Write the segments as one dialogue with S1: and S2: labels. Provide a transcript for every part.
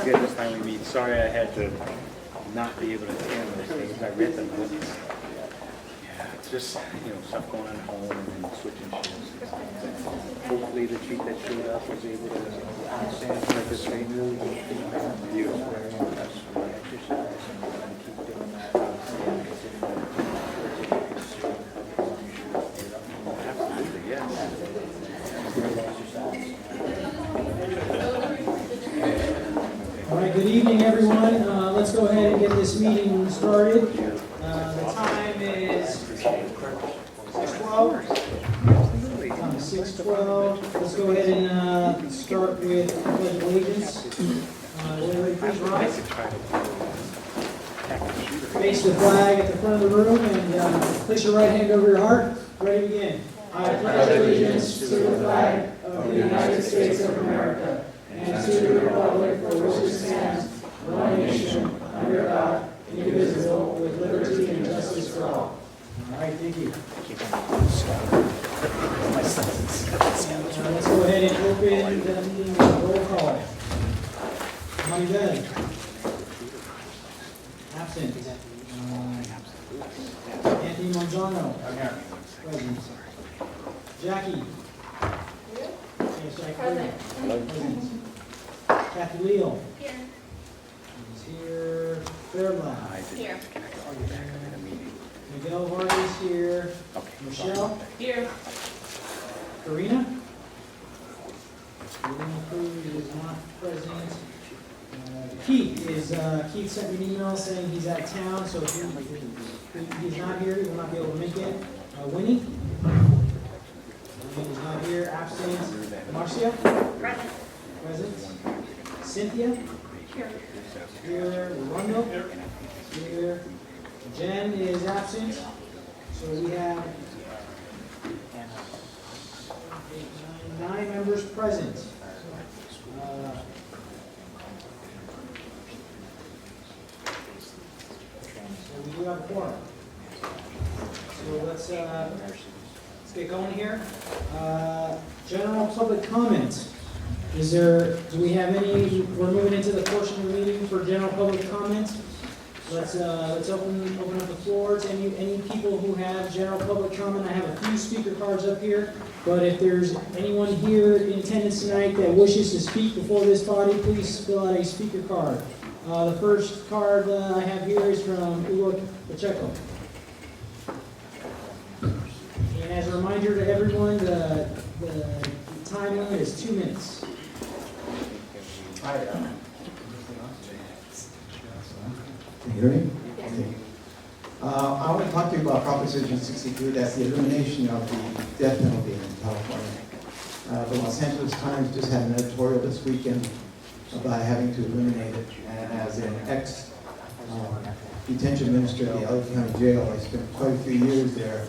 S1: good this time we meet. Sorry I had to not be able to attend those things. I read them. Yeah, it's just, stuff going on at home and then switching shifts. Hopefully the chief that showed up was able to understand participate. Beautiful. Exercise and keep doing that. Absolutely, yes.
S2: All right, good evening, everyone. Let's go ahead and get this meeting started. The time is 6:12. 6:12. Let's go ahead and start with the Pledge of Allegiance. Everybody please rise. Face the flag at the front of the room and place your right hand over your heart. Ready to begin. I pledge allegiance to the flag of the United States of America and to the republic for which it stands, one nation, under God, indivisible, with liberty and justice for all. All right, thank you. Let's go ahead and open the meeting with a roll call. Monty Bennett. Absent. Anthony Manzano. Present. Jackie. Yes, Jackie. Present. Kathy Leal.
S3: Here.
S2: He's here. Fairblad.
S3: Here.
S2: Miguel Vargas here. Michelle.
S3: Here.
S2: Karina. Karina Cruz is not present. Keith sent me an email saying he's out of town, so if he's not here, he will not be able to make it. Winnie. Winnie is not here. Absent. Marcia.
S3: Present.
S2: Present. Cynthia.
S3: Here.
S2: Here. Rondo. Here. Jen is absent. So we have 9 members present. So we do have a quorum. So let's get going here. General public comment. Do we have any? We're moving into the portion of the meeting for general public comment. Let's open up the floor to any people who have general public comment. I have a few speaker cards up here, but if there's anyone here in attendance tonight that wishes to speak before this body, please fill out a speaker card. The first card I have here is from Ugo Pacheco. And as a reminder to everyone, the time limit is 2 minutes.
S4: Can you hear me? Okay. I want to talk to you about Proposition 62, that's the elimination of the death penalty in California. The Los Angeles Times just had an editorial this weekend about having to eliminate it. And as an ex-detention minister at the LA County Jail, I spent quite a few years there.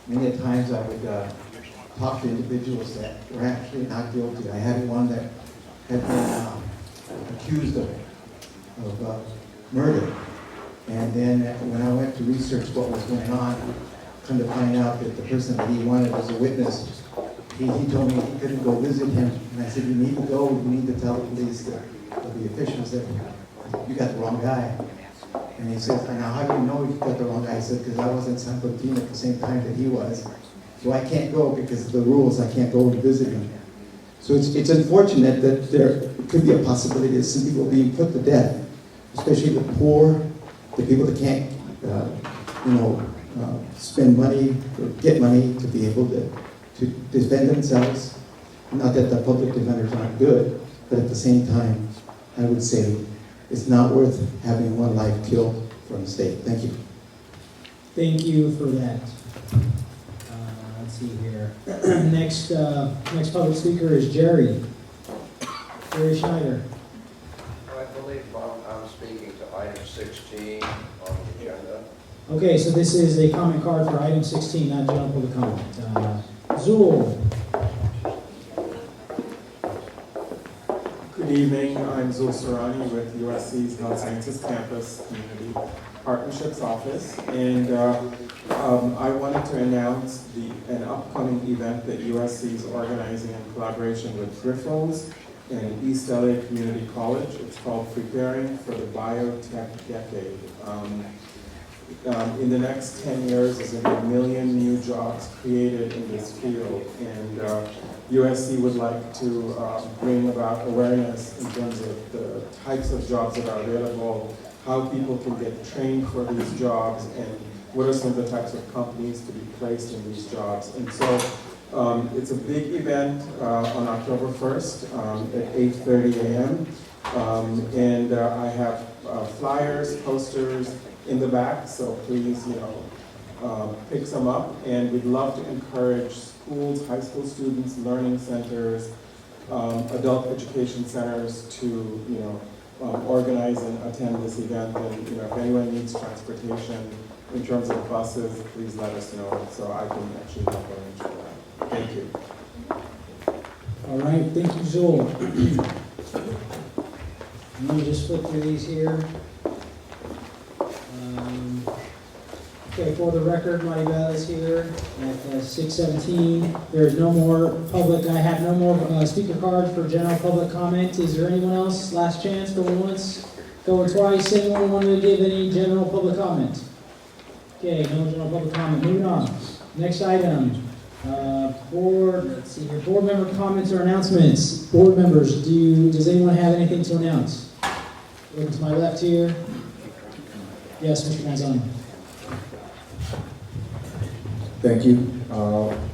S4: Many a times I would talk to individuals that were actually not guilty. I had one that had been accused of murder. And then when I went to research what was going on, come to find out that the person that he wanted as a witness, he told me he couldn't go visit him. And I said, you need to go, you need to tell the police, the officials that you got the wrong guy. And he said, now how do you know you got the wrong guy? I said, because I was in San Quentin at the same time that he was. So I can't go because of the rules, I can't go to visit him. So it's unfortunate that there could be a possibility that some people are being put to death, especially the poor, the people that can't, spend money or get money to be able to defend themselves. Not that the public defenders aren't good, but at the same time, I would say it's not worth having one life killed for a mistake. Thank you.
S2: Thank you for that. Let's see here. Next public speaker is Jerry Schneider.
S5: I believe I'm speaking to item 16 on the agenda.
S2: Okay, so this is a comment card for item 16, not general public comment. Zool.
S6: Good evening, I'm Zul Sarani with USC's Health Sciences Campus Community Partnerships Office, and I wanted to announce an upcoming event that USC is organizing in collaboration with Grifols in East LA Community College. It's called Preparing for the Biotech Decade. In the next 10 years, there's going to be 1 million new jobs created in this field, and USC would like to bring about awareness in terms of the types of jobs that are available, how people can get trained for these jobs, and what are some of the types of companies to be placed in these jobs. And so it's a big event on October 1st at 8:30 a.m. And I have flyers, posters in the back, so please, pick some up. And we'd love to encourage schools, high school students, learning centers, adult education centers to, organize and attend this event. And, if anyone needs transportation in terms of buses, please let us know so I can actually help arrange for that. Thank you.
S2: All right, thank you, Joel. Let me just flip through these here. Okay, for the record, Maribel is here at 6:17. There is no more public, I have no more speaker cards for general public comment. Is there anyone else? Last chance, going once, going twice. Anyone want to give any general public comment? Okay, no general public comment. Moving on. Next item. Let's see here. Board member comments or announcements. Board members, does anyone have anything to announce? Looking to my left here. Yes, Mr. Manzano.
S3: Thank you. I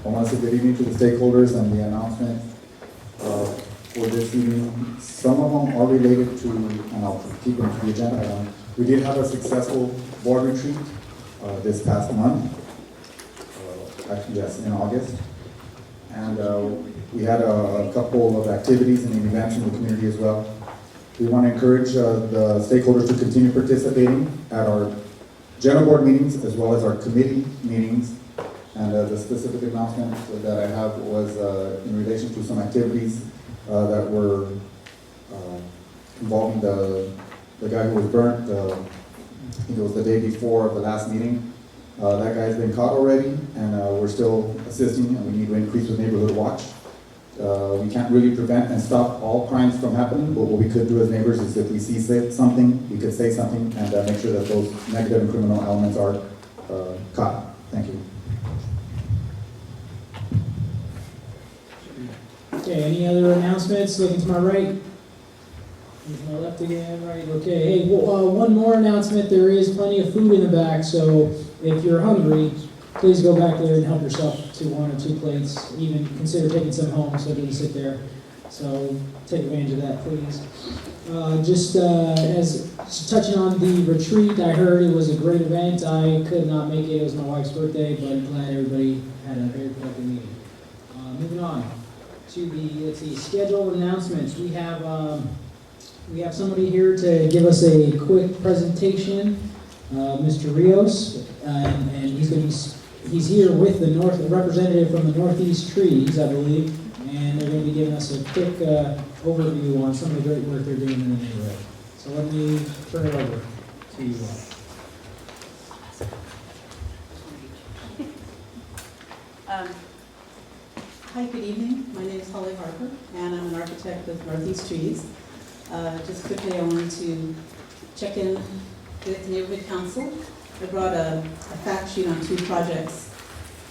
S3: want to say good evening to the stakeholders and the announcement for this evening. Some of them are related to, and I'll keep them to the agenda. We did have a successful board retreat this past month. Actually, yes, in August. And we had a couple of activities and events in the community as well. We want to encourage the stakeholders to continue participating at our general board meetings as well as our committee meetings. And the specific announcement that I have was in relation to some activities that were involving the guy who was burnt. I think it was the day before the last meeting. That guy's been caught already, and we're still assisting, and we need to increase with neighborhood watch. We can't really prevent and stop all crimes from happening, but what we could do as neighbors is if we see something, we could say something and make sure that those negative and criminal elements are caught. Thank you.
S2: Okay, any other announcements? Looking to my right. Looking to my left again, right, okay. Hey, one more announcement. There is plenty of food in the back, so if you're hungry, please go back there and help yourself to 1 or 2 plates. Even consider taking some home so it doesn't sit there. So take advantage of that, please. Just touching on the retreat, I heard it was a great event. I could not make it. It was my wife's birthday, but I'm glad everybody had a very productive meeting. Moving on to the scheduled announcements. We have somebody here to give us a quick presentation, Mr. Rios, and he's here with the representative from the Northeast Trees, I believe, and they're going to be giving us a quick overview on some of the great work they're doing in the neighborhood. So let me turn it over to you all.
S7: Hi, good evening. My name is Holly Harper, and I'm an architect with Northeast Trees. Just quickly, I wanted to check in with the Neighborhood Council. I brought a fact sheet on 2 projects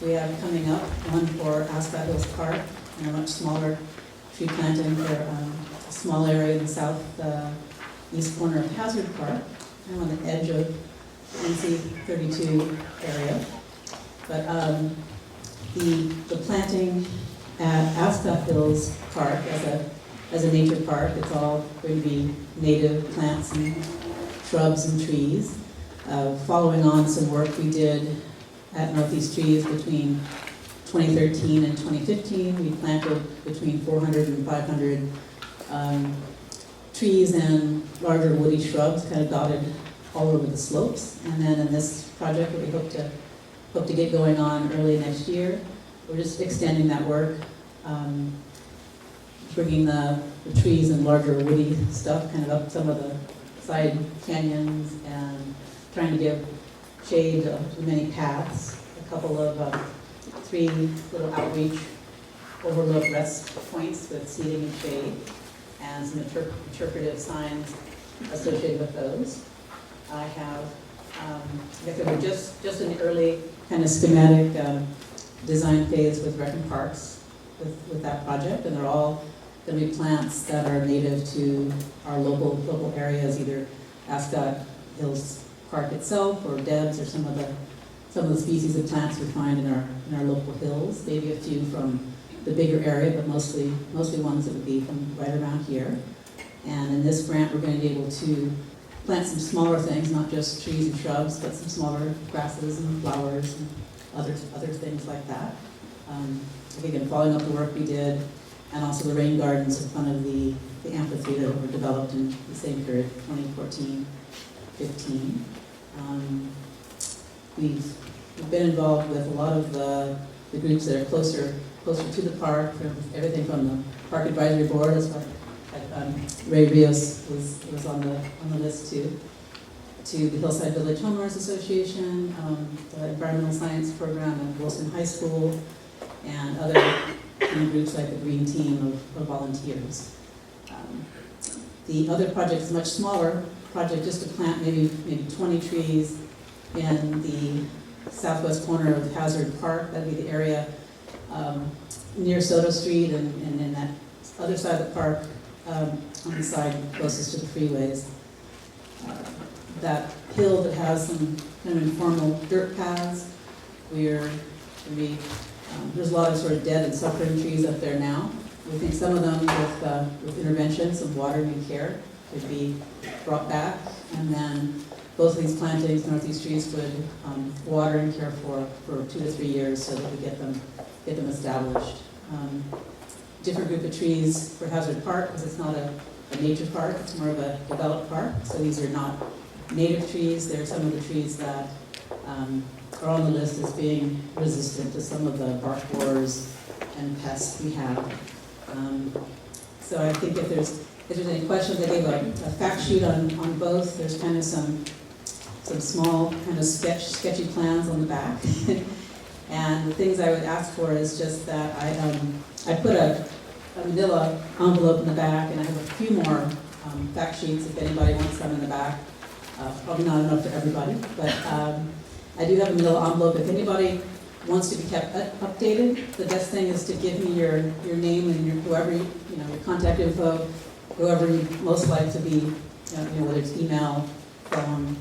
S7: we have coming up, one for Ascot Hills Park and a much smaller tree planting for a small area in the south east corner of Hazard Park, and on the edge of NC 32 area. But the planting at Ascot Hills Park as a nature park, it's all going to be native plants and shrubs and trees. Following on some work we did at Northeast Trees between 2013 and 2015, we planted between 400 and 500 trees and larger woody shrubs kind of dotted all over the slopes. And then in this project that we hope to get going on early next year, we're just extending that work, bringing the trees and larger woody stuff kind of up some of the side canyons and trying to give shade to many paths. A couple of 3 little outreach overlook rest points with seating and shade. and some interpretive signs associated with those. I have, I guess we're just in the early kind of schematic design phase with Rec and Parks with that project, and they're all going to be plants that are native to our local areas, either Ascot Hills Park itself or Debs or some of the species of plants we find in our local hills. Maybe a few from the bigger area, but mostly ones that would be from right around here. And in this grant, we're going to be able to plant some smaller things, not just trees and shrubs, but some smaller grasses and flowers and other things like that. Again, following up the work we did, and also the rain gardens in front of the amphitheater that were developed in the same period, 2014-15. We've been involved with a lot of the groups that are closer to the park, everything from the Park Advisory Board, that's what Ray Rios was on the list too, to the Hillside Village Homeowners Association, the Environmental Science Program at Wilson High School, and other groups like the Green Team of volunteers. The other project is a much smaller project, just to plant maybe 20 trees in the southwest corner of Hazard Park. That'd be the area near Soto Street and in that other side of the park, on the side closest to the freeways. That hill that has some kind of informal dirt paths, there's a lot of sort of dead and suffering trees up there now. We think some of them with intervention, some watering and care, could be brought back, and then both of these plantings, Northeast Trees, would water and care for 2 to 3 years so that we get them established. Different group of trees for Hazard Park, because it's not a nature park, it's more of a developed park. So these are not native trees. They're some of the trees that are on the list as being resistant to some of the bark borers and pests we have. So I think if there's any questions, I gave a fact sheet on both. There's kind of some small kind of sketchy plans on the back. And the things I would ask for is just that I put a manila envelope in the back, and I have a few more fact sheets if anybody wants them in the back. Probably not enough for everybody, but I do have a manila envelope. If anybody wants to be kept updated, the best thing is to give me your name and your contact info, whoever you'd most like to be, whether it's email, phone,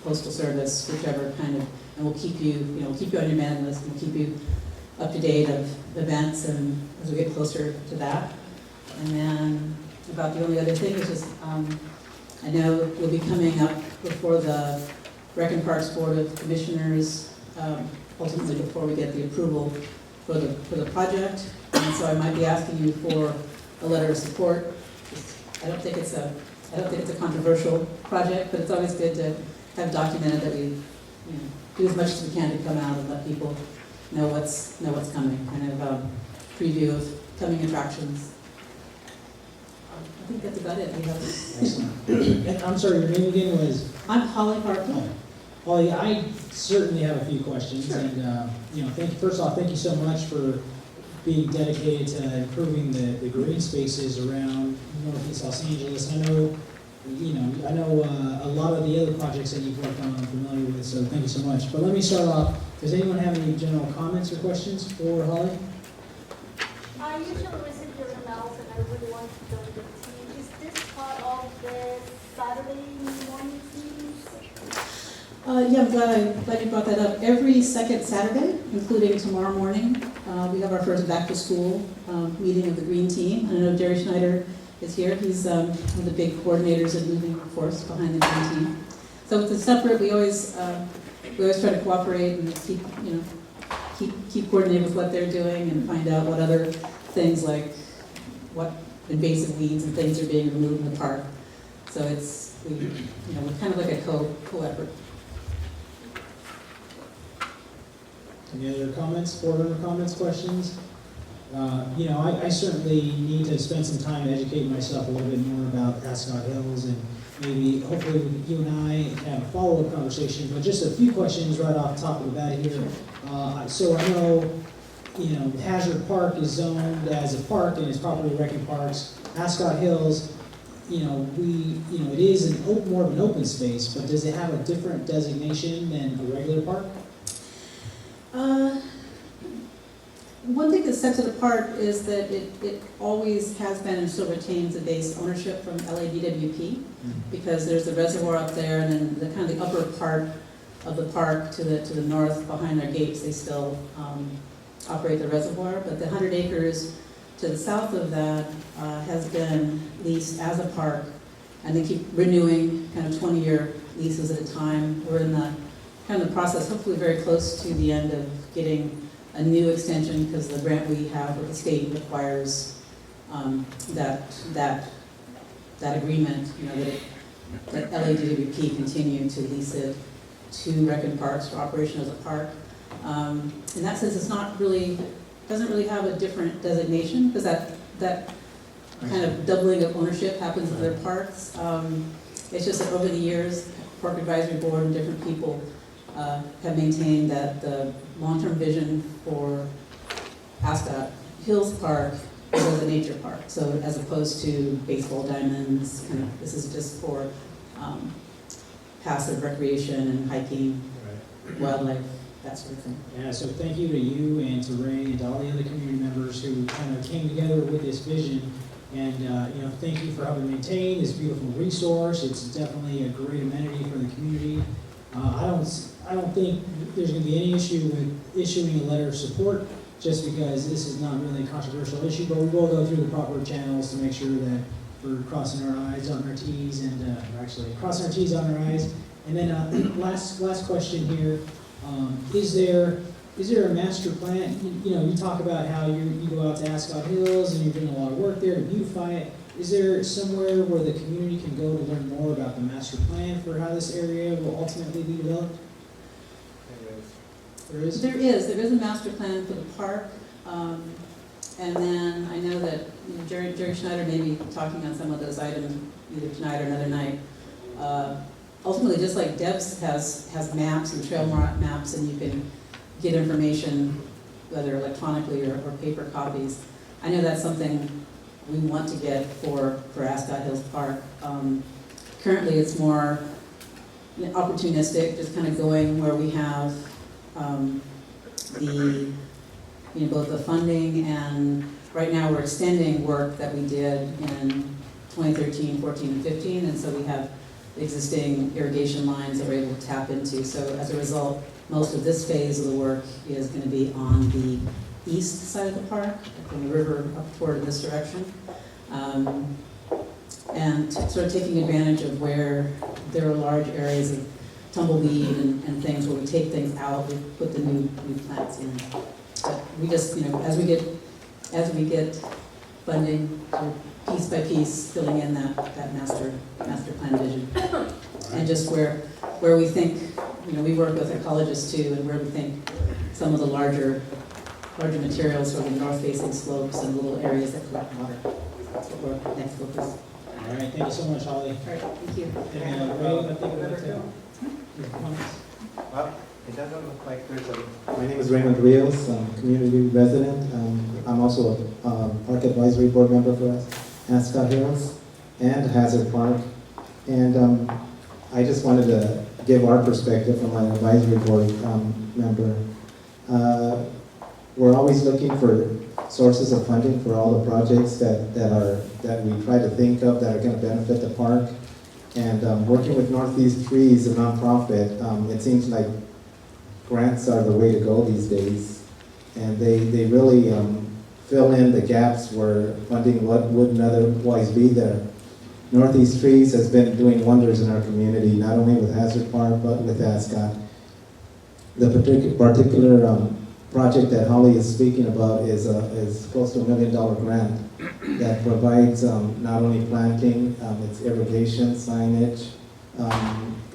S7: postal service, whichever kind of, and we'll keep you on your mailing list, and we'll keep you up to date of events and as we get closer to that. And then about the only other thing is just, I know we'll be coming up before the Rec and Parks Board of Commissioners, ultimately before we get the approval for the project. And so I might be asking you for a letter of support. I don't think it's a controversial project, but it's always good to have documented that we do as much as we can to come out and let people know what's coming, kind of preview of coming attractions. I think that's about it.
S2: Excellent. And I'm sorry, your name again was?
S7: I'm Holly Harper.
S2: Holly, I certainly have a few questions. Sure. And first off, thank you so much for being dedicated to improving the green spaces around Northeast Los Angeles. I know a lot of the other projects that you've worked on I'm familiar with, so thank you so much. But let me start off. Does anyone have any general comments or questions for Holly?
S8: I usually receive your emails and I really want to join the team. Is this part of the Saturday morning meetings?
S7: Yeah, I'm glad you brought that up. Every second Saturday, including tomorrow morning, we have our first back to school meeting of the Green Team. I know Jerry Schneider is here. He's one of the big coordinators of moving force behind the Green Team. So it's a separate. We always try to cooperate and keep coordinated with what they're doing and find out what other things like what invasive weeds and things are being removed in the park. So we're kind of like a co-effort.
S2: Any other comments, board member comments, questions? I certainly need to spend some time to educate myself a little bit more about Ascot Hills, and maybe, hopefully, you and I can have a follow-up conversation, but just a few questions right off the top of the bat here. So I know, Hazard Park is zoned as a park and is properly Rec and Parks. Ascot Hills, you know, it is more of an open space, but does it have a different designation than a regular park?
S7: One thing that sets it apart is that it always has been and still retains a base ownership from LADWP, because there's the reservoir up there, and then the kind of the upper part of the park to the north behind their gates, they still operate the reservoir, but the 100 acres to the south of that has been leased as a park, and they keep renewing kind of 20-year leases at a time. We're in the kind of the process, hopefully very close to the end of getting a new extension, because the grant we have with the state requires that agreement, you know, that LADWP continue to lease it to Recon Parks for operation as a park. In that sense, it's not really, doesn't really have a different designation, because that kind of doubling of ownership happens with their parks. It's just that over the years, Park Advisory Board and different people have maintained that the long-term vision for Ascot Hills Park is as a nature park. So as opposed to baseball diamonds, kind of, this is just for passive recreation and hiking, wildlife, that sort of thing.
S2: Yeah, so thank you to you and to Ray and to all the other community members who kind of came together with this vision. And, you know, thank you for helping maintain this beautiful resource. It's definitely a great amenity for the community. I don't think there's going to be any issue with issuing a letter of support, just because this is not really a controversial issue, but we will go through the proper channels to make sure that we're crossing our I's, dotting our T's, and actually crossing our T's, dotting our I's. And then last question here, is there a master plan? You know, you talk about how you go out to Ascot Hills and you're doing a lot of work there to beautify it. Is there somewhere where the community can go to learn more about the master plan for how this area will ultimately be developed? There is a master plan for the park, and then I know that Jerry Schneider may be talking on some of those items either tonight or another night. Ultimately, just like Deb's has maps and trail maps, and you can get information whether electronically or paper copies. I know that's something we want to get for Ascot Hills Park. Currently, it's more opportunistic, just kind of going where we have both the funding, and right now we're extending work that we did in 2013, 14, and 15, and so we have existing irrigation lines that we're able to tap into. So as a result, most of this phase of the work is going to be on the east side of the park, from the river up toward this direction. And sort of taking advantage of where there are large areas of tumbleweed and things where we take things out, we put the new plants in. But we just, as we get funding, we're piece by piece filling in that master plan vision. And just where we think, we work with ecologists too, and where we think some of the larger materials from the north-facing slopes and little areas that collect water. That's what our next focus. All right, thank you so much, Holly.
S7: All right, thank you.
S2: And Ray, I think we're going to your comments.
S4: Well, it doesn't look like there's a... My name is Raymond Rios, I'm a community resident. I'm also a Park Advisory Board member for Ascot Hills and Hazard Park. And I just wanted to give our perspective from an advisory board member. We're always looking for sources of funding for all the projects that we try to think of that are going to benefit the park. And working with Northeast Trees, a nonprofit, it seems like grants are the way to go these days. And they really fill in the gaps where funding wouldn't otherwise be there. Northeast Trees has been doing wonders in our community, not only with Hazard Park, but with Ascot. The particular project that Holly is speaking about is close to $1 million grant that provides not only planting, it's irrigation, signage,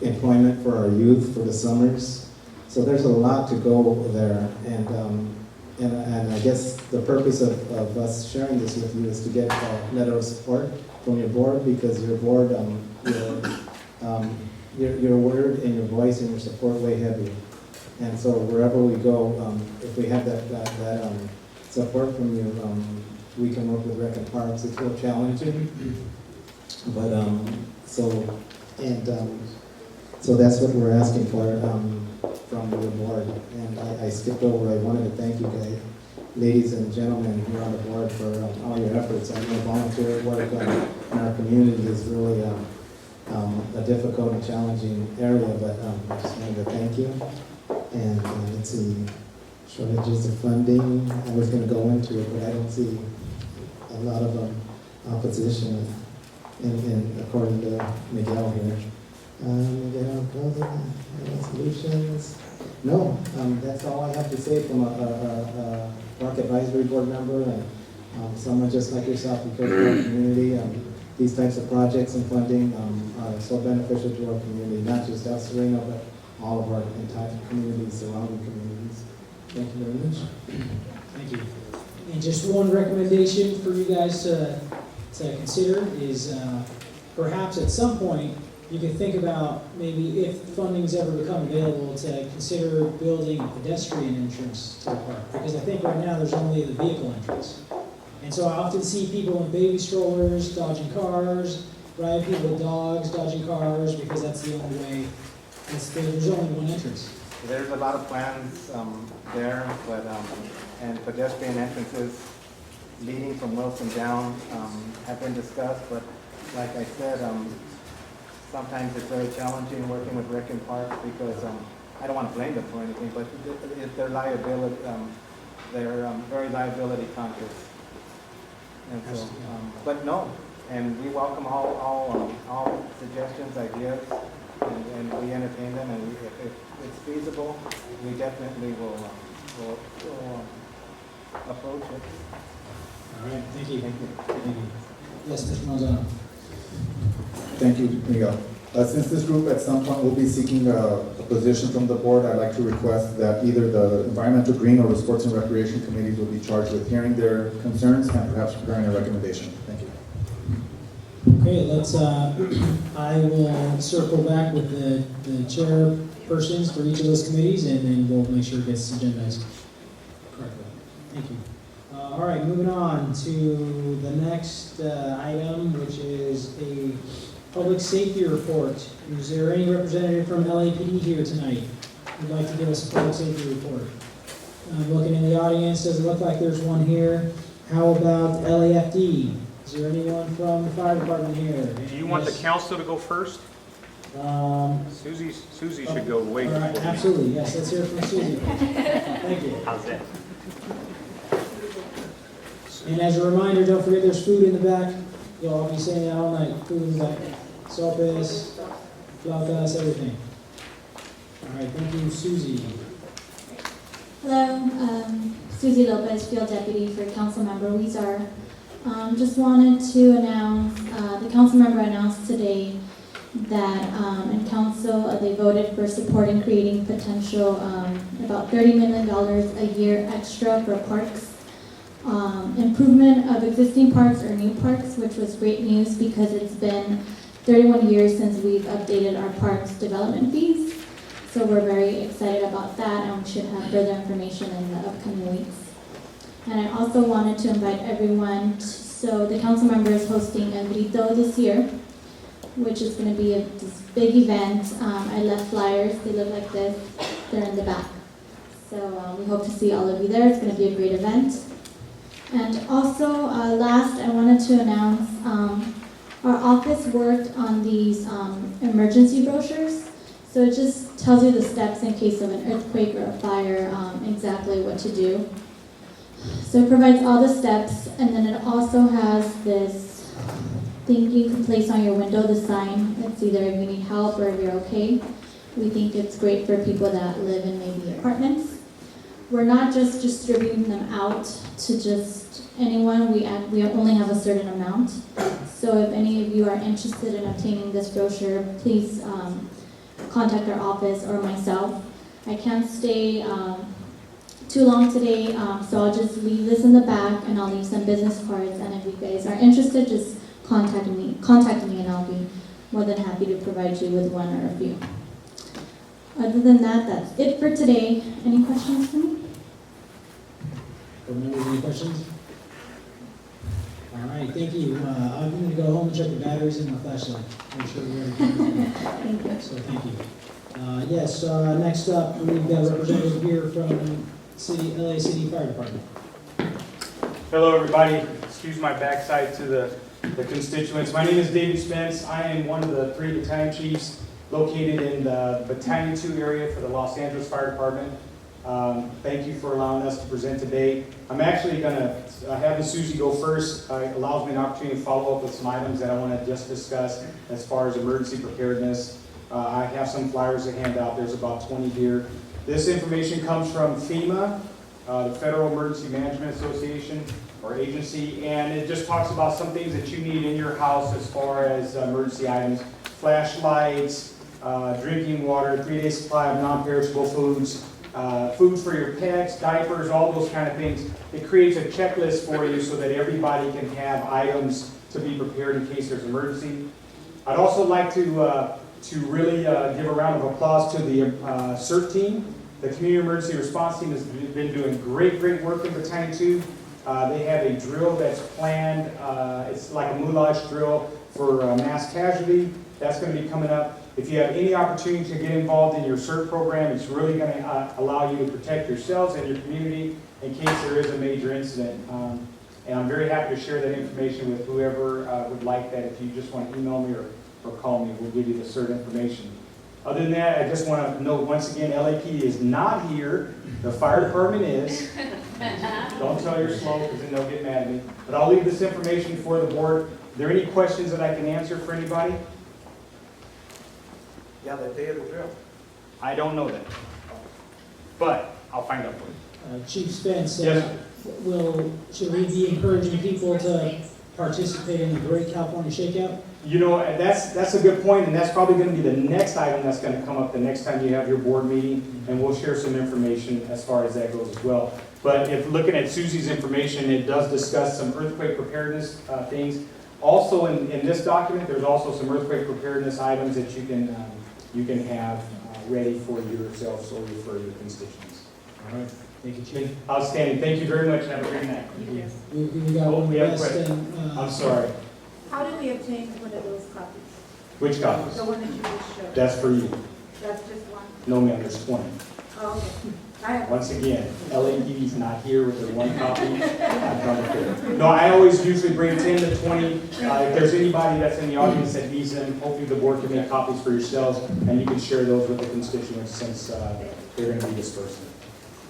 S4: employment for our youth for the summers. So there's a lot to go there, and I guess the purpose of us sharing this with you is to get a letter of support from your board, because your board, your word and your voice and your support weigh heavy. And so wherever we go, if we have that support from you, we can work with Rec and Parks. It's real challenging. But, so that's what we're asking for, from the board. And I skipped over, I wanted to thank you guys, ladies and gentlemen here on the board for all your efforts. I know volunteer work in our community is really a difficult and challenging area, but I just wanted to thank you. And let's see, shortages of funding, I was going to go into it, but I don't see a lot of opposition according to Miguel here. Miguel, resolutions. No, that's all I have to say from a Park Advisory Board member and someone just like yourself who cares for our community. These types of projects and funding are so beneficial to our community, not just El Sereno, but all of our entire communities, surrounding communities. Thank you very much.
S2: Thank you. And just one recommendation for you guys to consider is perhaps at some point you could think about maybe if funding's ever become available to consider building a pedestrian entrance to the park. Because I think right now there's only the vehicle entrance. And so I often see people in baby strollers dodging cars, right? People with dogs dodging cars because that's the only way. There's only one entrance.
S9: There's a lot of plans there, but and pedestrian entrances leading from Wilson down have been discussed. But like I said, sometimes it's very challenging working with Rec and Parks because I don't want to blame them for anything, but it's their liability. They're very liability conscious. And so, but no, and we welcome all suggestions, ideas, and we entertain them. And if it's feasible, we definitely will approach it.
S2: All right, thank you.
S9: Thank you.
S2: Thank you. Yes, Mr. Manzano.
S3: Thank you, Miguel. Since this group at some point will be seeking a position from the board, I'd like to request that either the Environmental Green or the Sports and Recreation Committees will be charged with hearing their concerns and perhaps preparing a recommendation. Thank you.
S2: Okay, let's, I will circle back with the chairpersons for each of those committees, and then we'll make sure it gets agendized correctly. Thank you. All right, moving on to the next item, which is a public safety report. Is there any representative from LAPD here tonight who'd like to give us a public safety report? Looking in the audience, doesn't look like there's one here. How about LAFD? Is there anyone from the fire department here?
S1: Do you want the council to go first? Susie should go way
S2: All right,
S1: before me.
S2: absolutely, yes, let's hear it from Susie. Thank you.
S1: How's that?
S2: And as a reminder, don't forget there's food in the back. You'll all be saying that all night. Food in the back. Sopes, flautas, everything. All right, thank you, Susie.
S10: Hello, Susie Lopez, Field Deputy for Councilmember Weezer. Just wanted to announce, the council member announced today that in council they voted for supporting creating potential about $30 million a year extra for parks. Improvement of existing parks or new parks, which was great news because it's been 31 years since we've updated our parks development fees. So we're very excited about that, and we should have further information in the upcoming weeks. And I also wanted to invite everyone, so the council member is hosting a Grito this year, which is going to be this big event. I left flyers, they look like this, they're in the back. So we hope to see all of you there. It's going to be a great event. And also, last, I wanted to announce our office worked on these emergency brochures. So it just tells you the steps in case of an earthquake or a fire, exactly what to do. So it provides all the steps, and then it also has this thing you can place on your window, the sign. It's either if you need help or if you're okay. We think it's great for people that live in maybe apartments. We're not just distributing them out to just anyone. We only have a certain amount. So if any of you are interested in obtaining this brochure, please contact our office or myself. I can't stay too long today, so I'll just leave this in the back and I'll leave some business cards. And if you guys are interested, just contact me and I'll be more than happy to provide you with one or a few. Other than that, that's it for today. Any questions for me?
S2: Board members, any questions? All right, thank you. I'm going to go home and check the batteries in my flashlight. Make sure we're ready.
S10: Thank you.
S2: So thank you. Yes, next up, we've got a representative here from LA City Fire Department.
S11: Hello, everybody. Excuse my backside to the constituents. My name is David Spence. I am one of the 3 battalion chiefs located in the Battalion 2 area for the Los Angeles Fire Department. Thank you for allowing us to present today. I'm actually going to have Susie go first. It allows me an opportunity to follow up with some items that I want to just discuss as far as emergency preparedness. I have some flyers to hand out. There's about 20 here. This information comes from FEMA, the Federal Emergency Management Association or agency, and it just talks about some things that you need in your house as far as emergency items: flashlights, drinking water, 3-day supply of non-perishable foods, food for your pets, diapers, all those kind of things. It creates a checklist for you so that everybody can have items to be prepared in case there's an emergency. I'd also like to really give a round of applause to the CERT team. The Community Emergency Response Team has been doing great work in Battalion 2. They have a drill that's planned. It's like a moulage drill for mass casualty. That's going to be coming up. If you have any opportunity to get involved in your CERT program, it's really going to allow you to protect yourselves and your community in case there is a major incident. And I'm very happy to share that information with whoever would like that. If you just want to email me or call me, we'll give you the CERT information. Other than that, I just want to note once again, LAPD is not here. The fire department is. Don't tell you're slow because then they'll get mad at me. But I'll leave this information for the board. Are there any questions that I can answer for anybody?
S5: Yeah, the day of the drill.
S11: I don't know that. But I'll find out for you.
S2: Chief Spence,
S11: Yes,
S2: should we be encouraging people to participate in the Great California Shakeout?
S11: You know, that's a good point, and that's probably going to be the next item that's going to come up the next time you have your board meeting, and we'll share some information as far as that goes as well. But if looking at Susie's information, it does discuss some earthquake preparedness things. Also in this document, there's also some earthquake preparedness items that you can have ready for yourself or for your constituents.
S2: All right. Thank you, Chief.
S11: Outstanding. Thank you very much, and have a great night.
S2: We got one
S11: we have a
S2: less
S11: question.
S2: than.
S11: I'm sorry.
S8: How do we obtain one of those copies?
S11: Which copies?
S8: The one that you just showed?
S11: That's for you.
S8: That's just one?
S11: No, ma'am, there's 20.
S8: Oh, okay. I have.
S11: Once again, LAPD's not here with their 1 copy. I'm trying to figure. No, I always usually bring 10 to 20. If there's anybody that's in the audience that needs them, hopefully the board can make copies for yourselves, and you can share those with the constituents since they're going to be dispersed.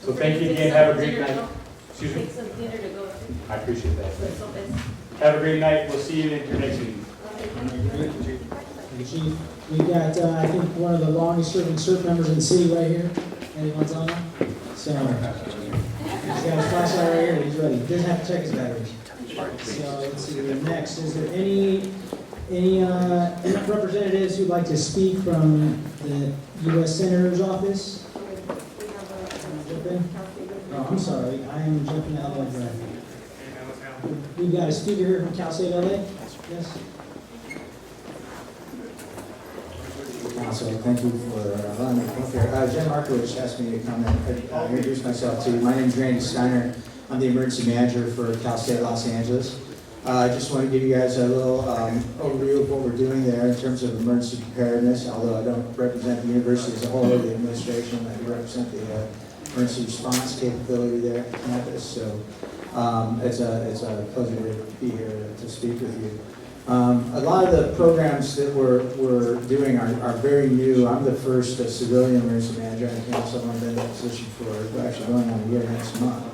S11: So thank you again. Have a great night. Excuse me?
S8: Take some dinner to go to.
S11: I appreciate that.
S8: So it's.
S11: Have a great night. We'll see you in your next meeting.
S2: Thank you, Chief. We got, I think, one of the longest serving CERT members in the city right here, Eddie Montano. So, he's got his flashlight right here, he's ready. He doesn't have to check his batteries. So, let's see, next, is there any representatives who'd like to speak from the U.S. Senator's office? Jump in? Oh, I'm sorry, I am jumping out of the We've got a speaker here from Cal State LA. Yes.
S3: So thank you for allowing me to come up here. Jen Markowitz asked me to come and introduce myself to you. My name is Randy Steiner. I'm the emergency manager for Cal State Los Angeles. I just want to give you guys a little overview of what we're doing there in terms of emergency preparedness. Although I don't represent the university as a whole or the administration, I represent the emergency response capability there at the campus. So it's a pleasure to be here to speak with you. A lot of the programs that we're doing are very new. I'm the first civilian emergency manager on campus. I've only been in that position for actually going on a year next month.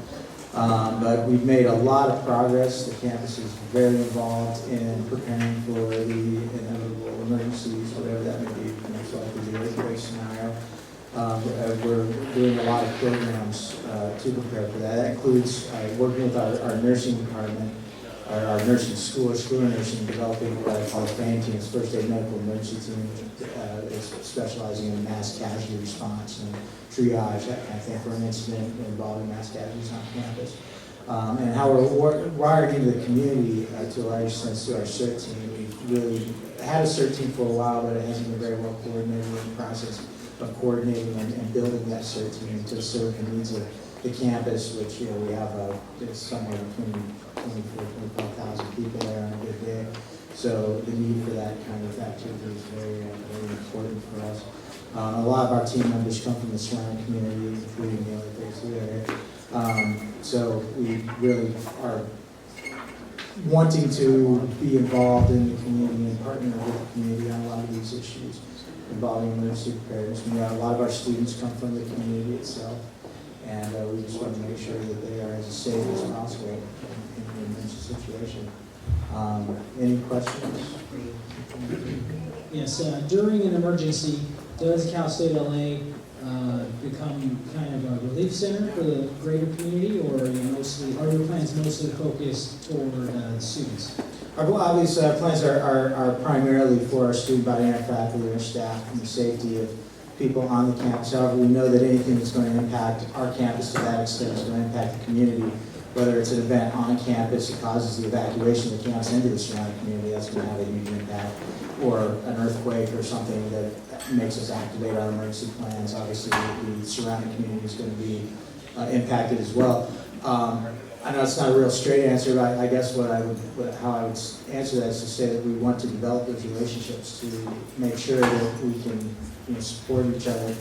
S3: But we've made a lot of progress. The campus is very involved in preparing for the inevitable emergencies, whatever that may be, most likely the earthquake scenario. We're doing a lot of programs to prepare for that. That includes working with our nursing department, our nursing school nursing, developing what I call a FAM team, it's First Aid Medical Emergency Team, is specializing in mass casualty response and triage, that kind of thing, for an incident involving mass casualties on campus. And how we're wired into the community to a large extent to our CERT team. We've really had a CERT team for a while, but it hasn't been very well coordinated in the process of coordinating and building that CERT team to serve the needs of the campus, which we have it's somewhere between
S4: 25,000 people there on a good day. So the need for that kind of activity is very, very important for us. A lot of our team members come from the surrounding communities, including the other folks who are here. So we really are wanting to be involved in the community and partner with the community on a lot of these issues involving emergency preparedness. A lot of our students come from the community itself, and we just want to make sure that they are as safe as possible in an emergency situation. Any questions?
S2: Yes, during an emergency, does Cal State LA become kind of a relief center for the greater community, or are your plans mostly focused toward students?
S4: Our obvious plans are primarily for our student body and our faculty, our staff, and the safety of people on the campus. However, we know that anything that's going to impact our campus to that extent is going to impact the community. Whether it's an event on campus that causes the evacuation of the campus into the surrounding community, that's going to have a huge impact, or an earthquake or something that makes us activate our emergency plans. Obviously, the surrounding community is going to be impacted as well. I know it's not a real straight answer, but I guess how I would answer that is to say that we want to develop those relationships to make sure that we can support each other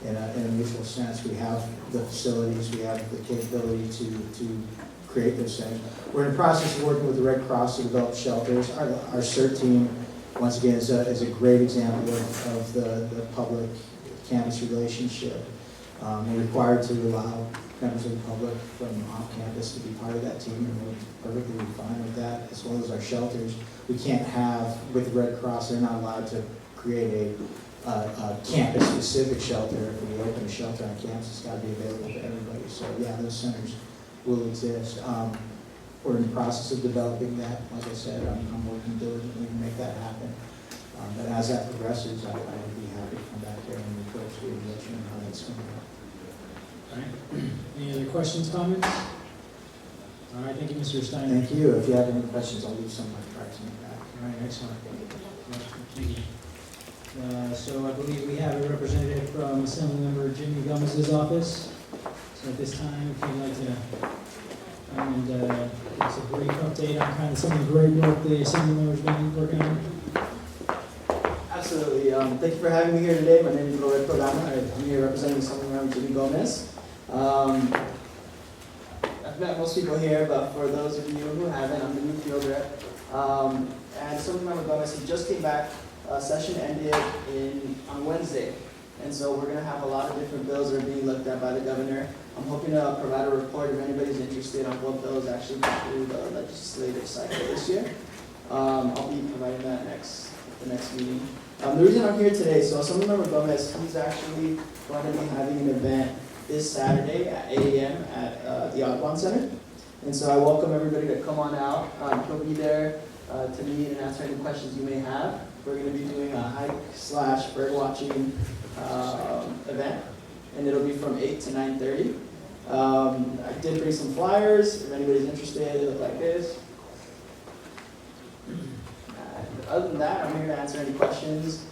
S4: in a mutual sense. We have the facilities, we have the capability to create those things. We're in the process of working with the Red Cross to develop shelters. Our CERT team, once again, is a great example of the public campus relationship. We're required to allow members of the public from off campus to be part of that team, and we're perfectly fine with that, as well as our shelters. We can't have, with the Red Cross, they're not allowed to create a campus-specific shelter. If we open a shelter on campus, it's got to be available to everybody. So yeah, those centers will exist. We're in the process of developing that. Like I said, I'm working diligently to make that happen. But as that progresses, I would be happy to come back here and report to you and let you know how that's going to go.
S2: All right. Any other questions, comments? All right, thank you, Mr. Steiner.
S4: Thank you. If you have any questions, I'll leave some of my cards in the back.
S2: All right, excellent. Thank you. So I believe we have a representative from Assemblymember Jimmy Gomez's office. So at this time, if you'd like to come and give us a brief update on kind of some of the great work the Assemblymember's been working on.
S12: Absolutely. Thank you for having me here today. My name is Roberto Gama. I'm here representing Assemblymember Jimmy Gomez. I've met most people here, but for those of you who haven't, I'm the new field rep. And Assemblymember Gomez, he just came back. Session ended on Wednesday. And so we're going to have a lot of different bills that are being looked at by the governor. I'm hoping to provide a report if anybody's interested on what bills actually go through the legislative cycle this year. I'll be providing that the next meeting. The reason I'm here today, so Assemblymember Gomez, he's actually going to be having an event this Saturday at 8 a.m. at the Audubon Center. And so I welcome everybody to come on out. He'll be there to meet and answer any questions you may have. We're going to be doing a hike/bird watching event, and it'll be from 8 to 9:30. I did bring some flyers. If anybody's interested, they look like this. Other than that, I'm here to answer any questions.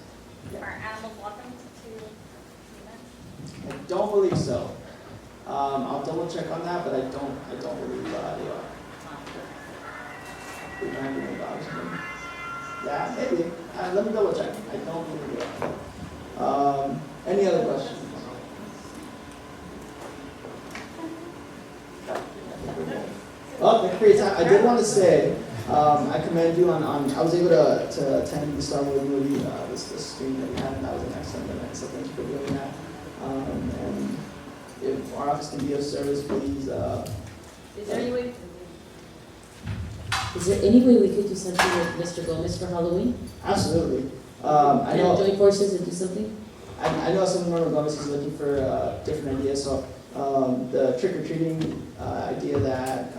S8: Are animals welcome to events?
S12: I don't believe so. I'll double check on that, but I don't believe they are. We don't have any dogs in them. Yeah, maybe. Let me double check. I don't believe they are. Any other questions? Oh, thank you for your time. I did want to say, I commend you on I was able to attend the Star Wars movie, this screen that we had, and that was an excellent event, so thank you for doing that. And if our office can be of service, please.
S13: Is there any way we could do something with Mr. Gomez for Halloween?
S12: Absolutely. I know.
S13: Can join forces and do something?
S12: I know Assemblymember Gomez is looking for different ideas. So the trick-or-treating idea that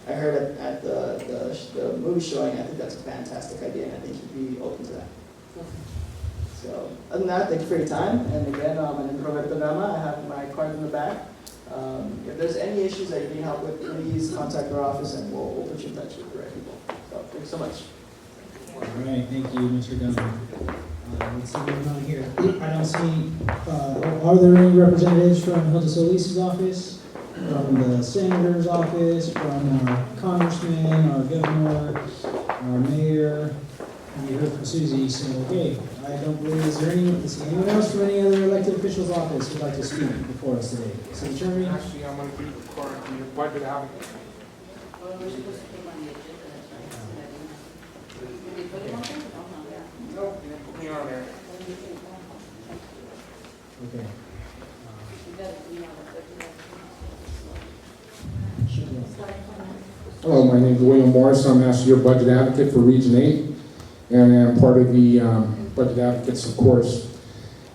S12: I heard at the movie showing, I think that's a fantastic idea, and I think he'd be open to that.
S13: Okay.
S12: So other than that, thank you for your time. And again, my name is Roberto Gama. I have my card in the back. If there's any issues that you need help with, please contact our office, and we'll put you in touch with the right people. So thanks so much.
S2: All right, thank you, Mr. Gunn. Let's see what's on here. I don't see, are there any representatives from Hilda Solis's office? from the senator's office, from our congressman, our governor, our mayor, and you heard from Susie, so, okay. I don't believe, is there anyone else from any other elected official's office who'd like to speak before us today? City Attorney?
S6: Actually, I'm going to be recording your budget out. Nope, you didn't put me on there.
S2: Okay.
S14: Hello, my name is William Morris. I'm actually your budget advocate for Region 8, and I'm part of the budget advocates, of course.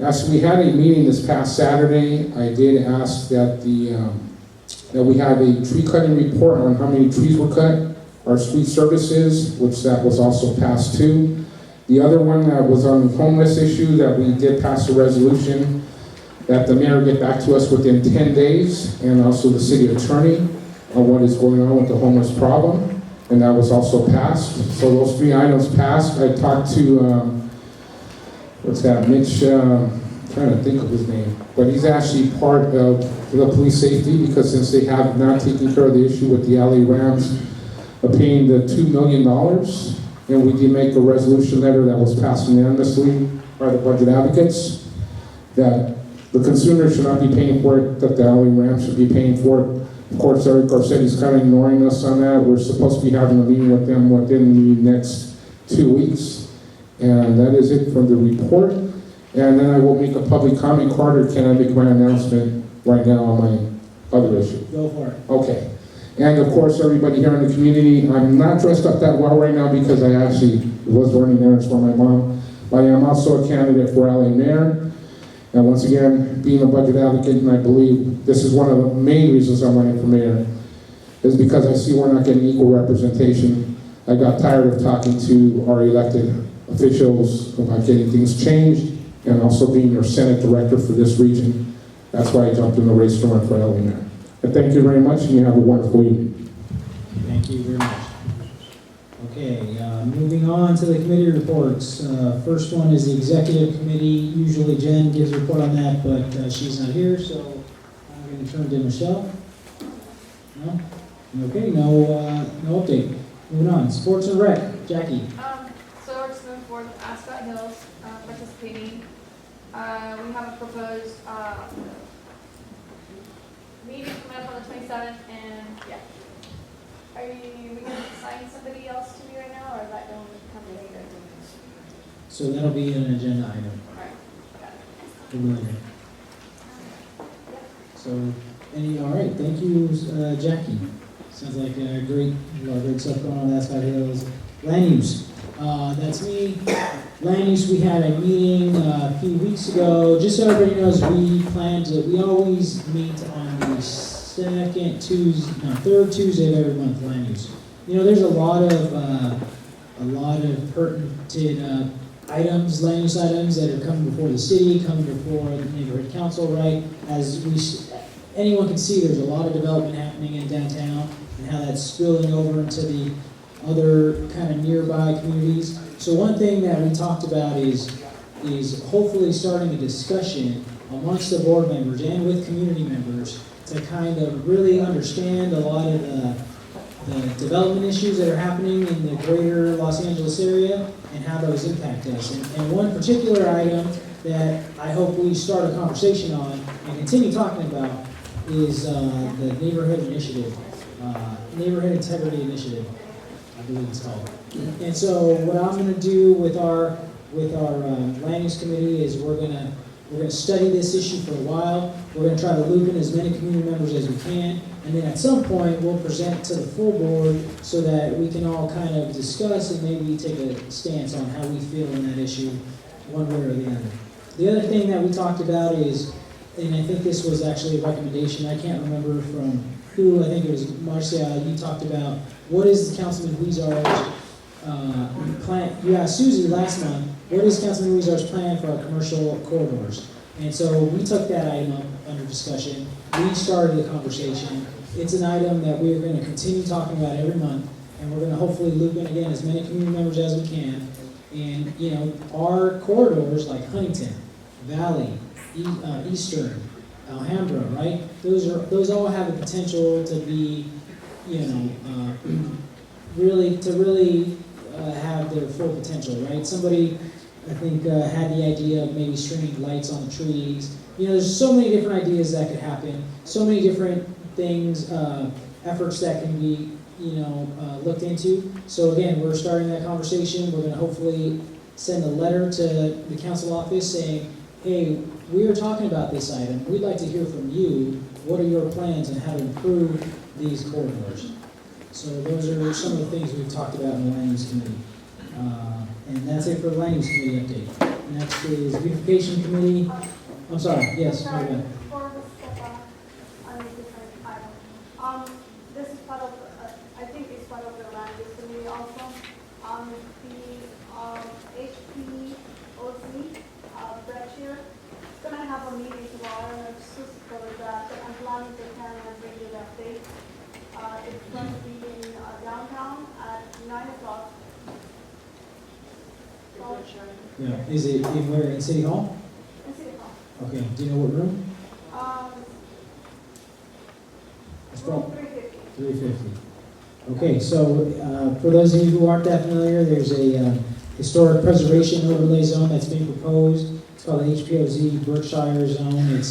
S14: Actually, we had a meeting this past Saturday. I did ask that that we have a tree cutting report on how many trees were cut, our street services, which that was also passed too. The other one that was on the homeless issue, that we did pass a resolution that the mayor get back to us within 10 days, and also the city attorney on what is going on with the homeless problem, and that was also passed. So those 3 items passed. I talked to, what's that, Mitch, trying to think of his name, but he's actually part of the police safety, because since they have not taken care of the issue with the alley Rams paying the $2 million, and we did make a resolution letter that was passed unanimously by the budget advocates, that the consumer should not be paying for it, that the alley Rams should be paying for it. Of course, Eric Garcetti's kind of ignoring us on that. We're supposed to be having a meeting with them within the next 2 weeks. And that is it from the report. And then I will make a public comment card, or can I make my announcement right now on my other issue?
S2: Go for it.
S14: Okay. And of course, everybody here in the community, I'm not dressed up that well right now because I actually was running errands for my mom. But I am also a candidate for LA Mayor. And once again, being a budget advocate, and I believe this is one of the main reasons I'm running for mayor, is because I see we're not getting equal representation. I got tired of talking to our elected officials about getting things changed, and also being your Senate director for this region. That's why I jumped in the race to run for LA Mayor. And thank you very much, and you have a wonderful evening.
S2: Thank you very much. Okay, moving on to the committee reports. First one is the executive committee. Usually Jen gives a report on that, but she's not here, so I'm going to turn to Michelle. No? Okay, no update. Moving on, sports and rec. Jackie.
S15: So we're just moving forward with Ascot Hills participating. We have a proposed meeting coming up on the 27th, and yeah. Are we going to assign somebody else to me right now, or is that going to come later?
S2: So that'll be an agenda item.
S15: Alright, got it.
S2: For later. So, all right, thank you, Jackie. Sounds like a lot of great stuff going on at Ascot Hills. Land use, that's me. Land use, we had a meeting a few weeks ago. Just so everybody knows, we always meet on the third Tuesday of every month, land use. You know, there's a lot of pertinent items, land use items that are coming before the city, coming before the neighborhood council, right? Anyone can see, there's a lot of development happening in downtown, and how that's spilling over into the other kind of nearby communities. So one thing that we talked about is hopefully starting a discussion amongst the board members and with community members to kind of really understand a lot of the development issues that are happening in the greater Los Angeles area and how those impact us. And one particular item that I hope we start a conversation on and continue talking about is the neighborhood initiative, neighborhood integrity initiative, I believe it's called. And so what I'm going to do with our land use committee is we're going to study this issue for a while. We're going to try to loop in as many community members as we can, and then at some point we'll present it to the full board so that we can all kind of discuss and maybe take a stance on how we feel in that issue, one way or the other. The other thing that we talked about is, and I think this was actually a recommendation, I can't remember from who, I think it was Marcia, you talked about what is Councilman Huizar's plan. You asked Susie last month, what is Councilman Huizar's plan for our commercial corridors? And so we took that item up under discussion. We started the conversation. It's an item that we're going to continue talking about every month, and we're going to hopefully loop in again as many community members as we can. And, you know, our corridors like Huntington, Valley, Eastern, Alhambra, right? Those all have the potential to be, really have their full potential, right? Somebody, I think, had the idea of maybe stringing lights on the trees. There's so many different ideas that could happen, so many different things, efforts that can be, looked into. So again, we're starting that conversation. We're going to hopefully send a letter to the council office saying, hey, we are talking about this item. We'd like to hear from you. What are your plans on how to improve these corridors? So those are some of the things we've talked about in the land use committee. And that's it for the land use committee update. Next is beautification committee. I'm sorry, yes, go ahead.
S8: Before we step on a different item, this is part of, I think it's part of the land use committee also. The HPOC, Berkshire, is going to have a meeting tomorrow, and I'm supposed to cover that, but I'm planning to attend and bring you the update. It's going to be in downtown at 9 o'clock. So,
S2: Yeah. Is it in where, in City Hall?
S8: in City Hall.
S2: Okay, do you know what room? It's
S8: Room
S2: called
S8: 350.
S2: 350. Okay, so for those of you who aren't that familiar, there's a historic preservation overlay zone that's being proposed. It's called the HPOZ Berkshire Zone.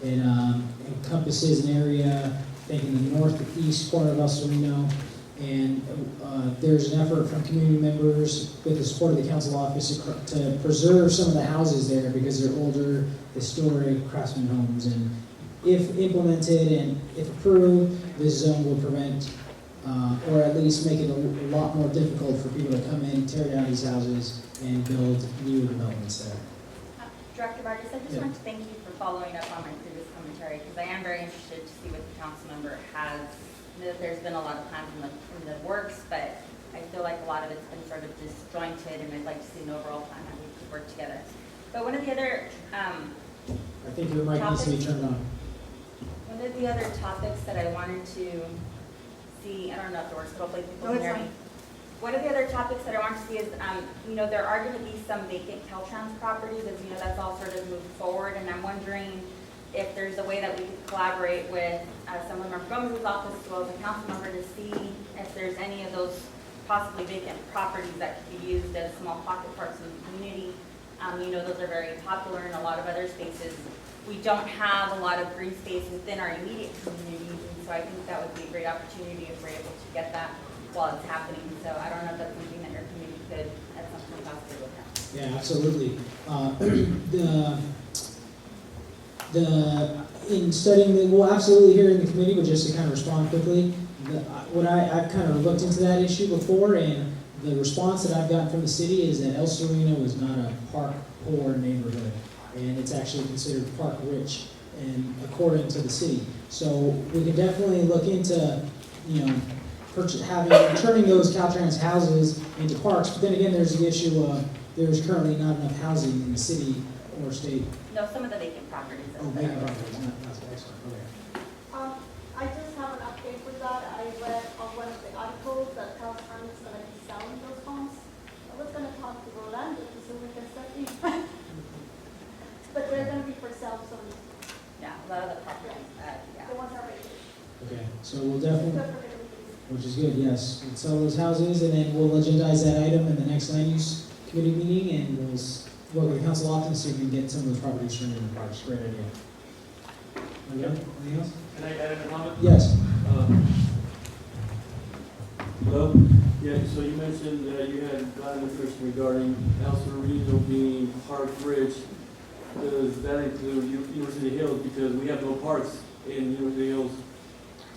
S2: It encompasses an area, I think, in the northeast corner of El Sereno. And there's an effort from community members with the support of the council office to preserve some of the houses there because they're older, historic craftsman homes. And if implemented and if approved, this zone will prevent or at least make it a lot more difficult for people to come in, tear down these houses, and build new developments there.
S16: Director Vargas, I just
S2: Yeah.
S16: want to thank you for following up on my previous commentary, because I am very interested to see what the council member has. I know that there's been a lot of plans in the works, but I feel like a lot of it's been sort of disjointed, and I'd like to see an overall plan that we could work together. But one of the other
S2: I think your mic needs to be turned on.
S16: one of the other topics that I wanted to see, I don't know if it works, but hopefully people can hear me. One of the other topics that I want to see is, there are going to be some vacant Caltrans properties, as that's all sort of moved forward, and I'm wondering if there's a way that we could collaborate with someone from Gomez's office as well as a council member to see if there's any of those possibly vacant properties that could be used as small pocket parks in the community. Those are very popular in a lot of other spaces. We don't have a lot of green space within our immediate community, and so I think that would be a great opportunity if we're able to get that while it's happening. So I don't know if that's something that your community could at some point possibly look at.
S2: Yeah, absolutely. In studying we'll absolutely hear in the committee, but just to kind of respond quickly, I've kind of looked into that issue before, and the response that I've gotten from the city is that El Sereno is not a park-poor neighborhood, and it's actually considered park-rich, and according to the city. So we can definitely look into, turning those Caltrans houses into parks. But then again, there's the issue of there's currently not enough housing in the city or state.
S16: No, some of the vacant properties.
S2: Oh, vacant properties, not excellent. Okay.
S8: I just have an update with that. I read on one of the articles that Caltrans is going to be selling those homes. I was going to talk to Rolando to see if we can set these. But they're going to be for sale soon.
S16: Yeah, a lot of the properties, yeah.
S8: The ones are vacant.
S2: Okay, so we'll definitely,
S8: Good for the
S2: which is good, yes. We'll sell those houses, and then we'll agendize that item in the next land use committee meeting, and we'll work with the council often so we can get some of the properties turned into parks. Great idea. Okay, anything else?
S17: Can I add a comment?
S2: Yes.
S17: Hello? Yeah, so you mentioned that you had gotten interest regarding El Sereno being park rich. Does that include University Hills? Because we have no parks in University Hills.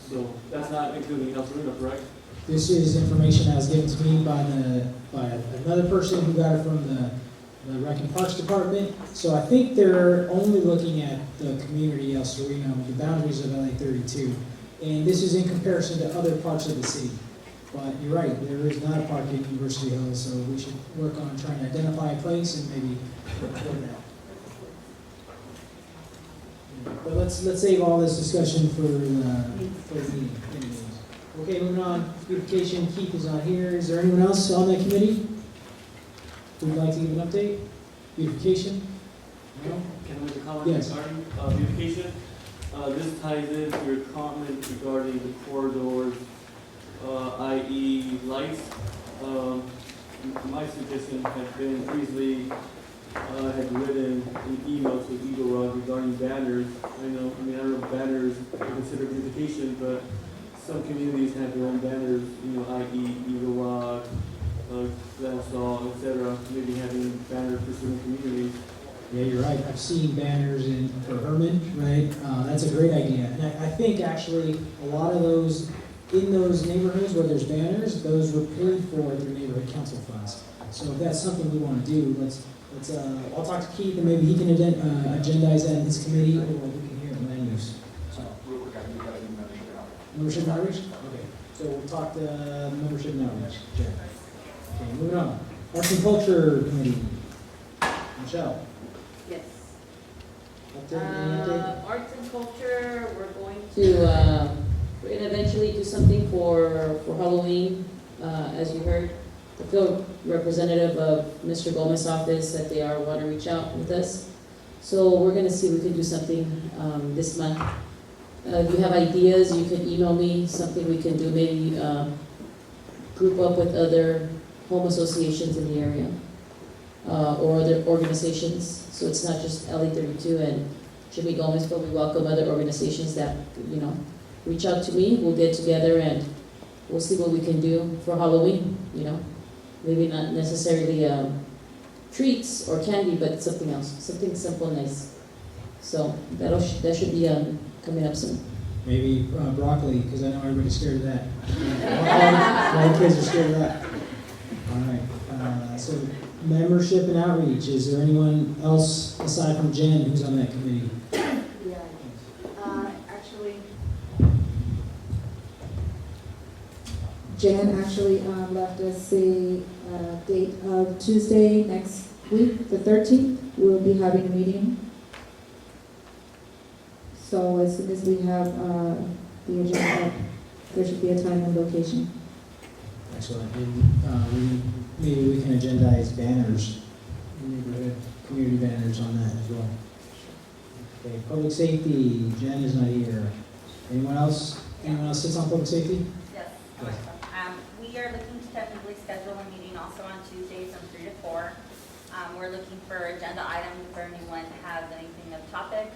S17: So that's not including El Sereno, correct?
S2: This is information that was given to me by another person who got it from the Rec and Parks Department. So I think they're only looking at the community El Sereno, the boundaries of LA 32. And this is in comparison to other parts of the city. But you're right, there is not a park in University Hills, so we should work on trying to identify a place and maybe report it out. But let's save all this discussion for the meeting. Okay, moving on. Beautification, Keith is not here. Is there anyone else on that committee who would like to give an update? Beautification? No?
S17: Can I make a comment
S2: Yes.
S17: regarding beautification? This ties into your comment regarding the corridors, i.e. lights. My suggestion had been previously, had written an email to Eagle Rock regarding banners. I don't know banners are considered beautification, but some communities have their own banners, i.e. Eagle Rock, Glassall, etc. Maybe having banners for certain communities.
S2: Yeah, you're right. I've seen banners for Herman, right? That's a great idea. And I think actually a lot of those, in those neighborhoods where there's banners, those were paid for through neighborhood council funds. So if that's something we want to do, I'll talk to Keith and maybe he can agendize that in his committee, or we can hear it in land use. So. Membership and outreach? Okay. So we'll talk to membership and outreach. Sure. Okay, moving on. Arts and Culture Committee. Michelle.
S13: Yes.
S2: Update, any update?
S13: Arts and culture, we're going to eventually do something for Halloween, as you heard. The field representative of Mr. Gomez's office said they want to reach out with us. So we're going to see if we can do something this month. If you have ideas, you can email me, something we can do, maybe group up with other home associations in the area or other organizations. So it's not just LA32 and Jimmy Gomez, but we welcome other organizations that, reach out to me. We'll get together and we'll see what we can do for Halloween, Maybe not necessarily treats or candy, but something else, something simple and nice. So that should be coming up soon.
S2: Maybe broccoli, because I know everybody's scared of that. All the kids are scared of that. All right. So membership and outreach. Is there anyone else aside from Jen who's on that committee?
S18: Yeah. Actually, Jen actually left us a date of Tuesday next week, the 13th. We'll be having a meeting. So as soon as we have the agenda up, there should be a time and location.
S2: Excellent. And maybe we can agendize banners, neighborhood community banners on that as well. Okay, public safety. Jen is not here. Anyone else? Anyone else sits on public safety?
S16: Yes. We are looking to technically schedule a meeting also on Tuesdays from 3 to 4. We're looking for agenda items if anyone has anything of topic.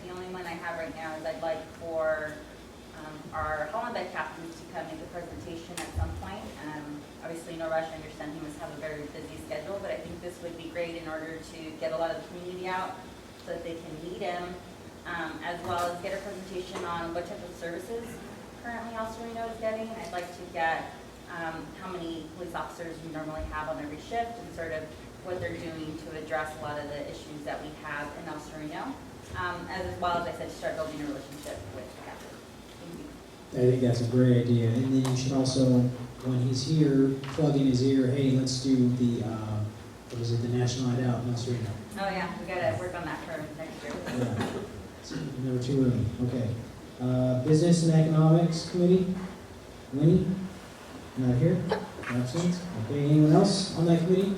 S16: The only one I have right now is I'd like for our Hollenbeck captains to come make a presentation at some point. Obviously, no rush. I understand he must have a very busy schedule, but I think this would be great in order to get a lot of the community out so that they can meet him, as well as get a presentation on what type of services currently El Sereno is getting. I'd like to get how many police officers we normally have on every shift and sort of what they're doing to address a lot of the issues that we have in El Sereno, as well as I said, start building a relationship with the captain. Thank you.
S2: I think that's a great idea. And then you should also, when he's here, plug in his ear, hey, let's do the, the National Night Out in El Sereno.
S16: Oh yeah, we gotta work on that for next year.
S2: Yeah. Number 2 room, okay. Business and Economics Committee, Winnie, not here, absent. Okay, anyone else on that committee?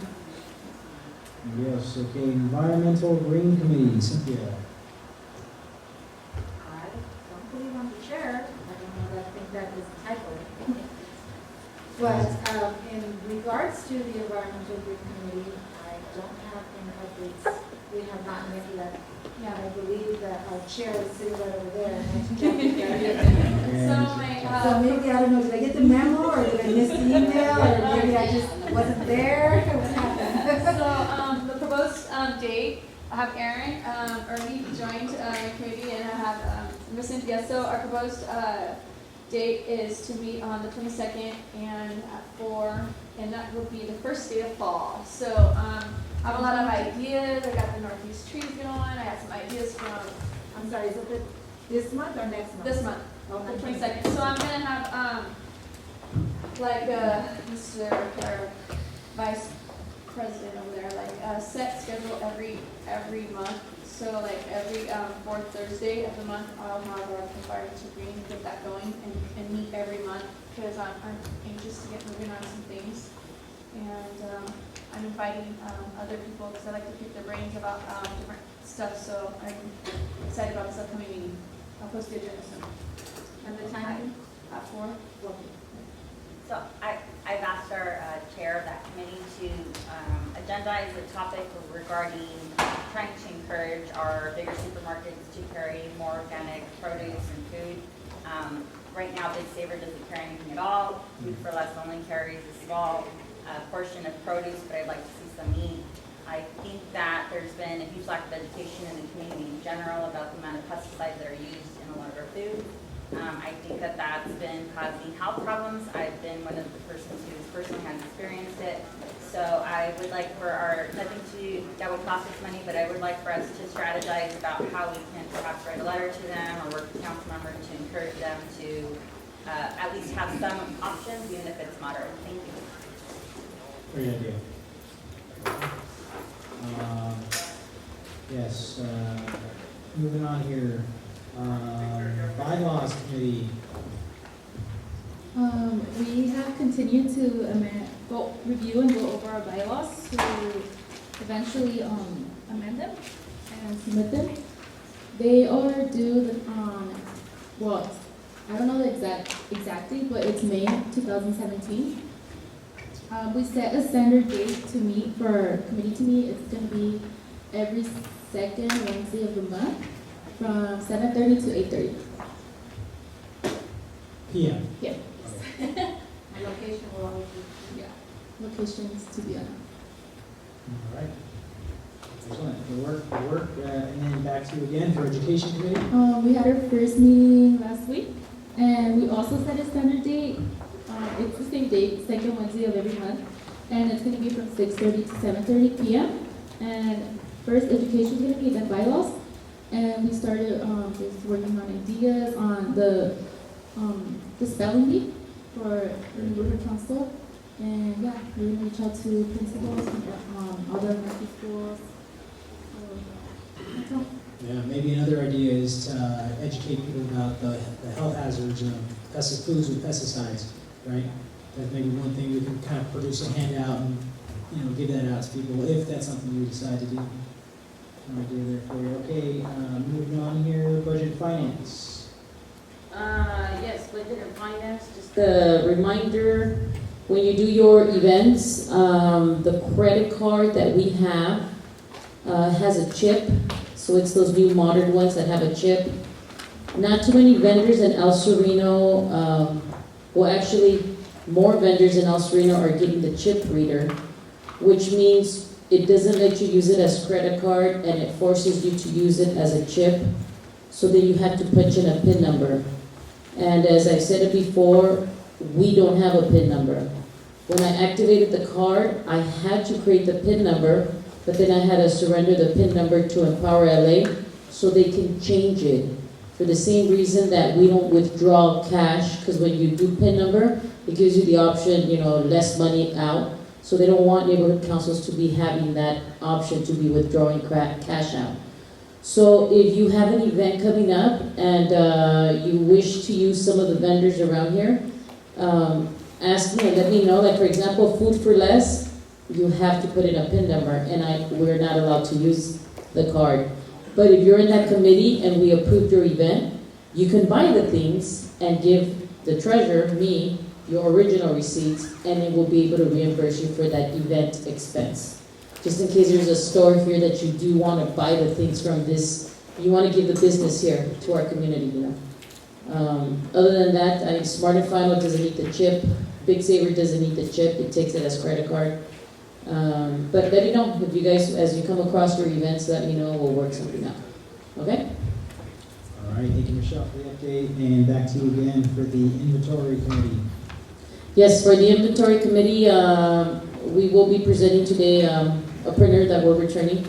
S2: Yes, okay, Environmental Green Committee, Cynthia.
S18: I don't believe I'm the chair. I don't know, I think that is a typo. But in regards to the Environmental Green Committee, I don't have any updates. We have not met yet. And I believe that our chair is sitting right over there. So maybe, I don't know, did I get the memo or did I miss the email or maybe I just wasn't there? What happened?
S15: So the proposed date, I have Aaron, Ernie joined my committee, and I have Ms. Cynthia. So our proposed date is to meet on the 22nd and at 4, and that will be the first day of fall. So I have a lot of ideas. I got the Northeast trees going. I have some ideas from,
S18: I'm sorry, is it this month or next month?
S15: This month,
S18: Okay.
S15: the 22nd. So I'm gonna have like Mr. or Vice President over there, like a set schedule every month. So like every fourth Thursday of the month, I'll have our environmental green and get that going and meet every month because I'm anxious to get moving on some things. And I'm inviting other people because I like to pick their brains about different stuff. So I'm excited about this upcoming meeting.
S18: I'll post the agenda soon. And the time, at 4?
S16: So I've asked our chair of that committee to agendize a topic regarding trying to encourage our bigger supermarkets to carry more organic produce and food. Right now, Big Saver doesn't carry anything at all. Food for Less only carries a small portion of produce, but I'd like to see some meat. I think that there's been a huge lack of education in the community in general about the amount of pesticides that are used in a lot of our food. I think that that's been causing health problems. I've been one of the persons who personally has experienced it. So I would like for that would cost us money, but I would like for us to strategize about how we can perhaps write a letter to them or work with council members to encourage them to at least have some options, even if it's moderate. Thank you.
S2: Great idea. Yes, moving on here. Bylaws committee.
S10: We have continued to review and go over our bylaws to eventually amend them and submit them. They are due well, I don't know the exactly, but it's May 2017. We set a standard date to meet for our committee to meet. It's going to be every second Wednesday of the month from 7:30 to 8:30.
S2: PM.
S10: Yeah.
S18: My location will always be.
S10: Yeah. Locations to be on.
S2: All right. Excellent. Good work. And then back to you again for education committee.
S10: We had our first meeting last week, and we also set a standard date. It's the same date, second Wednesday of every month, and it's going to be from 6:30 to 7:30 p.m. And first, education is going to be the bylaws, and we started just working on ideas on the spelling bee for the neighborhood council, and yeah, we're going to reach out to principals and other elementary schools. So that's all.
S2: Yeah, maybe another idea is to educate people about the health hazards of foods with pesticides, right? That's maybe one thing we can kind of produce a handout and, give that out to people if that's something you decide to do. An idea there for you. Okay, moving on here, budget and finance.
S13: Yes, budget and finance, just a reminder, when you do your events, the credit card that we have has a chip, so it's those new modern ones that have a chip. Not too many vendors in El Sereno, actually more vendors in El Sereno are getting the chip reader, which means it doesn't let you use it as credit card and it forces you to use it as a chip, so then you have to punch in a PIN number. And as I've said it before, we don't have a PIN number. When I activated the card, I had to create the PIN number, but then I had to surrender the PIN number to Empower LA so they can change it. For the same reason that we don't withdraw cash, because when you do PIN number, it gives you the option, less money out. So they don't want neighborhood councils to be having that option to be withdrawing cash out. So if you have an event coming up and you wish to use some of the vendors around here, ask me and let me know. Like for example, Food for Less, you have to put in a PIN number, and we're not allowed to use the card. But if you're in that committee and we approved your event, you can buy the things and give the treasurer, me, your original receipts, and it will be able to reimburse you for that event expense. Just in case there's a store here that you do want to buy the things from this, you want to give the business here to our community, Other than that, I think Smart and Final doesn't need the chip. Big Saver doesn't need the chip. It takes it as credit card. But let me know if you guys, as you come across your events, let me know. We'll work something out. Okay?
S2: All right, thank you, Michelle, for the update. And back to you again for the inventory committee.
S13: Yes, for the inventory committee, we will be presenting today a printer that we're returning.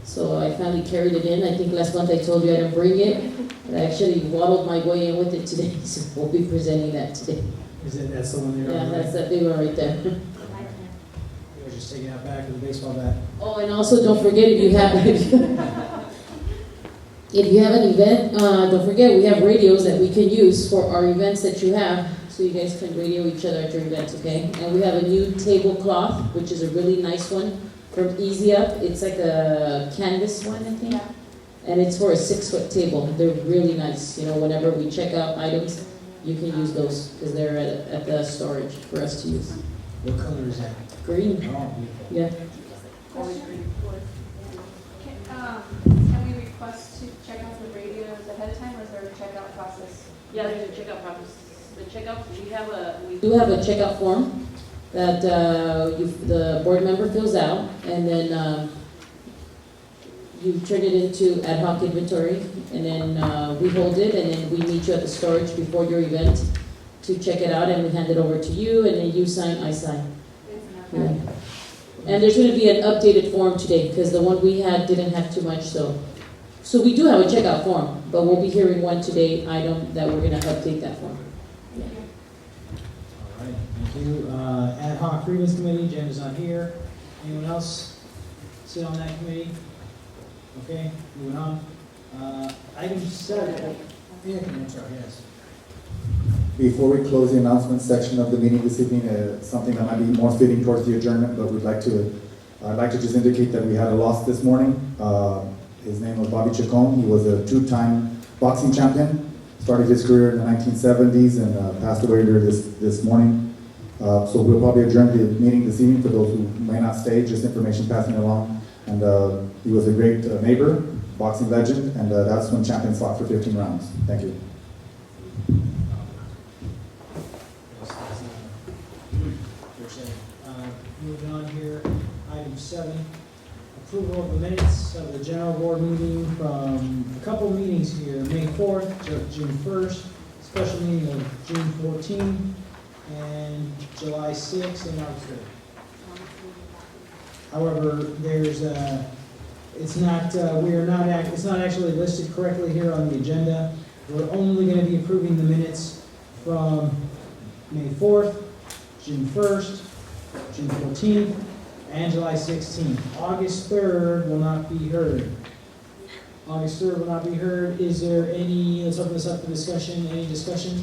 S13: So I finally carried it in. I think last month I told you I didn't bring it. But I actually waddled my way in with it today, so we'll be presenting that today.
S2: That's the one there?
S13: Yeah, that's that big one right there.
S2: We're just taking out back with the baseball bat.
S13: Oh, and also don't forget if you have an event, don't forget we have radios that we can use for our events that you have. So you guys can radio each other at your events, okay? And we have a new tablecloth, which is a really nice one from Easy Up. It's like a canvas one, I think. And it's for a 6-foot table. They're really nice. You know, whenever we check out items, you can use those because they're at the storage for us to use.
S2: What color is that?
S13: Green.
S2: Oh, beautiful.
S13: Yeah.
S15: Can we request to check out the radios ahead of time, or is there a checkout process?
S13: Yeah, there's a checkout process. The checkout, we do have a checkout form that the board member fills out, and then you turn it into ad hoc inventory, and then we hold it, and then we meet you at the storage before your event to check it out, and we hand it over to you, and then you sign, I sign. Yeah. And there's going to be an updated form today, because the one we had didn't have too much, so we do have a checkout form, but we'll be hearing one today item that we're going to update that form. Yeah.
S2: All right, thank you. Ad hoc grievance committee, Jen is not here. Anyone else sit on that committee? Okay, moving on. Item 7. Yeah, I'm sorry, yes.
S3: Before we close the announcement section of the meeting this evening, something that might be more fitting towards the adjournment, but I'd like to just indicate that we had a loss this morning. His name was Bobby Chacon. He was a 2-time boxing champion. Started his career in the 1970s and passed away earlier this morning. So we'll probably adjourn the meeting this evening for those who may not stay, just information passing along. And he was a great neighbor, boxing legend, and that's when champions fought for 15 rounds. Thank you.
S2: Moving on here, item 7, approval of the minutes of the general board meeting from a couple meetings here, May 4th, June 1st, special meeting of June 14th, and July 6th and August 3rd. However, there's it's not actually listed correctly here on the agenda. We're only going to be approving the minutes from May 4th, June 1st, June 14th, and July 16th. August 3rd will not be heard. August 3rd will not be heard. Is there any, let's open this up for discussion, any discussion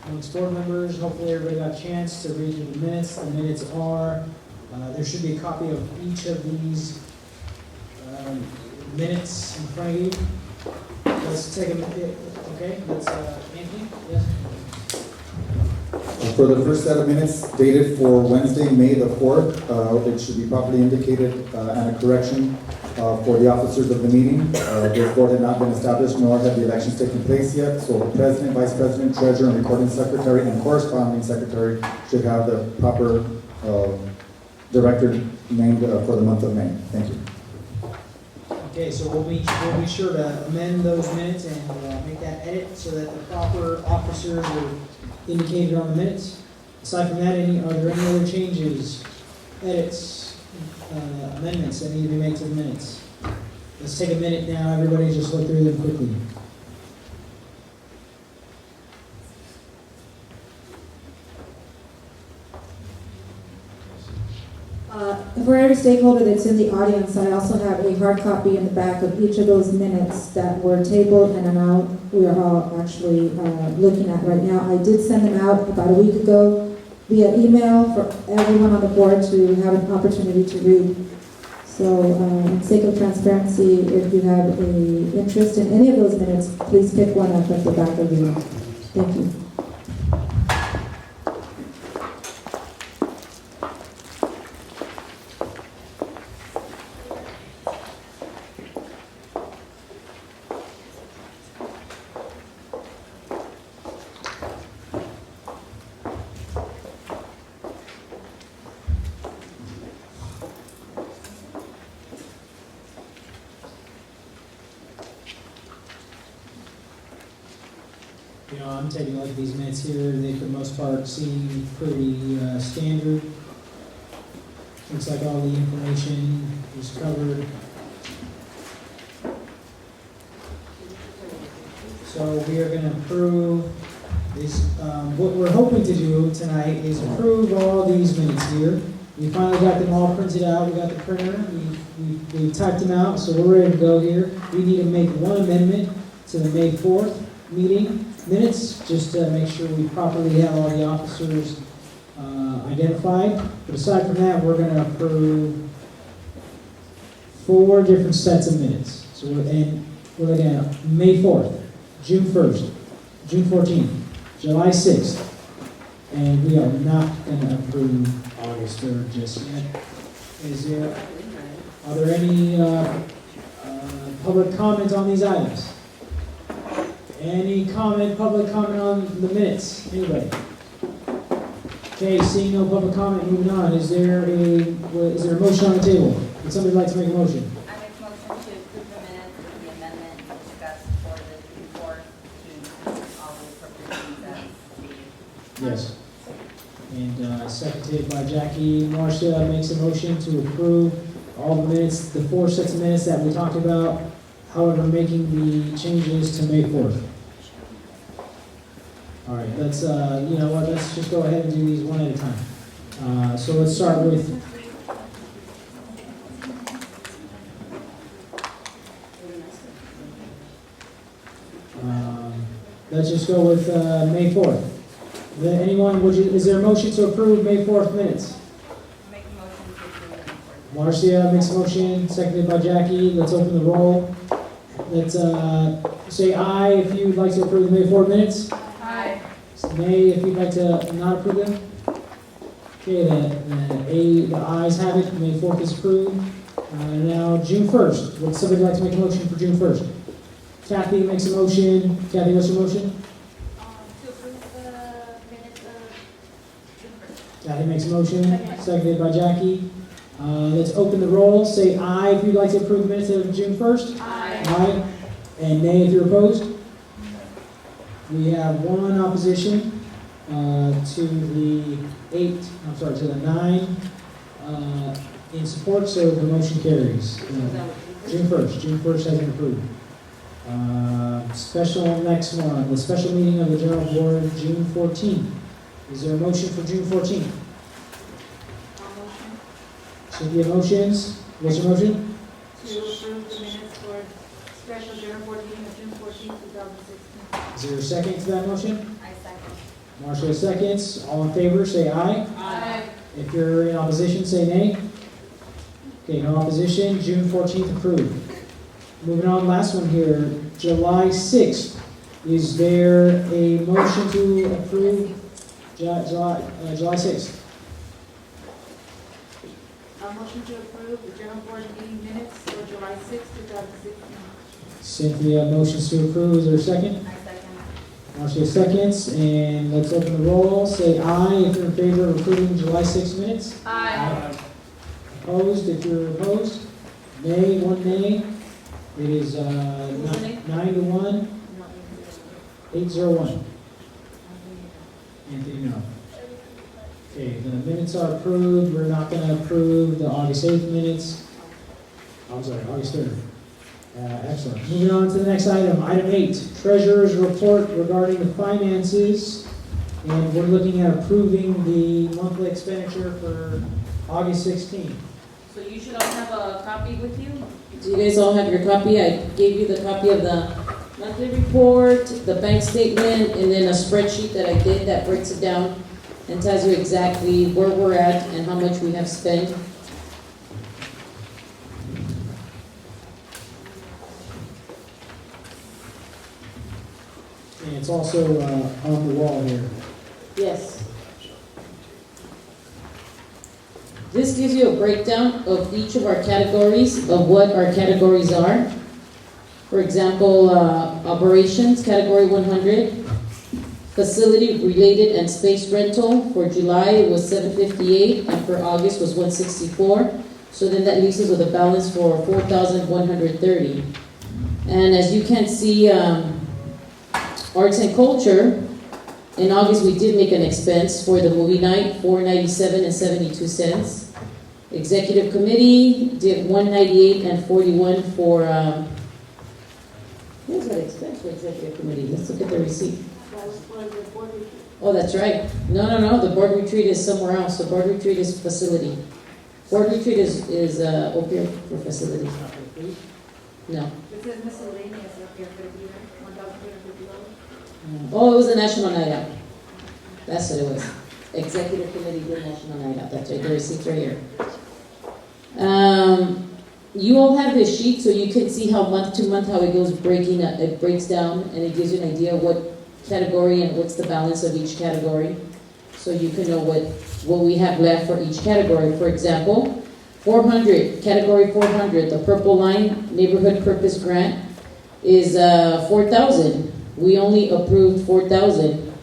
S2: amongst board members? Hopefully everybody got a chance to read through the minutes. The minutes are, there should be a copy of each of these minutes in front of you. Let's take a minute, okay, let's, Anthony, yes?
S3: For the first set of minutes dated for Wednesday, May the 4th, it should be properly indicated and a correction for the officers of the meeting. This board had not been established, nor had the elections taken place yet, so the president, vice president, treasurer, and recording secretary, and corresponding secretary should have the proper director named for the month of May. Thank you.
S2: Okay, so we'll be sure to amend those minutes and make that edit so that the proper officers are indicated on the minutes. Aside from that, are there any other changes, edits, amendments that need to be made to the minutes? Let's take a minute now, everybody, just look through them quickly.
S18: For every stakeholder that's in the audience, I also have a hard copy in the back of each of those minutes that were tabled and are now, we are all actually looking at right now. I did send them out about a week ago via email for everyone on the board to have an opportunity to read. So, in sake of transparency, if you have an interest in any of those minutes, please pick one up at the back of the room. Thank you.
S2: You know, I'm taking a look at these minutes here. They, for the most part, seem pretty standard. Looks like all the information is covered. So we are going to approve this. What we're hoping to do tonight is approve all these minutes here. We finally got them all printed out. We got the printer. We typed them out, so we're ready to go here. We need to make one amendment to the May 4th meeting minutes, just to make sure we properly have all the officers identified. But aside from that, we're going to approve 4 different sets of minutes. So So, we're looking at May 4th, June 1st, June 14th, July 6th, and we are not gonna approve August 3rd just yet. Are there any, public comment on these items? Any public comment on the minutes? Anybody? Okay, seeing no public comment, moving on. Is there a motion on the table? Would somebody like to make a motion?
S16: I make a motion to approve the minutes with the amendment discussed for the report to all the appropriations as stated.
S2: Yes. And seconded by Jackie. Marcia makes a motion to approve all the minutes, the 4 sets of minutes that we talked about, however, making the changes to May 4th. All right, let's, you know what, let's just go ahead and do these one at a time. So let's start with, let's just go with May 4th. Is there a motion to approve May 4th minutes?
S16: Make a motion to approve the report.
S2: Marcia makes a motion, seconded by Jackie. Let's open the roll. Let's say aye if you'd like to approve the May 4th minutes.
S15: Aye.
S2: Nay if you'd like to not approve them. Okay, the ayes have it. May 4th is approved. Now, June 1st. Would somebody like to make a motion for June 1st? Kathy makes a motion. Kathy, what's your motion?
S15: To approve the minutes of June 1st.
S2: Kathy makes a motion, seconded by Jackie. Let's open the roll. Say aye if you'd like to approve the minutes of June 1st.
S15: Aye.
S2: Aye. And nay if you're opposed. We have one opposition to the 9 in support, so the motion carries. June 1st has been approved. Next one, the special meeting of the General Board, June 14th. Is there a motion for June 14th? Cynthia motions. What's your motion?
S18: To approve the minutes for special general board meeting of June 14, 2016.
S2: Is there a second to that motion?
S16: I second.
S2: Marcia seconds. All in favor, say aye.
S15: Aye.
S2: If you're in opposition, say nay. Okay, no opposition. June 14th approved. Moving on, last one here, July 6th. Is there a motion to approve July 6th?
S18: A motion to approve the general board meeting minutes for July 6, 2016.
S2: Cynthia motions to approve. Is there a second?
S16: I second.
S2: Marcia seconds, and let's open the roll. Say aye if you're in favor of approving July 6 minutes.
S15: Aye.
S2: Opposed if you're opposed. Nay, one nay. It is 9-1, 801. Anthony, no. Okay, the minutes are approved. We're not going to approve the August 8th minutes. I'm sorry, August 3rd. Excellent. Moving on to the next item. Item 8, Treasurer's Report regarding the finances. And we're looking at approving the monthly expenditure for August 16th.
S13: So you should all have a copy with you? Do you guys all have your copy? I gave you the copy of the monthly report, the bank statement, and then a spreadsheet that I did that breaks it down and tells you exactly where we're at and how much we have spent.
S2: And it's also on the wall here.
S13: Yes. This gives you a breakdown of each of our categories, of what our categories are. For example, operations, category 100. Facility-related and space rental, for July it was $758, and for August was $164. So then that leaves us with a balance for $4,130. And as you can see, arts and culture, in August we did make an expense for the movie night, $497 and 72 cents. Executive committee did $198 and 41 for, what was that expense for executive committee? Let's look at the receipt.
S18: That was for the board retreat.
S13: Oh, that's right. No, the board retreat is somewhere else. The board retreat is facility. Board retreat is up here for facility. No.
S18: It says miscellaneous up here, could it be $1,250?
S13: Oh, it was a national night out. That's what it was. Executive committee did national night out. That's right. The receipt's right here. you all have this sheet so you can see how month to month, how it goes breaking, it breaks down and it gives you an idea of what category and what's the balance of each category. So you can know what we have left for each category. For example, 400, category 400, the purple line, neighborhood purpose grant is 4,000. We only approved 4,000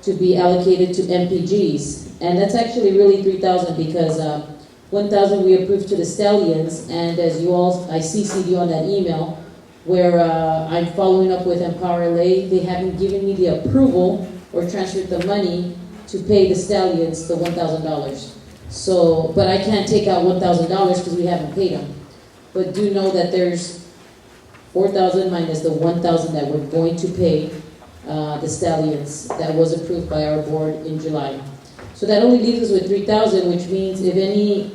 S13: to be allocated to MPGs. And that's actually really 3,000 because 1,000 we approved to the Stallions, and as you all, I CC'd you on that email where I'm following up with Empower LA. They haven't given me the approval or transferred the money to pay the Stallions the $1,000. So, but I can't take out $1,000 because we haven't paid them. But do know that there's 4,000 minus the 1,000 that we're going to pay the Stallions that was approved by our board in July. So that only leaves us with 3,000, which means if any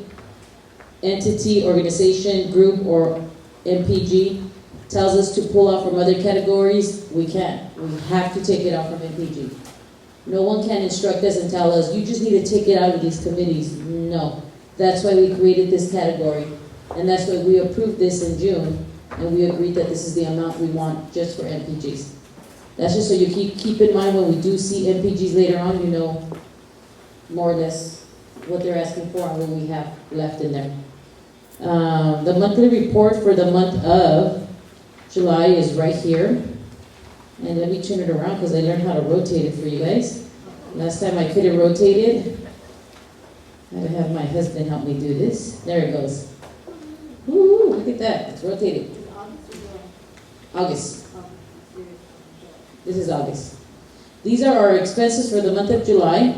S13: entity, organization, group, or MPG tells us to pull out from other categories, we can't. We have to take it out from MPG. No one can instruct us and tell us, you just need to take it out of these committees. No. That's why we created this category. And that's why we approved this in June, and we agreed that this is the amount we want just for MPGs. That's just so you keep in mind when we do see MPGs later on, you know more or less what they're asking for and what we have left in there. The monthly report for the month of July is right here. And let me turn it around because I learned how to rotate it for you guys. Last time I couldn't rotate it. I had to have my husband help me do this. There it goes. Woo, look at that. It's rotated. August. This is August. These are our expenses for the month of July.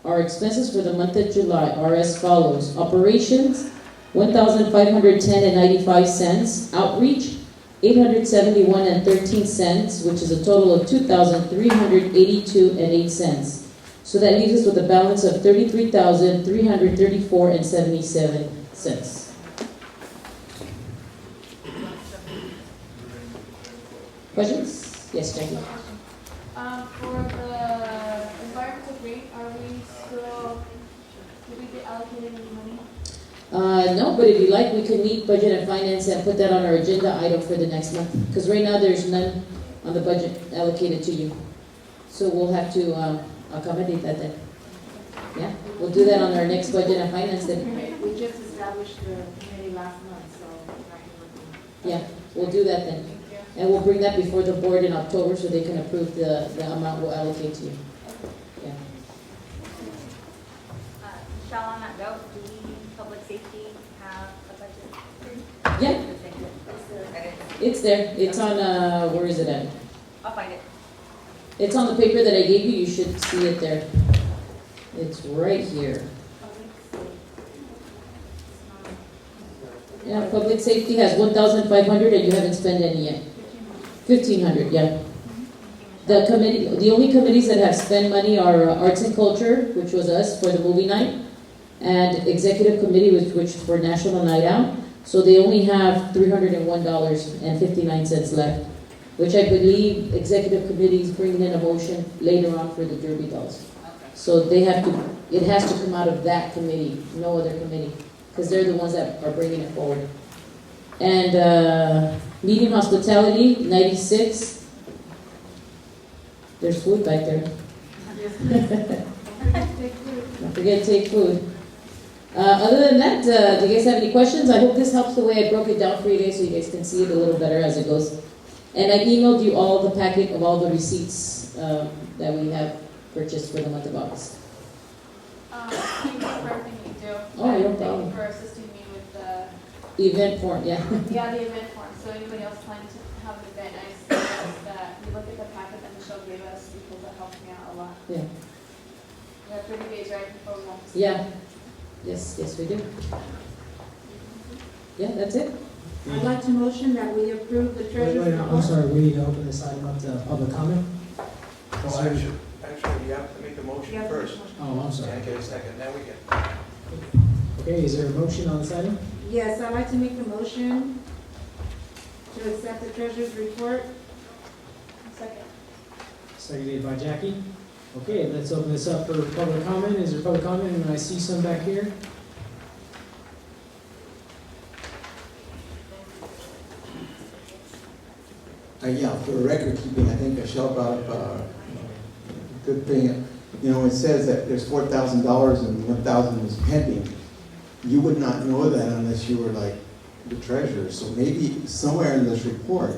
S13: Our expenses for the month of July are as follows. Operations, $1,510.95. Outreach, $871.13, which is a total of $2,382.08. So that leaves us with a balance of $33,334.77. Questions? Yes, Jackie.
S15: For the environmental green, are we still, did we get allocated any money?
S13: No, but if you like, we could meet budget and finance and put that on our agenda item for the next month. Because right now, there's none on the budget allocated to you. So we'll have to accommodate that then. Yeah, we'll do that on our next budget and finance then.
S18: We just established the committee last month, so.
S13: Yeah, we'll do that then. And we'll bring that before the board in October so they can approve the amount we'll allocate to you. Yeah.
S16: Michelle, on that note, do we, public safety, have a budget?
S13: Yeah. It's there. It's on, where is it at?
S16: I'll find it.
S13: It's on the paper that I gave you. You should see it there. It's right here. Yeah, public safety has 1,500 and you haven't spent any yet. 1,500, yeah. The committee, the only committees that have spent money are Arts and Culture, which was us for the movie night, and Executive Committee, which for National Night Out. So they only have $301.59 left, which I believe Executive Committee is bringing in a motion later on for the Derby dolls. So they have to, it has to come out of that committee, no other committee, because they're the ones that are bringing it forward. And meeting hospitality, 96. There's food back there. Don't forget to take food. Other than that, do you guys have any questions? I hope this helps the way I broke it down for you guys so you guys can see it a little better as it goes. And I emailed you all the packet of all the receipts that we have purchased for the month of August.
S15: Thank you for everything you do.
S13: Oh, no
S15: Thank
S13: problem.
S15: you for assisting me with the
S13: Event form, yeah.
S15: Yeah, the event form, so anybody else planning to have an event, I suggest that you look at the packet that Michelle gave us, because that helped me out a lot.
S13: Yeah.
S15: We have 30 days, right, before we want to.
S13: Yeah. Yes, we do. Yeah, that's it.
S18: I'd like to motion that we approve the treasurer's
S2: Wait,
S18: report.
S2: I'm sorry, we need to open this item up to public comment?
S5: Well, actually, you have to make the motion first.
S2: Oh, I'm sorry.
S5: And get a second, then we can.
S2: Okay, is there a motion on this item?
S18: Yes, I'd like to make the motion to accept the treasurer's report.
S15: Second.
S2: Seconded by Jackie. Okay, let's open this up for public comment. Is there public comment? And I see some back here.
S4: Yeah, for record keeping, I think Michelle brought up a good thing. You know, it says that there's $4,000 and 1,000 is pending. You would not know that unless you were like the treasurer. So maybe somewhere in this report,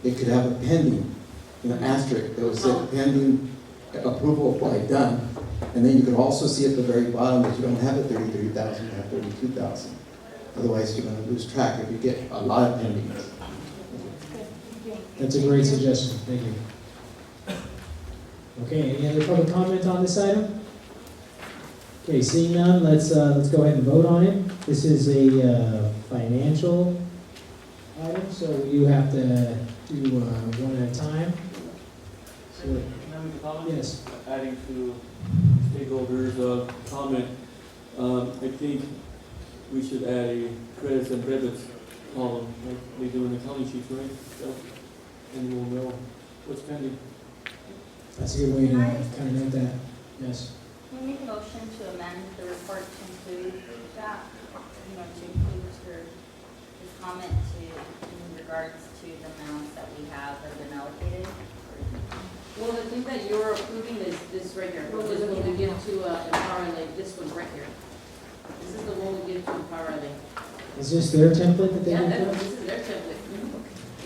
S4: it could have a pending, asterisk that would say pending approval applied done. And then you could also see at the very bottom that you don't have the 33,000, you have 32,000. Otherwise, you're going to lose track if you get a lot of pendings.
S2: That's a great suggestion. Thank you. Okay, any other public comment on this item? Okay, seeing none, let's go ahead and vote on it. This is a financial item, so you have to do one at a time. So,
S17: Can I make a comment?
S2: yes.
S17: Adding to stakeholders' comment, I think we should add a credits and debits column, like they do in the county sheets, right? So, and we'll know what's pending.
S2: That's a good way to kind of note that. Yes.
S16: Can we make a motion to amend the report to include that, to include his comment in regards to the amounts that we have that have been allocated?
S13: Well, the thing that you're approving is this right here, which is what we give to Empower LA, this one right here. This is the one we give to Empower LA.
S2: Is this their template that they
S13: Yeah,
S2: did?
S13: this is their template.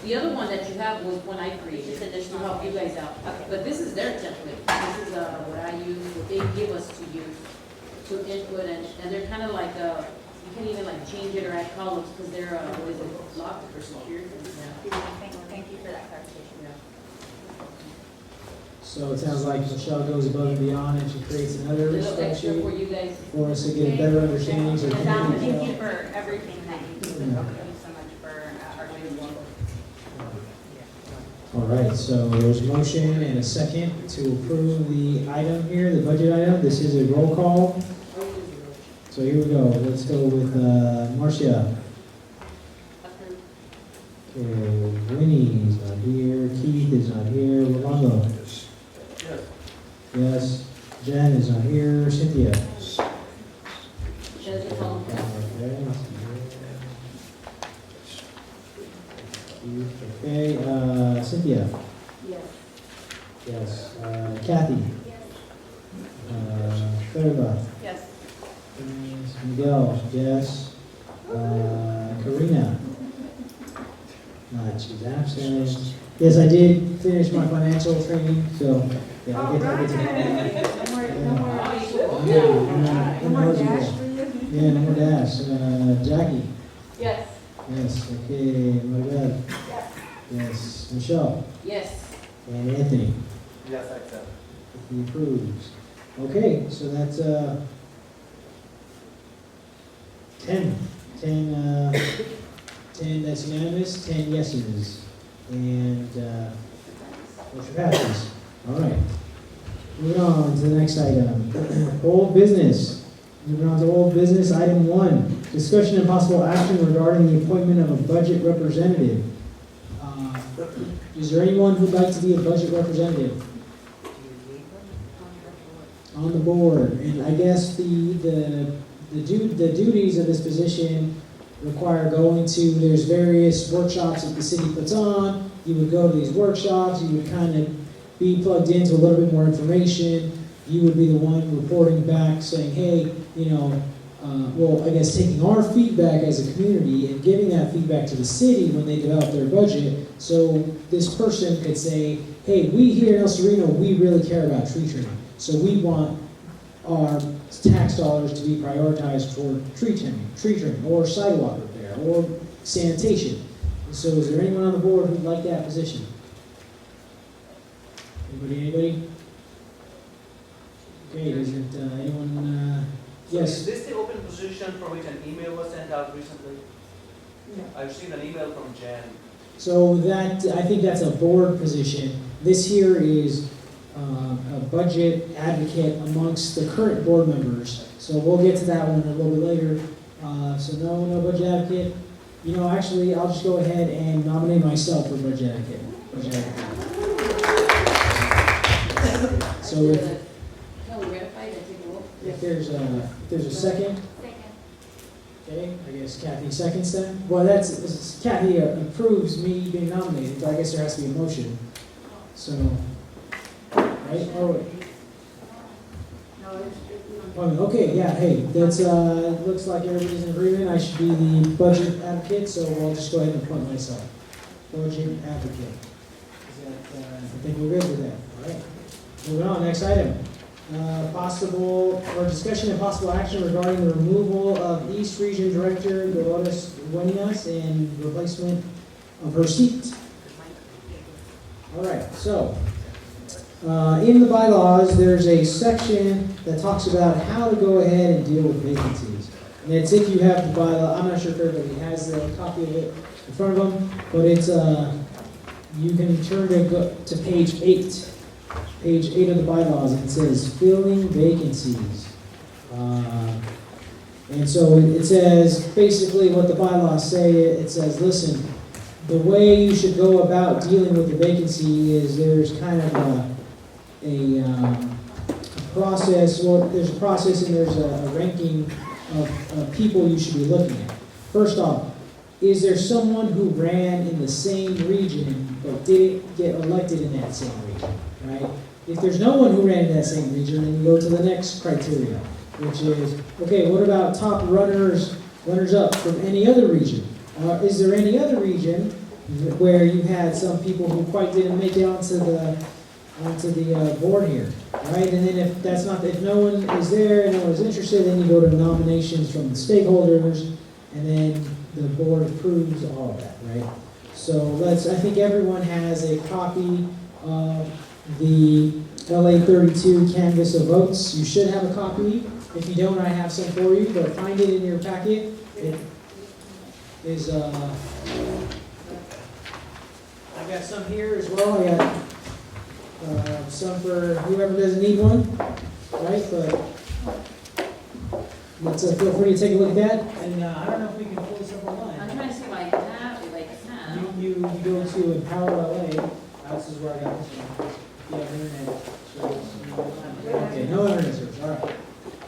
S13: The other one that you have was one I created, to help you guys out. But this is their template. This is what I use, what they give us to use, to input, and they're kind of like, you can't even like change it or add columns, because they're, what is it, locked or secured. Yeah.
S16: Thank you for that clarification.
S2: So it sounds like Michelle goes above and beyond and she creates another
S13: Little extra for
S2: spreadsheet
S13: you guys.
S2: for us to get a better understanding. So
S16: Thank you for everything that you do. Thank you so much for our doing.
S2: All right, so there's a motion and a second to approve the item here, the budget item. This is a roll call. So here we go. Let's go with Marcia. Okay, Winnie's not here. Keith is not here. Rolando.
S17: Yes.
S2: Yes. Jen is not here. Cynthia. Okay. Okay, Cynthia.
S15: Yes.
S2: Yes. Kathy. Thurba.
S15: Yes.
S2: Yes. Miguel. Yes. Karina. She's absent. Yes, I did finish my financial training, so yeah, I'll get to that. No more dash for you? Yeah, no more dash. Jackie?
S15: Yes.
S2: Yes, okay, Maribel?
S15: Yes.
S2: Yes, Michelle?
S13: Yes.
S2: And Anthony?
S9: Yes, I accept.
S2: He approves. Okay, so that's 10. 10, that's unanimous, 10 yeses. And motion passes. All right. Moving on to the next item. Old business. Moving on to old business, item 1. Discussion and possible action regarding the appointment of a budget representative. Is there anyone who'd like to be a budget representative on the board? And I guess the duties of this position require going to, there's various workshops that the city puts on. You would go to these workshops, you would kind of be plugged into a little bit more information. You would be the one reporting back saying, hey, I guess taking our feedback as a community and giving that feedback to the city when they develop their budget. So this person could say, hey, we here in El Sereno, we really care about tree trimming. So we want our tax dollars to be prioritized toward tree trimming, or sidewalk repair, or sanitation. So is there anyone on the board who'd like that position? Anybody? Okay, is it anyone, yes?
S12: Is this the open position for which an email was sent out recently?
S15: No.
S12: I received an email from Jan.
S2: So that, I think that's a board position. This here is a budget advocate amongst the current board members. So we'll get to that one a little bit later. So no budget advocate. Actually, I'll just go ahead and nominate myself for budget advocate. So if,
S13: Can we ratify it and take a vote?
S2: if there's a second, okay, I guess Kathy seconds then. Well, Kathy approves me being nominated, but I guess there has to be a motion. So, right? Oh, okay, yeah, hey, that's, looks like everybody's in agreement. I should be the budget advocate, so I'll just go ahead and appoint myself. Budget advocate. Is that, I think we're good with that, all right. Moving on, next item. Possible, or discussion and possible action regarding the removal of East Region Director Dolores Duenas and replacement of her seat. All right, so, in the bylaws, there's a section that talks about how to go ahead and deal with vacancies. And it's if you have the bylaw, I'm not sure if everybody has a copy of it in front of them, but it's, you can turn to page 8. Page 8 of the bylaws, and it says filling vacancies. And so it says basically what the bylaws say. It says, listen, the way you should go about dealing with the vacancy is there's kind of a process, well, there's a process and there's a ranking of people you should be looking at. First off, is there someone who ran in the same region but didn't get elected in that same region, right? If there's no one who ran in that same region, then you go to the next criteria, which is, okay, what about top runners-up from any other region? Is there any other region where you had some people who quite didn't make it onto the board here, right? And then if no one is there, no one's interested, then you go to nominations from the stakeholders, and then the board approves all of that, right? So I think everyone has a copy of the LA 32 canvas of votes. You should have a copy. If you don't, I have some for you, but find it in your packet. It is, I got some here as well. I got some for whoever doesn't need one, right? But let's feel free to take a look at that. And I don't know if we can pull this up online.
S13: I'm trying to see if I have, if I can.
S2: You go to Empower LA. This is where I got this one. Yeah, internet service. Okay, no internet service. All right,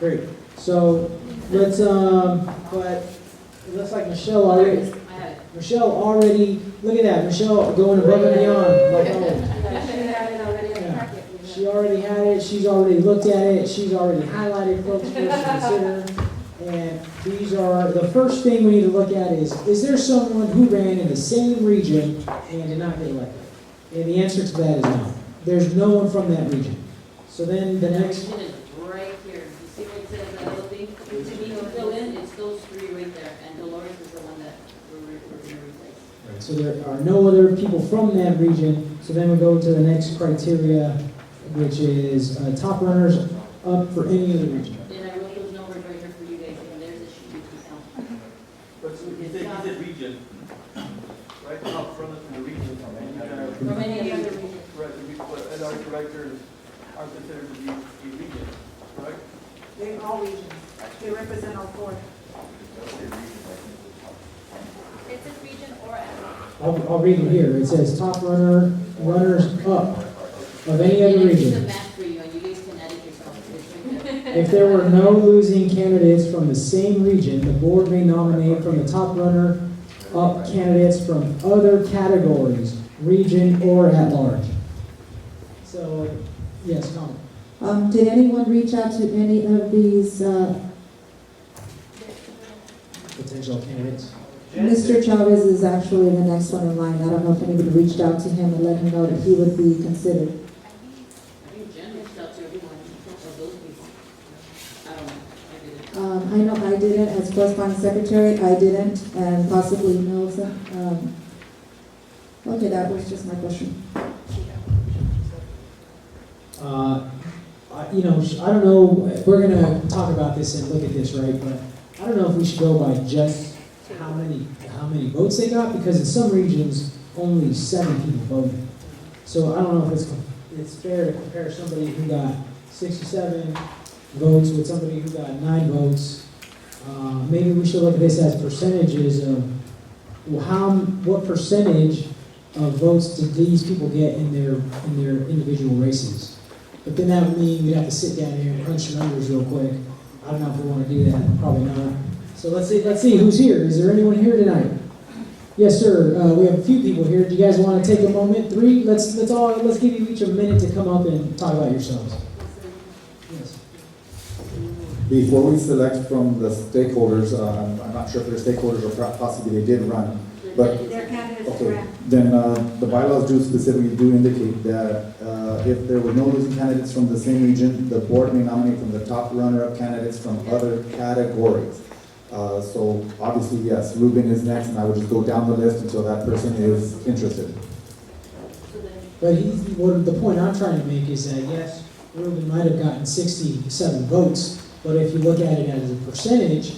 S2: great. So let's, but it looks like Michelle already. Michelle already. Look at that, Michelle going above and beyond. Like she already had it. She's already looked at it. She's already highlighted folks for us to consider. And these are the first thing we need to look at is there someone who ran in the same region and did not get elected? And the answer to that is no. There's no one from that region. So then the next.
S13: The region is right here. You see what it says, that little thing? To be filled in, it's those three right there. And Dolores is the one that we're going to replace.
S2: Right. So there are no other people from that region. So then we go to the next criteria, which is top runners up for any other region.
S13: And I wrote those numbers right here for you guys. And there's a sheet you can count.
S17: But he said region, right? Top runners from the region.
S13: From any other region.
S17: Right, and our directors are considered to be a region, correct?
S18: They're in all regions. They represent all four.
S15: It says region or ethnic.
S2: I'll read it here. It says top runners up of any other
S13: And it's
S2: region.
S13: a map for you, and you guys can edit yourself. It's right there.
S2: If there were no losing candidates from the same region, the board may nominate from the top runner-up candidates from other categories, region or at large. So, yes, comment.
S18: Did anyone reach out to any of these,
S2: Potential candidates.
S18: Mr. Chavez is actually the next one in line. I don't know if anybody reached out to him and let him know that he would be considered.
S13: I think Jen reached out to everyone of those people. I don't know. I didn't.
S18: I know I didn't, as corresponding secretary, I didn't, and possibly Nelson. Okay, that was just my question.
S2: I don't know, we're gonna talk about this and look at this, right, but I don't know if we should go by just how many votes they got, because in some regions, only 7 people voted. So I don't know if it's fair to compare somebody who got 67 votes with somebody who got 9 votes. Maybe we should look at this as percentages of, what percentage of votes did these people get in their individual races? but then that would mean we'd have to sit down here and crunch the numbers real quick. I don't know if we want to do that, probably not. So let's see who's here. Is there anyone here tonight? Yes, sir. We have a few people here. Do you guys want to take a moment? Let's give you each a minute to come up and talk about yourselves. Yes.
S3: Before we select from the stakeholders, I'm not sure if they're stakeholders or possibly they did run, but
S18: Their candidates
S3: okay,
S18: ran.
S3: then the bylaws do specifically indicate that if there were no losing candidates from the same region, the board may nominate from the top runner-up candidates from other categories. So obviously, yes, Ruben is next, and I would just go down the list until that person is interested.
S2: But the point I'm trying to make is that, yes, Ruben might have gotten 67 votes, but if you look at it as a percentage,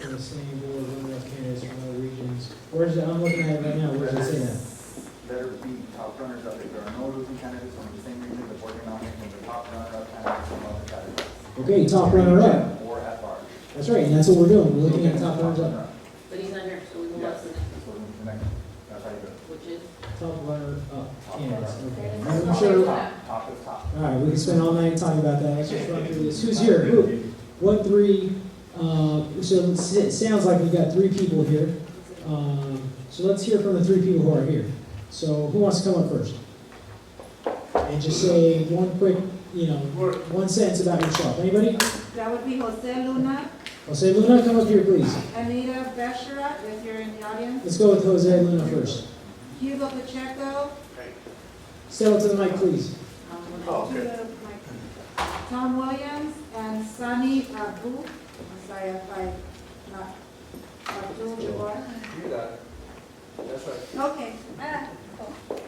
S2: the same board runner-up candidates from other regions. Where's it? I'm looking at it right now. Where does it say that?
S3: There would be top runners up. If there are no losing candidates from the same region, the board can nominate from the top runner-up candidates from other categories.
S2: Okay, top runner-up.
S3: Or at large.
S2: That's right, and that's what we're doing. We're looking at top runners-up.
S13: But he's not here, so we move on to the next,
S3: So the next, that's how you do it.
S13: which is?
S2: Top runner-up candidates. Okay. I'm sure.
S3: Top is top.
S2: All right, we can spend all night talking about that. Let's just run through this. Who's here? Who? What three? So it sounds like we've got 3 people here. So let's hear from the 3 people who are here. So who wants to come up first? And just say one quick, one sentence about yourself. Anybody?
S18: That would be Jose Luna,
S2: Jose Luna, come up here, please.
S18: Anita Beshara, if you're in the audience,
S2: Let's go with Jose Luna first.
S18: Hugo Pacheco,
S2: Step up to the mic, please.
S18: Tom Williams, and Sunny Abu. I'm sorry if I not Abdul Jabbar.
S5: You got it. That's right.
S18: Okay.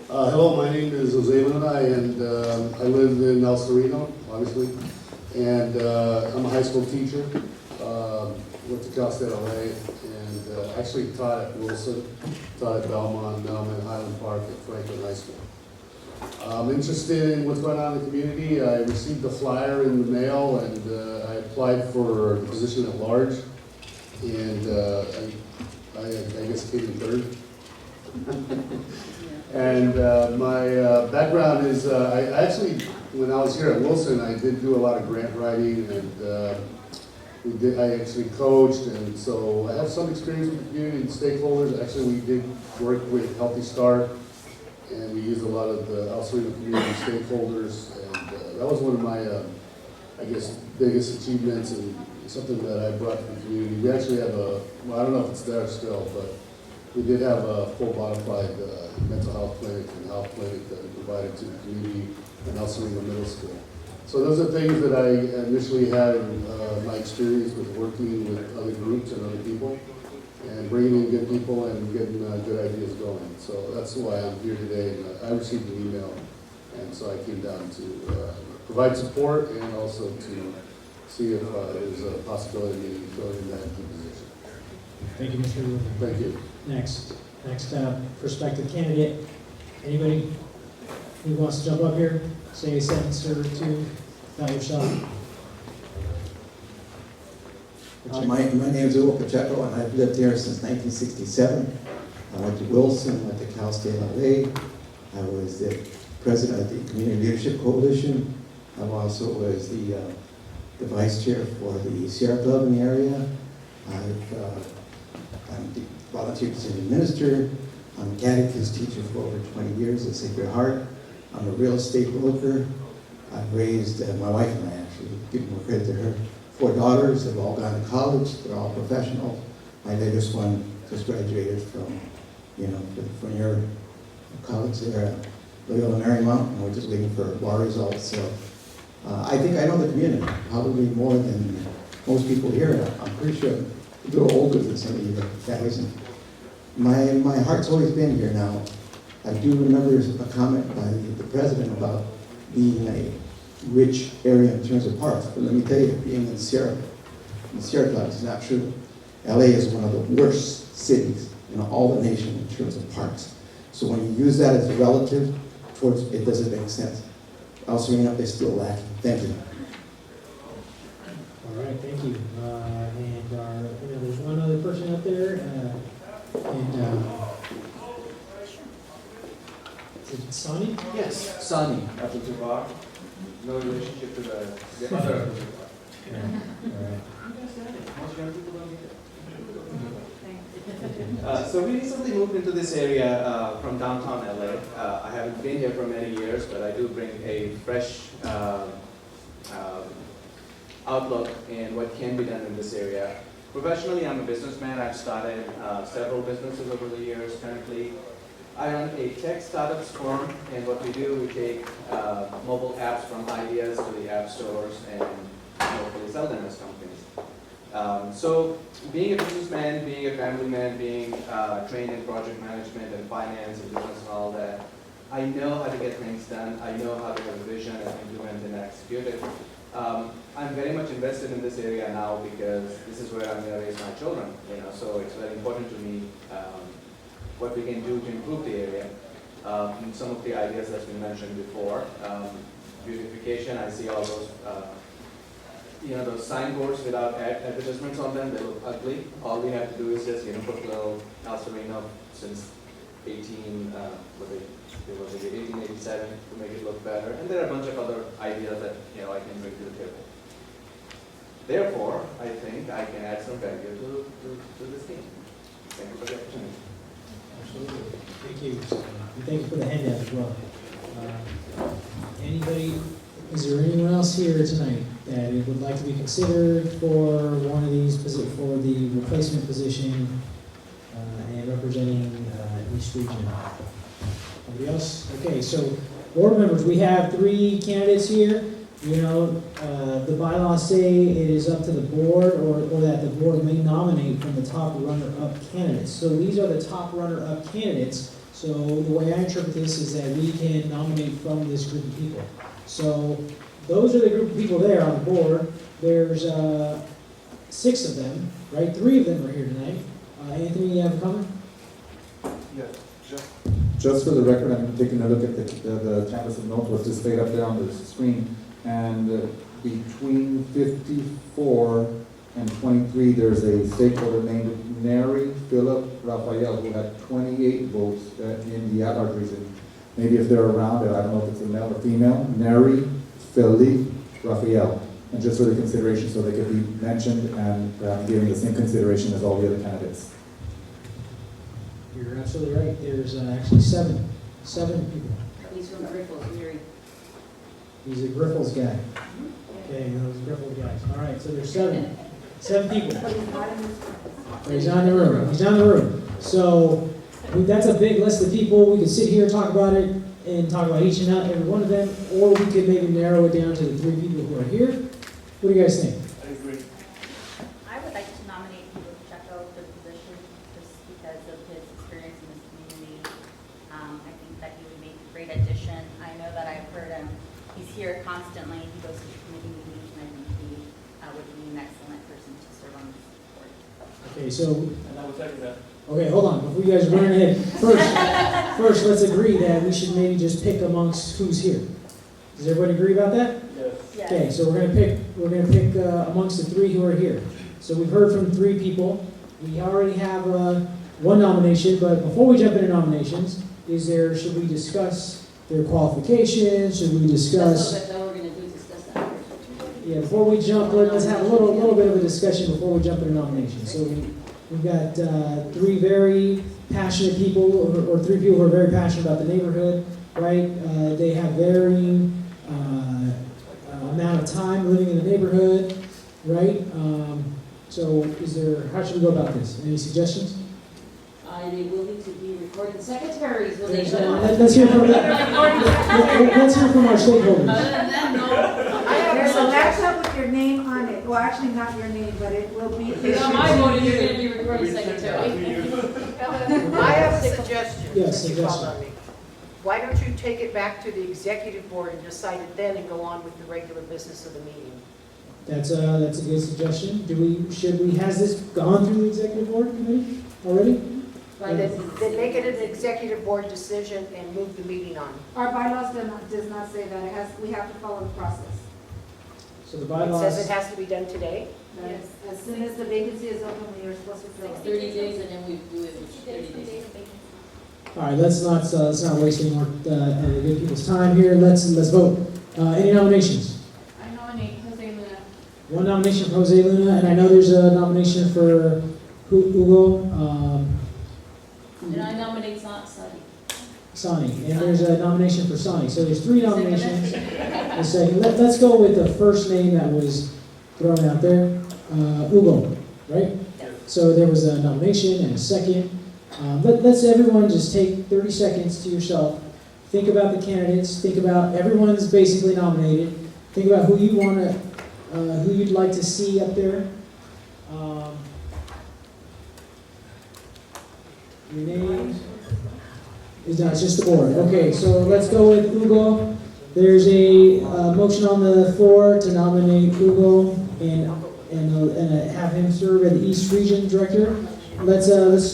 S19: Hello, my name is Jose Luna, and I live in El Sereno, obviously, and I'm a high school teacher. Went to Cal State LA, and actually taught at Wilson, taught at Belmont, Highland Park, at Franklin High School. I'm interested in what's going on in the community. I received a flyer in the mail, and I applied for the position at large, and I guess came in third. And my background is, I actually, when I was here at Wilson, I did do a lot of grant writing, and I actually coached, and so I have some experience with the community and stakeholders. Actually, we did work with Healthy Start, and we used a lot of the El Sereno community stakeholders, and that was one of my, I guess, biggest achievements and something that I brought to the community. We actually have well, I don't know if it's there still, but we did have a full bona fide mental health clinic and health clinic that we provided to the community in El Sereno Middle School. So those are things that I initially had in my experience with working with other groups and other people, and bringing in good people and getting good ideas going. So that's why I'm here today. And I received an email, and so I came down to provide support and also to see if there's a possibility of filling in that position.
S2: Thank you, Mr. Luna.
S19: Thank you.
S2: Next prospective candidate. Anybody who wants to jump up here, say a sentence or 2 about yourself?
S4: My name is Hugo Pacheco, and I've lived here since 1967. I went to Wilson, went to Cal State LA. I was the president of the Community Leadership Coalition. I also was the vice chair for the Sierra Club in the area. I'm the volunteer visiting minister. I'm a catechist teacher for over 20 years at Sacred Heart. I'm a real estate broker. I've raised, my wife and I actually, give more credit to her, 4 daughters. They've all gone to college. They're all professionals. My latest one just graduated from your college there, Loyola Marymount, and we're just waiting for bar results. So I think I know the community probably more than most people here. I'm pretty sure a little older than some of you guys. And my heart's always been here now. I do remember a comment by the president about being a rich area in terms of parks. But let me tell you, being in Sierra Club is not true. LA is one of the worst cities in all the nation in terms of parks. So when you use that as a relative towards, it doesn't make sense. El Sereno is still lacking. Thank you.
S2: All right, thank you. And there's one other person up there.
S12: Sani Abdul Jabbar. No relationship to the other Abdul Jabbar. Most young people don't get it. So we recently moved into this area from downtown LA. I haven't been here for many years, but I do bring a fresh outlook in what can be done in this area. Professionally, I'm a businessman. I've started several businesses over the years. Currently, I run a tech startups firm, and what we do, we take mobile apps from ideas to the app stores and hopefully sell them as companies. So being a businessman, being a family man, being trained in project management and finance and business and all that, I know how to get things done. I know how to have a vision and implement and execute it. I'm very much invested in this area now because this is where I'm going to raise my children. So it's very important to me what we can do to improve the area. Some of the ideas that's been mentioned before, beautification. I see all those, those signboards without advertisements on them. They look ugly. All we have to do is just put a little El Sereno since 1887 to make it look better. And there are a bunch of other ideas that I can bring to the table. Therefore, I think I can add some value to this team. Thank you for the opportunity.
S2: Absolutely. Thank you. And thank you for the handout as well. Is there anyone else here tonight that would like to be considered for one of these, for the replacement position and representing East Region? Nobody else? Okay, so board members, we have 3 candidates here. The bylaws say it is up to the board or that the board may nominate from the top runner-up candidates. So these are the top runner-up candidates. So the way I interpret this is that we can nominate from this group of people. So those are the group of people there on the board. There's 6 of them, right? 3 of them are here tonight. Anthony, you have a comment?
S3: Yes. Just for the record, I'm taking a look at the canvas of notes, what's displayed up there on the screen. And between 54 and 23, there's a stakeholder named Neri Philip Raphael, who had 28 votes in the at-large region. Maybe if they're around, I don't know if it's a male or female. Neri Philip Raphael. And just for the consideration, so they could be mentioned and given the same consideration as all the other candidates.
S2: You're absolutely right. There's actually 7 people.
S13: He's from Griffles, Erie.
S2: He's a Griffles guy. Okay, those Griffles guys. All right, so there's 7 people. He's not in the room. He's not in the room. So that's a big list of people. We could sit here and talk about it and talk about each and every one of them, or we could maybe narrow it down to the 3 people who are here. What do you guys think?
S17: I agree.
S16: I would like to nominate Peter Pacheco for the position just because of his experience in this community. I think that he would make a great addition. I know that I've heard him. He's here constantly. He goes to committee meetings, and I think he would be an excellent person to serve on this board.
S2: Okay, so.
S17: And I would second that.
S2: Okay, hold on. Before you guys run ahead, first, let's agree that we should maybe just pick amongst who's here. Does everybody agree about that?
S17: Yes.
S2: Okay, so we're gonna pick amongst the 3 who are here. So we've heard from 3 people. We already have 1 nomination, but before we jump into nominations, should we discuss their qualifications? Should we discuss?
S13: That's what we're going to do, discuss that.
S2: Yeah, before we jump, let's have a little bit of a discussion before we jump into nominations. So we've got 3 very passionate people, or 3 people who are very passionate about the neighborhood, right? They have varying amount of time living in the neighborhood, right? So how should we go about this? Any suggestions?
S13: Are they willing to be recording secretaries? Will they
S2: Let's hear from our stakeholders.
S20: There's a laptop with your name on it. Well, actually not your name, but it will be.
S13: If on my vote, you're going to be recording secretary.
S21: I have a suggestion.
S2: Yes,
S21: since you called on me. Why don't you take it back to the executive board and decide it then and go on with the regular business of the meeting?
S2: That's a good suggestion. Has this gone through the executive board committee already?
S21: Then make it an executive board decision and move the meeting on.
S20: Our bylaws does not say that. We have to follow the process.
S2: So the
S21: It
S2: bylaws.
S21: says it has to be done today?
S20: Yes. As soon as the vacancy is open, we are supposed to fill it.
S13: 30 days, and then we do it with 30 days.
S2: All right, let's not waste any more good people's time here. Let's vote. Any nominations?
S15: I nominate Jose Luna.
S2: One nomination for Jose Luna, and I know there's a nomination for Hugo
S13: And I nominate Sadi.
S2: Sani, and there's a nomination for Sani. So there's 3 nominations. A second. Let's go with the first name that was thrown out there, Hugo, right? So there was a nomination and a second. Let's everyone just take 30 seconds to yourself. Think about the candidates. Think about everyone's basically nominated. Think about who you want to, who you'd like to see up there. Your names. It's not, it's just the board. Okay, so let's go with Hugo. There's a motion on the floor to nominate Hugo and have him serve as the East Region Director. Let's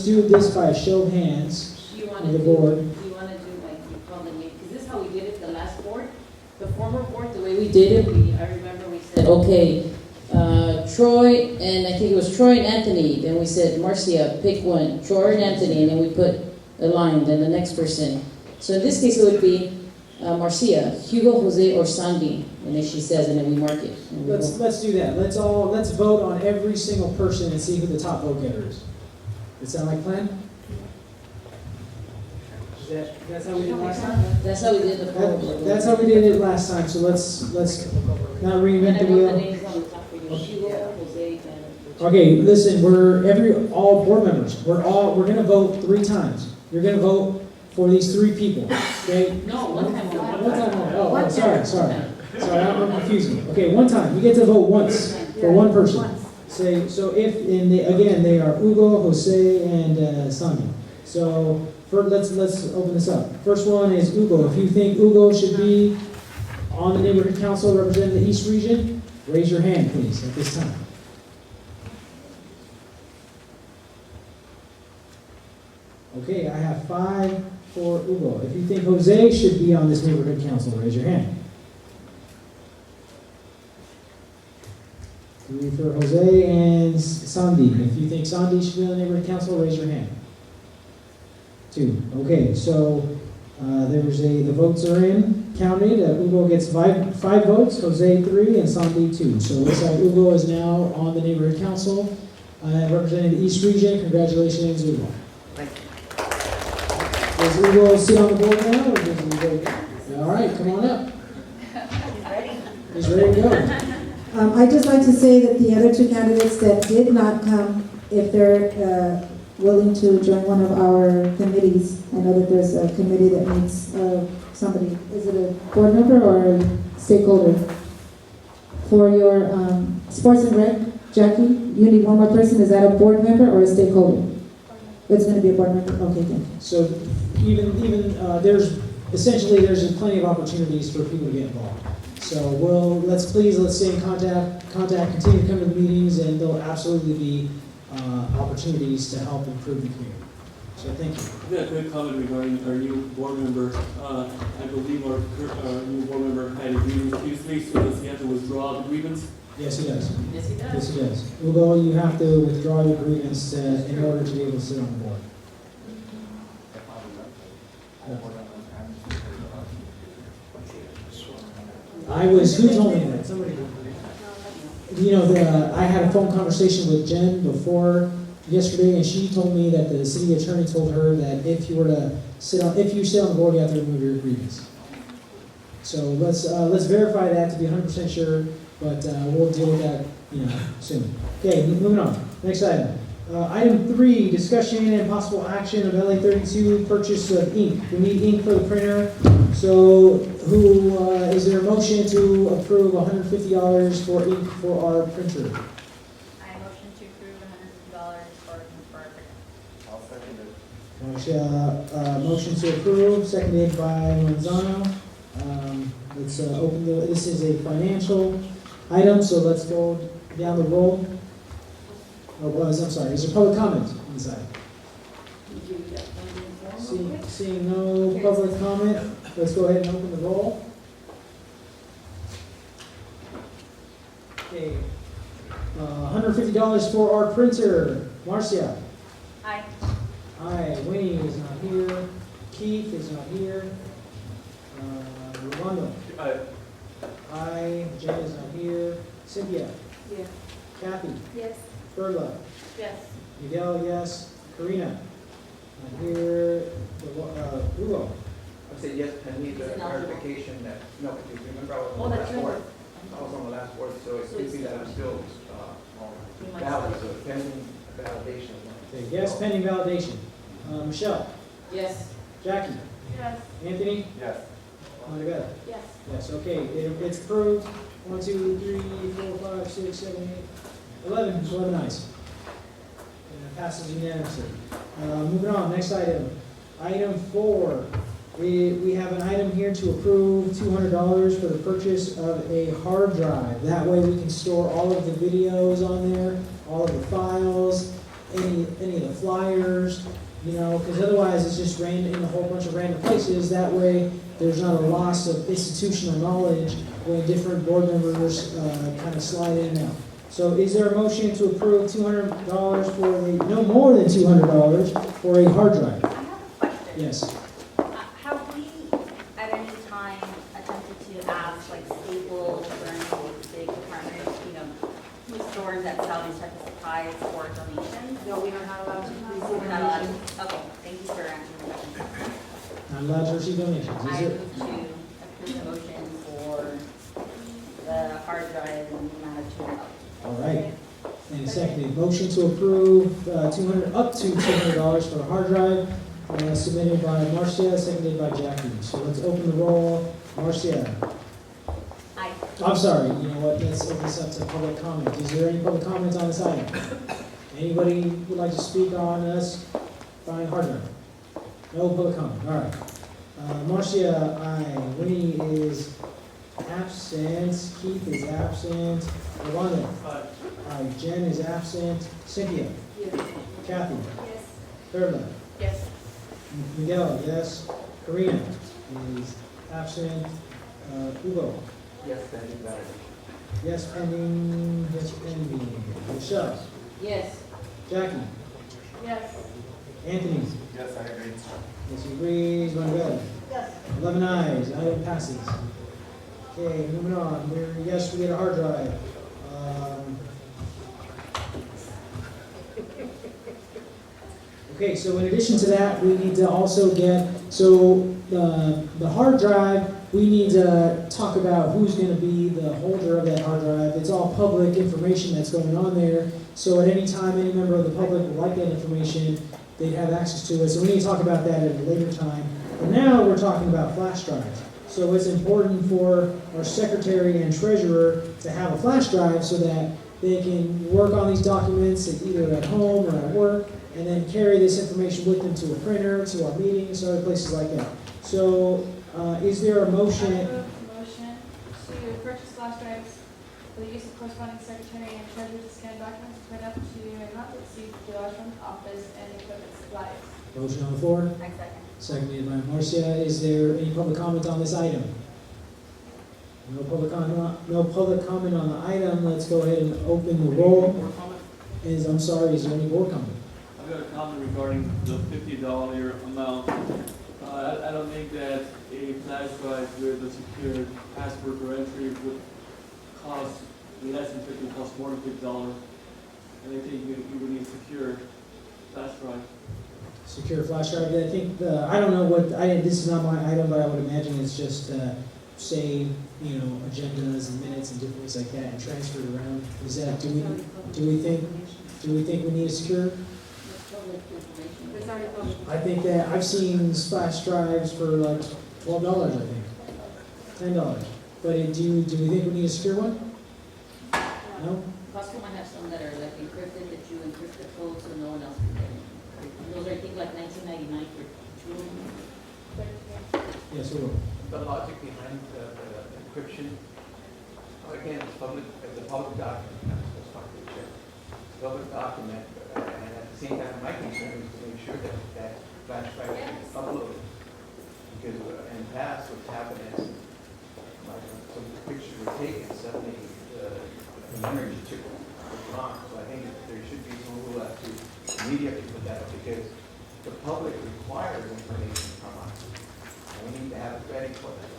S2: do this by a show of hands of the board.
S13: Do you want to do like you call the name? Because this is how we did it the last board. The former board, the way we did it, I remember we said, okay, Troy, and I think it was Troy and Anthony. Then we said, Marcia, pick one. Troy and Anthony, and then we put a line, then the next person. So in this case, it would be Marcia, Hugo, Jose, or Sandy. And then she says, and then we mark it.
S2: Let's do that. Let's vote on every single person and see who the top vote getter is. Does that sound like a plan? That's how we did it last time?
S13: That's how we did the poll.
S2: That's how we did it last time, so let's not reinvent the wheel. Okay, listen, all board members, we're gonna vote 3 times. You're gonna vote for these 3 people, okay?
S13: No, one time.
S2: One time only. Oh, sorry, I'm confusing. Okay, one time, you get to vote once for one person. Say, so if, again, they are Hugo, Jose, and Sandy. So, let's open this up. First one is Hugo. If you think Hugo should be on the neighborhood council representing the East Region, raise your hand, please, at this time. Okay, I have 5 for Hugo. If you think Jose should be on this neighborhood council, raise your hand. 3 for Jose and Sandy. If you think Sandy should be on the neighborhood council, raise your hand. 2. Okay, so the votes are in, counted. Hugo gets 5 votes, Jose 3, and Sandy 2. So it looks like Hugo is now on the neighborhood council representing the East Region. Congratulations, Hugo.
S21: Thank you.
S2: Does Hugo sit on the board now, or does he go? All right, come on up. He's ready to go.
S18: I'd just like to say that the other 2 candidates that did not come, if they're willing to join one of our committees, I know that there's a committee that needs somebody, is it a board member or a stakeholder? For your sports and rec, Jackie, you need one more person, is that a board member or a stakeholder? It's going to be a board member, okay, thank you.
S2: So even there's plenty of opportunities for people to get involved. So let's stay in contact, continue to come to the meetings, and there'll absolutely be opportunities to help improve the community. So thank you.
S17: I got a quick comment regarding our new board member. I believe our new board member had a grievance Tuesday, so does he have to withdraw the grievance?
S2: Yes, he does.
S13: Yes, he does.
S2: Yes, he does. Hugo, you have to withdraw your grievance in order to be able to sit on the board. Who told me that? Somebody. I had a phone conversation with Jen before yesterday, and she told me that the city attorney told her that if you sit on the board, you have to remove your grievance. So let's verify that to be 100% sure, but we'll deal with that soon. Okay, moving on. Next item. Item 3, discussion and possible action of LA 32 purchase of ink. We need ink for the printer. So is there a motion to approve $150 for ink for our printer?
S16: I motion to approve $150 for our printer.
S5: I'll second it.
S2: Motion to approve, seconded by Manzano. Let's open this is a financial item, so let's go down the roll. I'm sorry, is there public comment on this item? Seeing no public comment, let's go ahead and open the roll. Okay, $150 for our printer. Marcia?
S16: Aye.
S2: Aye. Winnie is not here. Keith is not here. Rolando. Aye. Jen is not here. Cynthia.
S15: Yeah.
S2: Kathy.
S15: Yes.
S2: Berla.
S15: Yes.
S2: Miguel, yes. Karina. Not here. Hugo.
S7: I said yes, I need
S16: Is it
S7: a
S16: not
S7: clarification that, no, because remember I was
S16: Oh,
S7: on the
S16: that's
S7: last
S16: right.
S7: board. I was on the last board, so it
S16: So
S7: could
S16: it's
S7: be that I'm still,
S16: You might
S7: valid,
S16: still-
S7: so pending validation.
S2: Okay, yes, pending validation. Michelle.
S13: Yes.
S2: Jackie.
S15: Yes.
S2: Anthony.
S6: Yes.
S2: Monica.
S15: Yes.
S2: Yes, okay, it's approved. 1, 2, 3, 4, 5, 6, 7, 8, 11 ayes. And it passes unanimously. Moving on, next item. Item 4. We have an item here to approve $200 for the purchase of a hard drive. That way we can store all of the videos on there, all of the files, any of the flyers, you know, because otherwise it's just random in a whole bunch of random places. That way there's not a loss of institutional knowledge when different board members kind of slide in and out. So is there a motion to approve $200 for no more than $200 for a hard drive?
S16: I have a question.
S2: Yes.
S16: Have we at any time attempted to ask like Staples or any big departments, you know, stores that sell these types of supplies for donations?
S21: No, we are not allowed to.
S16: We're not allowed to? Okay, thank you for answering the question.
S2: Not allowed to receive donations.
S16: I
S2: Is it?
S16: move to approve the motion for the hard drive in the amount of $200.
S2: All right. And seconded, motion to approve up to $200 for a hard drive, submitted by Marcia, seconded by Jackie. So let's open the roll. Marcia.
S16: Aye.
S2: I'm sorry, you know what, let's open this up to public comment. Is there any public comment on this item? Anybody would like to speak on us buying a hard drive? No public comment, all right. Marcia, aye. Winnie is absent. Keith is absent. Rolando. Aye. Jen is absent. Cynthia.
S15: Yes.
S2: Kathy.
S15: Yes.
S2: Perla.
S15: Yes.
S2: Miguel, yes. Karina is absent. Hugo.
S7: Yes, pending validation.
S2: Yes, pending. Yes, pending. Michelle.
S13: Yes.
S2: Jackie.
S15: Yes.
S2: Anthony.
S6: Yes, I agree.
S2: Yes, he agrees. Manuel.
S15: Yes.
S2: 11 ayes. Item passes. Okay, moving on. Yes, we get a hard drive. Okay, so in addition to that, we need to also get, the hard drive, we need to talk about who's going to be the holder of that hard drive. It's all public information that's going on there. So at any time, any member of the public would like that information, they'd have access to it. So we need to talk about that at a later time. But now we're talking about flash drives. So it's important for our secretary and treasurer to have a flash drive so that they can work on these documents either at home or at work, and then carry this information with them to a printer, to our meetings, other places like that. So is there a motion?
S15: I move a motion to purchase flash drives for the use of corresponding secretary and treasurer to scan documents, print up to and not to exceed $2 from the office and equipment supplies.
S2: Motion on the floor?
S16: I second.
S2: Seconded by Marcia. Is there any public comment on this item? No public comment on the item. Let's go ahead and open the roll.
S17: Board comment?
S2: I'm sorry, is there any board comment?
S17: I've got a comment regarding the $50 amount. I don't think that a flash drive with a secure password for entry would cost less than $50, cost more than $50. And I think you would need a secure flash drive.
S2: Secure flash drive. I think I don't know what this is not my item, but I would imagine it's just save agendas and minutes and different things like that and transfer it around. Is that do we think we need a secure?
S20: It's already public.
S2: I think that I've seen flash drives for like $12, I think, $10. But do we think we need a secure one? No.
S13: Costco might have some that are like encrypted, that you encrypt the code so no one else can get it. Those are, I think, like $19.99 for 2 of them.
S2: Yes, we will.
S7: The logic behind the encryption, again, it's a public document, not supposed to talk to each other. Public document, and at the same time, my concern is to make sure that flash drive is uploaded. Because in the past, what's happened is, like, some pictures were taken, suddenly the memory chip was gone. So I think there should be some rule as to immediately put that up, because the public requires information from us. And we need to have it ready for them.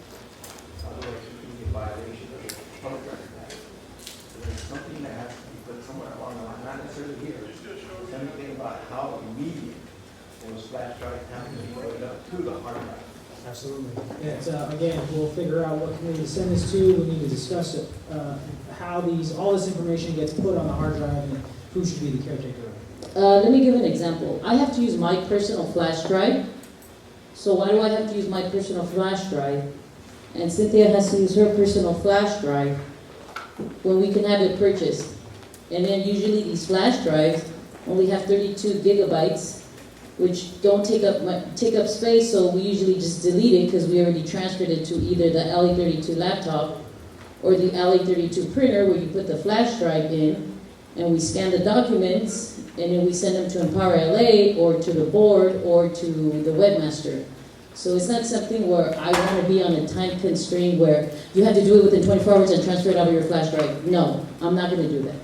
S7: Otherwise, we can get violation of the Public Records Act. So there's something that has to be put somewhere along the line, not necessarily here. Something about how immediate those flash drives have to be loaded up to the hard drive.
S2: Absolutely. And again, we'll figure out what committee to send this to. We need to discuss it, how all this information gets put on the hard drive and who should be the caretaker of it.
S13: Let me give an example. I have to use my personal flash drive. So why do I have to use my personal flash drive? And Cynthia has to use her personal flash drive when we can have it purchased. And then usually these flash drives only have 32 gigabytes, which don't take up space, so we usually just delete it because we already transferred it to either the LA32 laptop or the LA32 printer where you put the flash drive in, and we scan the documents, and then we send them to Empower LA or to the board or to the webmaster. So it's not something where I want to be on a time constraint where you have to do it within 24 hours and transfer it out of your flash drive. No, I'm not going to do that.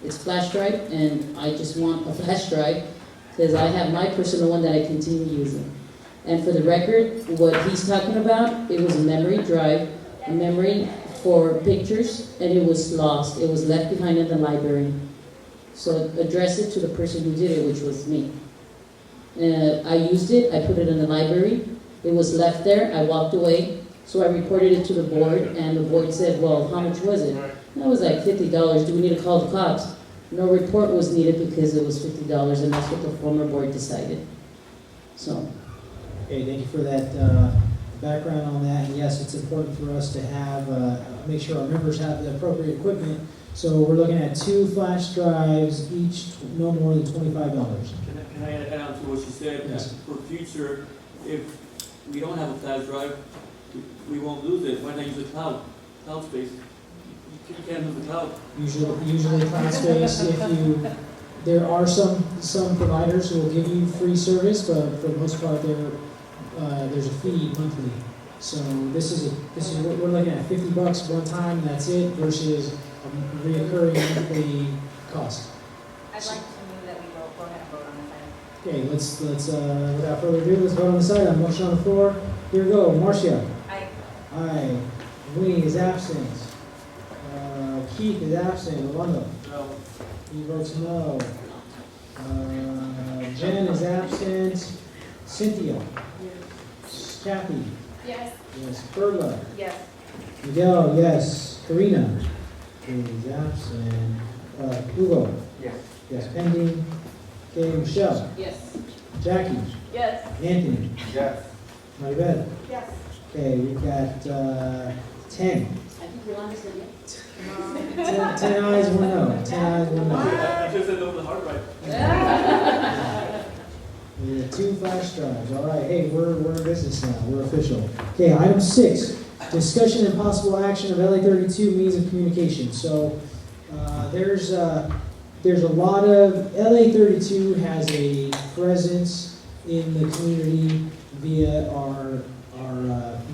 S13: It's flash drive, and I just want a flash drive because I have my personal one that I continue using. And for the record, what he's talking about, it was a memory drive, a memory for pictures, and it was lost. It was left behind in the library. So address it to the person who did it, which was me. I used it, I put it in the library. It was left there, I walked away. So I reported it to the board, and the board said, well, how much was it? And I was like, $50. Do we need to call the cops? No report was needed because it was $50, and that's what the former board decided. So.
S2: Okay, thank you for that background on that. And yes, it's important for us to have, make sure our members have the appropriate equipment. So we're looking at 2 flash drives, each no more than $25.
S17: Can I add on to what she said?
S2: Yes.
S17: For future, if we don't have a flash drive, we won't lose it. Why not use the cloud space? You can't lose the cloud.
S2: Usually cloud space, there are some providers who will give you free service, but for the most part, there's a fee monthly. So this is what we're looking at, $50 one time, that's it, versus a reoccurring monthly cost.
S16: I'd like to move that we go ahead and vote on this item.
S2: Okay, let's without further ado, let's vote on this item. Motion on the floor. Here we go. Marcia.
S16: Aye.
S2: Aye. Winnie is absent. Keith is absent. Orlando.
S17: No.
S2: He votes no. Jen is absent. Cynthia. Yes. Kathy.
S15: Yes.
S2: Yes. Perla.
S16: Yes.
S2: Miguel. Yes. Karina is absent. Hugo.
S7: Yes.
S2: Yes. Pending. Okay. Michelle.
S13: Yes.
S2: Jackie.
S15: Yes.
S2: Anthony.
S6: Yes.
S2: Maribel.
S8: Yes.
S2: Okay, we've got 10.
S13: I think Yolanda said yes.
S2: 10 ayes, 1 no. 10 ayes, 1 no.
S17: I just said no for the hard drive.
S2: We have 2 flash drives. All right, hey, we're in business now. We're official. Okay, item 6, discussion and possible action of LA32 means of communication. So there's a lot of, LA32 has a presence in the community via our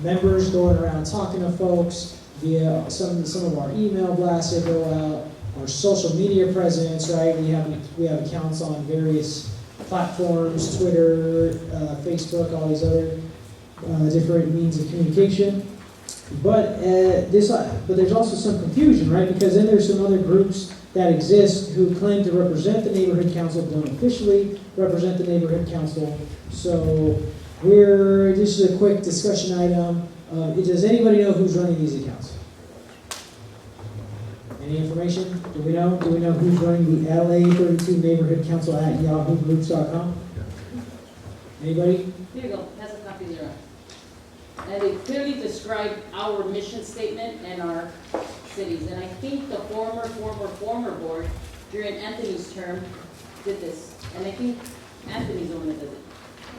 S2: members going around talking to folks, via some of our email blasts that go out, our social media presence, right? We have accounts on various platforms, Twitter, Facebook, all these other different means of communication. But there's also some confusion, right? Because then there's some other groups that exist who claim to represent the neighborhood council, don't officially represent the neighborhood council. So this is a quick discussion item. Does anybody know who's running these accounts? Any information? Do we know? Do we know who's running the LA32 Neighborhood Council at yahoogroups.com? Anybody?
S13: Here you go, that's a copy there. And they clearly describe our mission statement and our cities. And I think the former board during Anthony's term did this. And I think Anthony's the one that does it.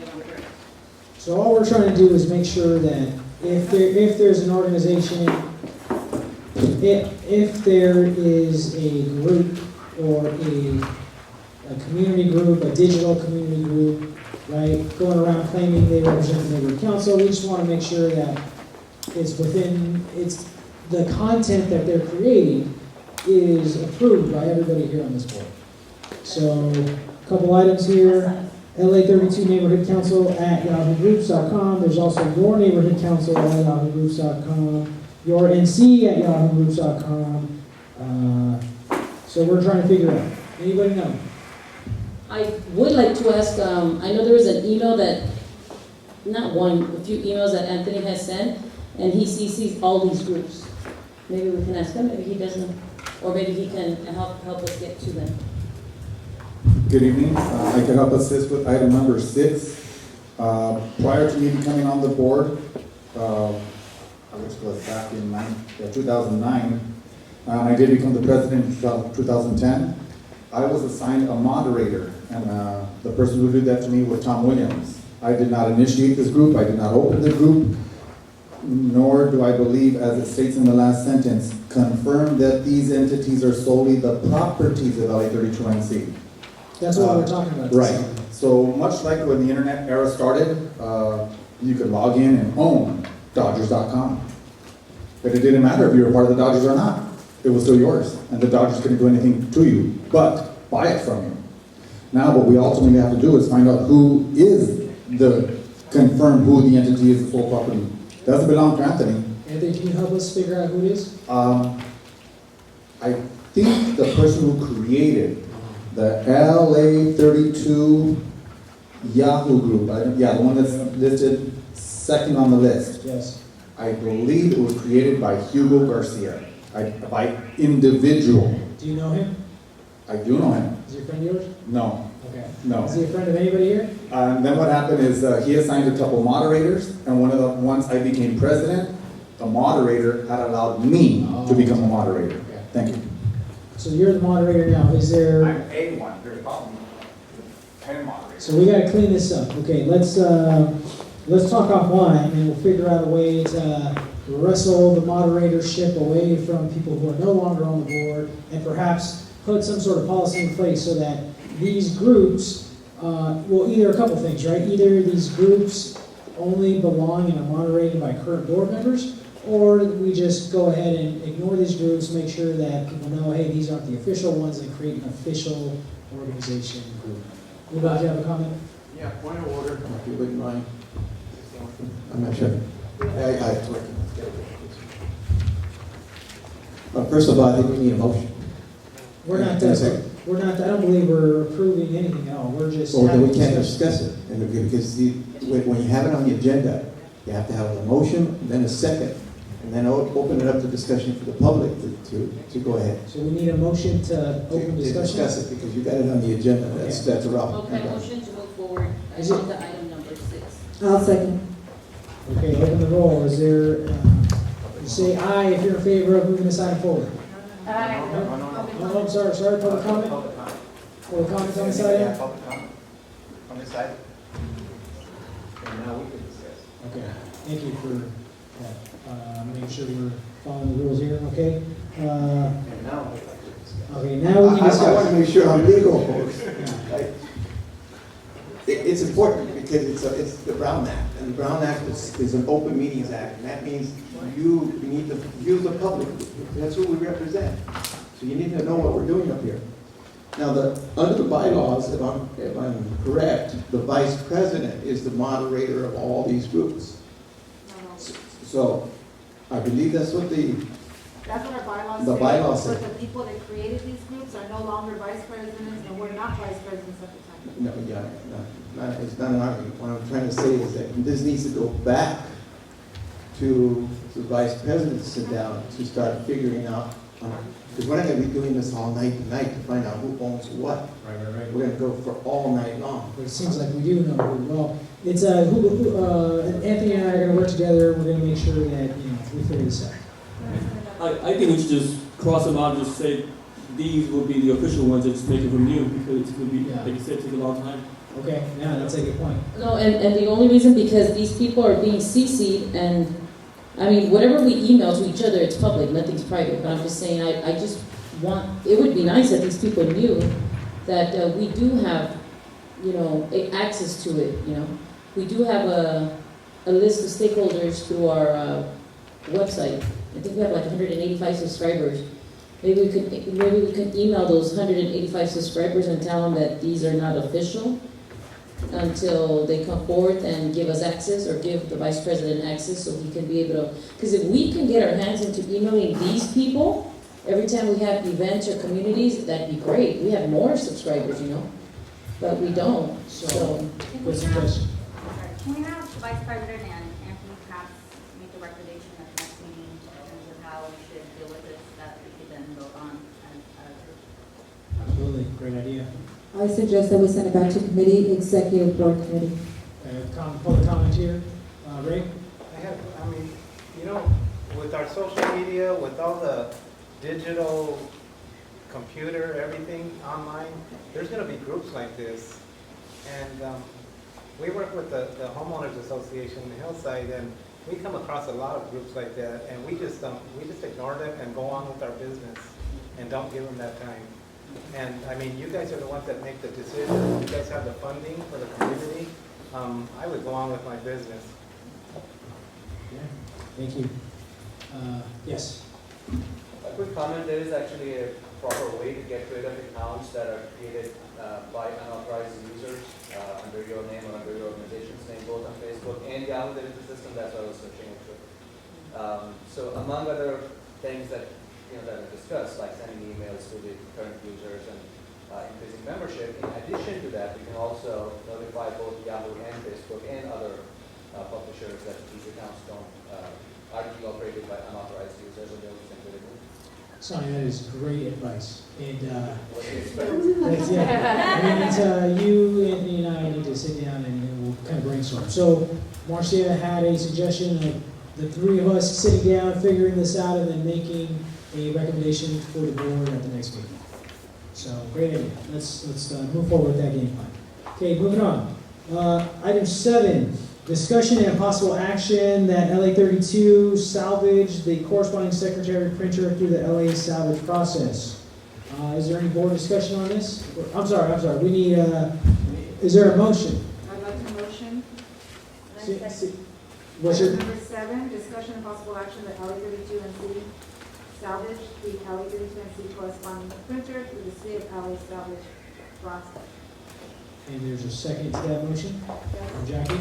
S13: If I'm correct.
S2: So all we're trying to do is make sure that if there's an organization, if there is a group or a community group, a digital community group, right, going around claiming they represent the neighborhood council, we just want to make sure that it's the content that they're creating is approved by everybody here on this board. So a couple items here. LA32 Neighborhood Council at yahoo-groups.com. There's also Your Neighborhood Council at yahoo-groups.com. Your NC at yahoo-groups.com. So we're trying to figure out. Anybody know?
S13: I would like to ask, I know there was an email that, not one, a few emails that Anthony has sent, and he CCs all these groups. Maybe we can ask him, maybe he doesn't, or maybe he can help us get to them.
S3: Good evening. I can help assist with item number 6. Prior to me becoming on the board, which was back in 2009, I did become the president in 2010. I was assigned a moderator, and the person who did that to me was Tom Williams. I did not initiate this group. I did not open the group, nor do I believe, as it states in the last sentence, confirm that these entities are solely the properties of LA32NC.
S2: That's what we're talking about.
S3: Right. So much like when the internet era started, you could log in and own Dodgers.com. But it didn't matter if you were part of the Dodgers or not. It was still yours, and the Dodgers couldn't do anything to you but buy it from you. Now what we ultimately have to do is find out who is confirm who the entity is, the sole property. Doesn't belong to Anthony.
S2: Anthony, can you help us figure out who it is?
S3: I think the person who created the LA32 Yahoo group, the one that's listed second on the list.
S2: Yes.
S3: I believe it was created by Hugo Garcia, by individual.
S2: Do you know him?
S3: I do know him.
S2: Is he a friend of yours?
S3: No.
S2: Okay.
S3: No.
S2: Is he a friend of anybody here?
S3: Then what happened is he assigned a couple moderators, and once I became president, the moderator had allowed me to become a moderator.
S2: Okay.
S3: Thank you.
S2: So you're the moderator now. Is there?
S3: I'm A1. There's a problem. 10 moderators.
S2: So we got to clean this up. Okay, let's talk offline, and we'll figure out a way to wrestle the moderatorship away from people who are no longer on the board, and perhaps put some sort of policy in place so that these groups, well, either a couple things, right? Either these groups only belong and are moderated by current board members, or we just go ahead and ignore these groups, make sure that people know, hey, these aren't the official ones, and create an official organization group. Would you have a comment?
S4: Yeah, point of order, if you wouldn't mind. I'm not sure. It's working. First of all, I think we need a motion.
S2: We're not, I don't believe we're approving anything at all. We're just.
S4: Well, then we
S2: having
S4: can't
S2: discussion.
S4: discuss it, and because when you have it on the agenda, you have to have a motion, then a second, and then open it up to discussion for the public to go ahead.
S2: So we need a motion to open
S4: To
S2: discussion?
S4: discuss it, because you got it on the agenda, that's a route.
S13: Okay, motion to move forward
S2: Is it-
S13: on to item number 6.
S18: I'll second.
S2: Okay, open the roll. Is there, say aye if you're in favor of moving this item forward.
S15: Aye.
S2: Oh, I'm sorry, public comment? Public comment on this item?
S9: Public comment on this item. And now we can discuss.
S2: Okay, thank you for that. Making sure we're following the rules here, okay?
S9: And now we'd like to discuss.
S2: Okay, now we can
S4: I
S2: discuss.
S4: want to make sure I'm legal, folks. It's important because it's the Brown Act, and the Brown Act is an Open Meetings Act, and that means you need to use the public. That's who we represent. So you need to know what we're doing up here. Now, under the bylaws, if I'm correct, the vice president is the moderator of all these groups. So I believe that's what
S20: That's what our bylaws
S4: The
S20: say.
S4: bylaws say.
S20: But the people that created these groups are no longer vice presidents, and we're not vice presidents at the time.
S4: it's not an argument. What I'm trying to say is that this needs to go back to the vice president to sit down to start figuring out, because we're not going to be doing this all night tonight to find out who owns what.
S2: Right.
S4: We're going to go for all night long.
S2: But it seems like we do know who, well, it's, Anthony and I are gonna work together. We're gonna make sure that, we figure this out.
S17: I think we should just cross them out and just say these will be the official ones and just make it from you because it's going to be, like you said, take a long time.
S2: Okay, yeah, that's a good point.
S13: No, and the only reason, because these people are being CC'd, and, I mean, whatever we email to each other, it's public, nothing's private, but I'm just saying, I just want, it would be nice if these people knew that we do have, access to it, We do have a list of stakeholders through our website. I think we have like 185 subscribers. Maybe we could email those 185 subscribers and tell them that these are not official, until they come forth and give us access or give the vice president access so he can be able to, because if we can get our hands into emailing these people every time we have events or communities, that'd be great. We have more subscribers, you know, but we don't, so.
S2: Good suggestion.
S16: Can we have Vice President and Anthony perhaps make a recommendation at the next meeting in terms of how we should deal with this, that we could then vote on as a group?
S2: Absolutely, great idea.
S18: I suggest that we send it back to committee, executive board committee.
S2: Public comment here, Ray?
S9: I mean, you know, with our social media, with all the digital computer, everything online, there's gonna be groups like this. And we work with the homeowners association in Hillside, and we come across a lot of groups like that, and we just ignore them and go on with our business and don't give them that time. And I mean, you guys are the ones that make the decisions. You guys have the funding for the community. I would go on with my business.
S2: Yeah, thank you. Yes?
S1: A quick comment, there is actually a proper way to get rid of accounts that are created by unauthorized users under your name or under your organization's name, both on Facebook and Yahoo. There is a system, that's what I was searching it. So among other things that that are discussed, like sending emails to the current users and increasing membership, in addition to that, we can also notify both Yahoo and Facebook and other publishers that these accounts are being operated by unauthorized users, and they'll be simply removed.
S2: Sonny, that is great advice. And that's, yeah, I mean, it's, you, Anthony, and I need to sit down and we'll kind of brainstorm. So Marcia had a suggestion of the three of us sitting down, figuring this out, and then making a recommendation for the board at the next meeting. So great idea. Let's move forward with that game plan. Okay, moving on. Item 7. Discussion and possible action that LA 32 salvage the corresponding secretary printer through the LA salvage process. Is there any board discussion on this? I'm sorry. We need, is there a motion?
S20: I'd like to motion.
S2: What's your?
S20: Number 7, discussion and possible action that LA 32 and C salvage the LA 32 and C corresponding printer through the city of LA salvage process.
S2: And there's a second to that motion? From Jackie?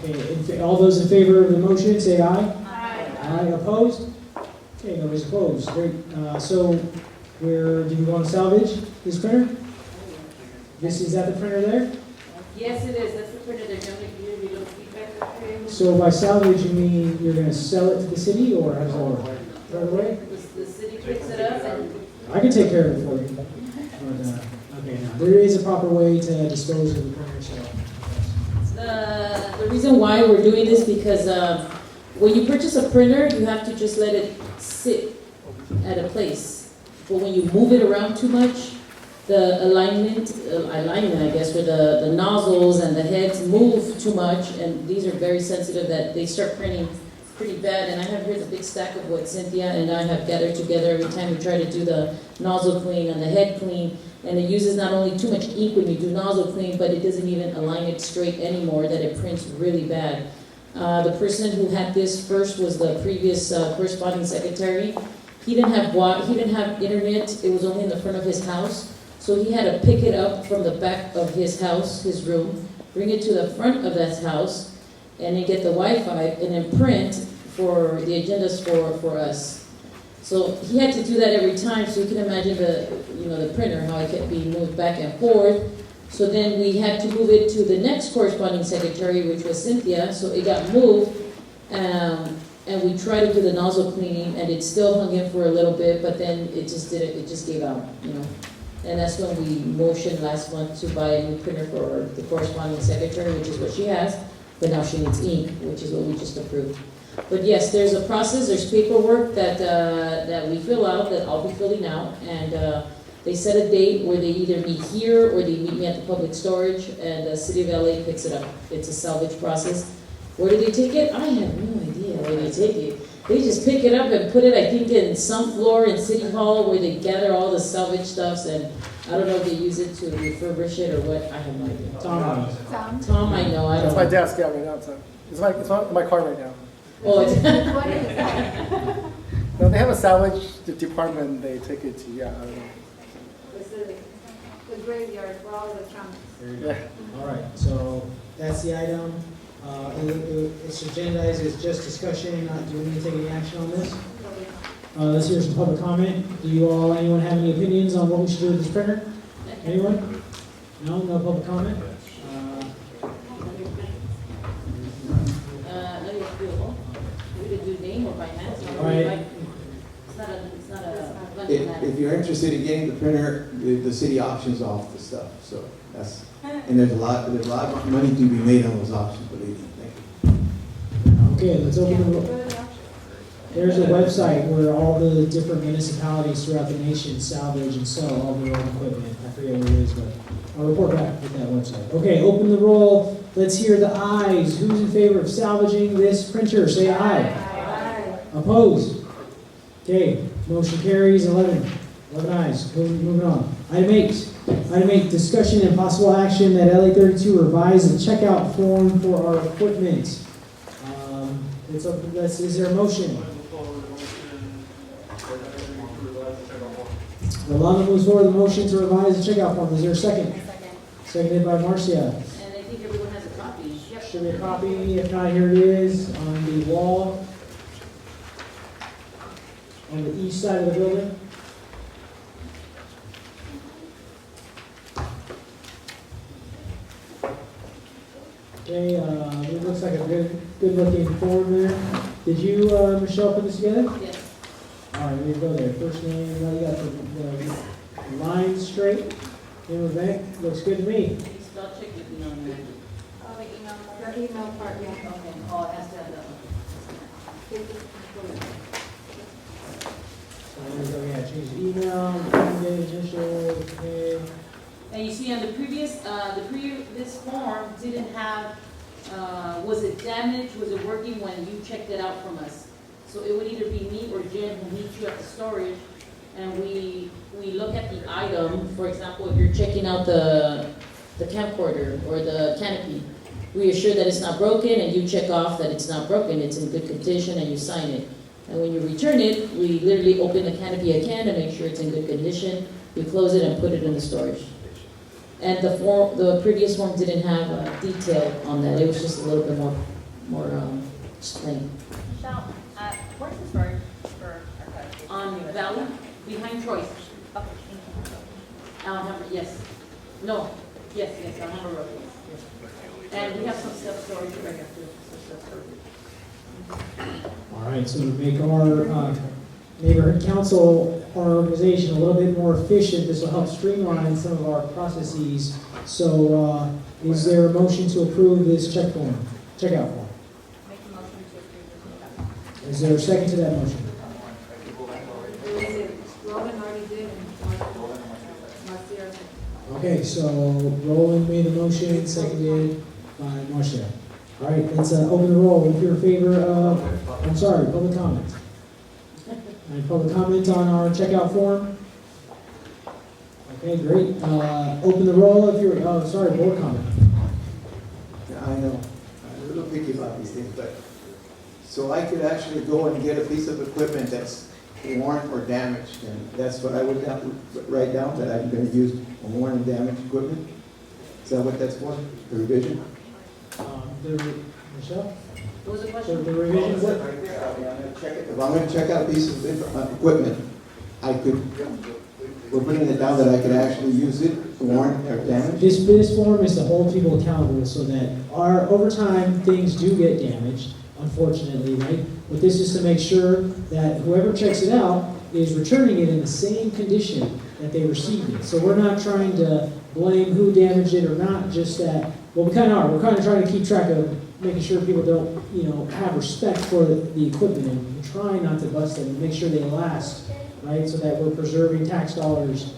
S2: Okay, all those in favor of the motion, say aye.
S20: Aye.
S2: Aye, opposed? Okay, nobody's opposed, great. So, do you want to salvage this printer? Is that the printer there?
S13: Yes, it is, that's the printer, they're gonna give you a little feedback.
S2: So by salvage, you mean you're going to sell it to the city, or how does that work? Throw it away?
S13: The city picks it up and.
S2: I can take care of it for you. But, okay, now, there is a proper way to dispose of the printer, so.
S13: The reason why we're doing this because when you purchase a printer, you have to just let it sit at a place. But when you move it around too much, the alignment, I guess, where the nozzles and the heads move too much, and these are very sensitive that they start printing pretty bad. And I have here the big stack of what Cynthia and I have gathered together every time we try to do the nozzle clean and the head clean. And it uses not only too much ink when you do nozzle clean, but it doesn't even align it straight anymore, that it prints really bad. The person who had this first was the previous corresponding secretary. He didn't have internet, it was only in the front of his house. So he had to pick it up from the back of his house, his room, bring it to the front of that house, and then get the Wi-Fi, and then print for the agendas for us. So he had to do that every time, so you can imagine the printer, how it kept being moved back and forth. So then we had to move it to the next corresponding secretary, which was Cynthia, so it got moved. And we tried to do the nozzle cleaning, and it still hung in for a little bit, but then it just gave out, And that's when we motioned last month to buy a new printer for the corresponding secretary, which is what she has, but now she needs ink, which is what we just approved. But yes, there's a process, there's paperwork that we fill out, that I'll be filling out, and they set a date where they either meet here or they meet me at the public storage, and the city of LA picks it up. It's a salvage process. Where do they take it? I have no idea where they take it. They just pick it up and put it, I think, in some floor in City Hall where they gather all the salvage stuffs, and I don't know if they use it to refurbish it or what. I have no idea. Tom, I know. I don't.
S22: It's my desk, yeah, right now. It's not in my car right now.
S13: Oh, it's
S22: no, they have a salvage department. They take it to, I don't know.
S20: The graveyard for all electronics.
S2: There you go. All right, so that's the item. It's agendized as just discussion, not do we need to take any action on this? Let's hear some public comment. Anyone have any opinions on what we should do with this printer? Anyone? No public comment?
S13: We could do name or by hand.
S2: All right.
S13: It's not a.
S4: If you're interested in getting the printer, the city auctions off the stuff, so that's, and there's a lot of money to be made on those auctions, believe me. Thank you.
S2: Okay, let's open the, there's a website where all the different municipalities throughout the nation salvage and sell all their own equipment. I forget what it is, but I'll report back with that website. Okay, open the roll. Let's hear the ayes. Who's in favor of salvaging this printer? Say aye.
S20: Aye.
S2: Opposed? Okay, motion carries 11 ayes. Moving on. Item 8, discussion and possible action that LA 32 revise the checkout form for our equipment. Is there a motion? Rolando moves forward the motion to revise the checkout form. Is there a second? Seconded by Marcia.
S13: And I think everyone has a copy. Yep.
S2: Should be a copy. If not, here it is on the wall on the east side of the building. Okay, it looks like a good looking form there. Did you, Michelle, put this together?
S13: Yes.
S2: All right, we go there. First name, you got the line straight. Name of bank, looks good to me.
S13: Can you spell check with me on that?
S20: Oh, the email part, yeah.
S13: Okay, oh, it has to have that
S2: So yeah, change the email, date, initial, okay.
S13: And you see on the previous, this form didn't have, was it damaged, was it working when you checked it out from us? So it would either be me or Jen who meets you at the storage, and we look at the item. For example, if you're checking out the camcorder or the canopy, we assure that it's not broken, and you check off that it's not broken, it's in good condition, and you sign it. And when you return it, we literally open the canopy again to make sure it's in good condition. We close it and put it in the storage. And the previous form didn't have detail on that. It was just a little bit more plain.
S16: Michelle, where's the storage for our code?
S13: On Valley, behind Troy's.
S16: Okay, thank you.
S13: Alhambra, yes. No, yes, Alhambra Road. And we have some self-storage right here too. Some self-storage.
S2: All right, so to make our neighborhood council, our organization a little bit more efficient, this will help streamline some of our processes. So is there a motion to approve this checkout form?
S16: Make a motion to approve this.
S2: Is there a second to that motion?
S20: Roman already did, and Marcia.
S2: Okay, so Roland made the motion, seconded by Marcia. All right, let's open the roll. If you're in favor of, public comment. Any public comment on our checkout form? Okay, great. Open the roll if you're, board comment.
S4: I know, I'm a little picky about these things, but, so I could actually go and get a piece of equipment that's worn or damaged, and that's what I would have to write down, that I'm gonna use worn and damaged equipment? Is that what that's for, the revision?
S2: Michelle?
S13: What was the question?
S2: The revision, what?
S4: If I'm gonna check out a piece of equipment, we're putting it down that I could actually use it, worn or damaged?
S2: This form is to hold people accountable so that over time, things do get damaged, unfortunately, right? But this is to make sure that whoever checks it out is returning it in the same condition that they received it. So we're not trying to blame who damaged it or not, just that, well, we kind of are. We're kind of trying to keep track of making sure people don't, have respect for the equipment and try not to bust them and make sure they last, right? So that we're preserving taxpayers' dollars.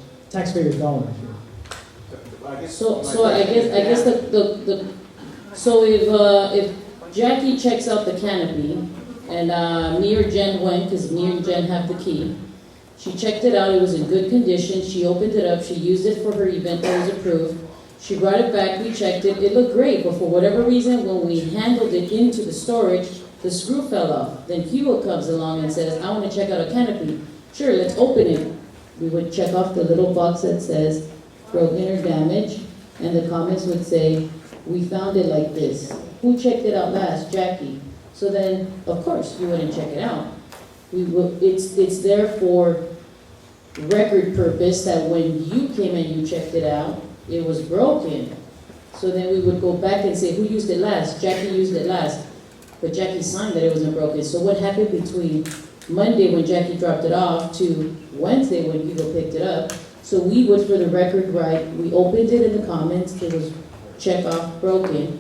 S13: So I guess so if Jackie checks out the canopy and me or Jen went, because me and Jen have the key, she checked it out, it was in good condition, she opened it up, she used it for her event that was approved, she brought it back, we checked it, it looked great, but for whatever reason, when we handled it into the storage, the screw fell off. Then Hugo comes along and says, I want to check out a canopy. Sure, let's open it. We would check off the little box that says broken or damaged, and the comments would say, we found it like this. Who checked it out last? Jackie. So then, of course, we wouldn't check it out. It's there for record purpose that when you came and you checked it out, it was broken. So then we would go back and say, who used it last? Jackie used it last. But Jackie signed that it wasn't broken. So what happened between Monday when Jackie dropped it off to Wednesday when people picked it up? So we would, for the record, write, we opened it in the comments, it was check off broken.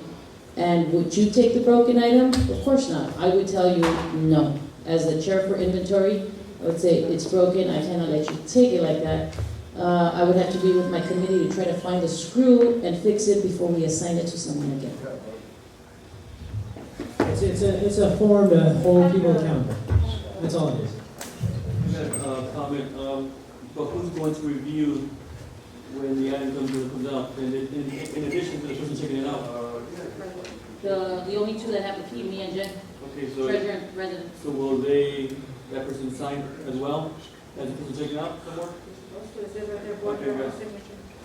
S13: And would you take the broken item? Of course not. I would tell you no. As the chair for inventory, I would say it's broken, I cannot let you take it like that. I would have to be with my committee to try to find the screw and fix it before we assign it to someone again.
S2: It's a form to hold people accountable. That's all it is.
S17: I got a comment, but who's going to review when the item comes out? And in addition to the person checking it out?
S13: The only two that have the key, me and Jen,
S17: Okay, so,
S13: treasurer and president.
S17: so will that person sign as well as the person checking out somewhere? Okay, guys.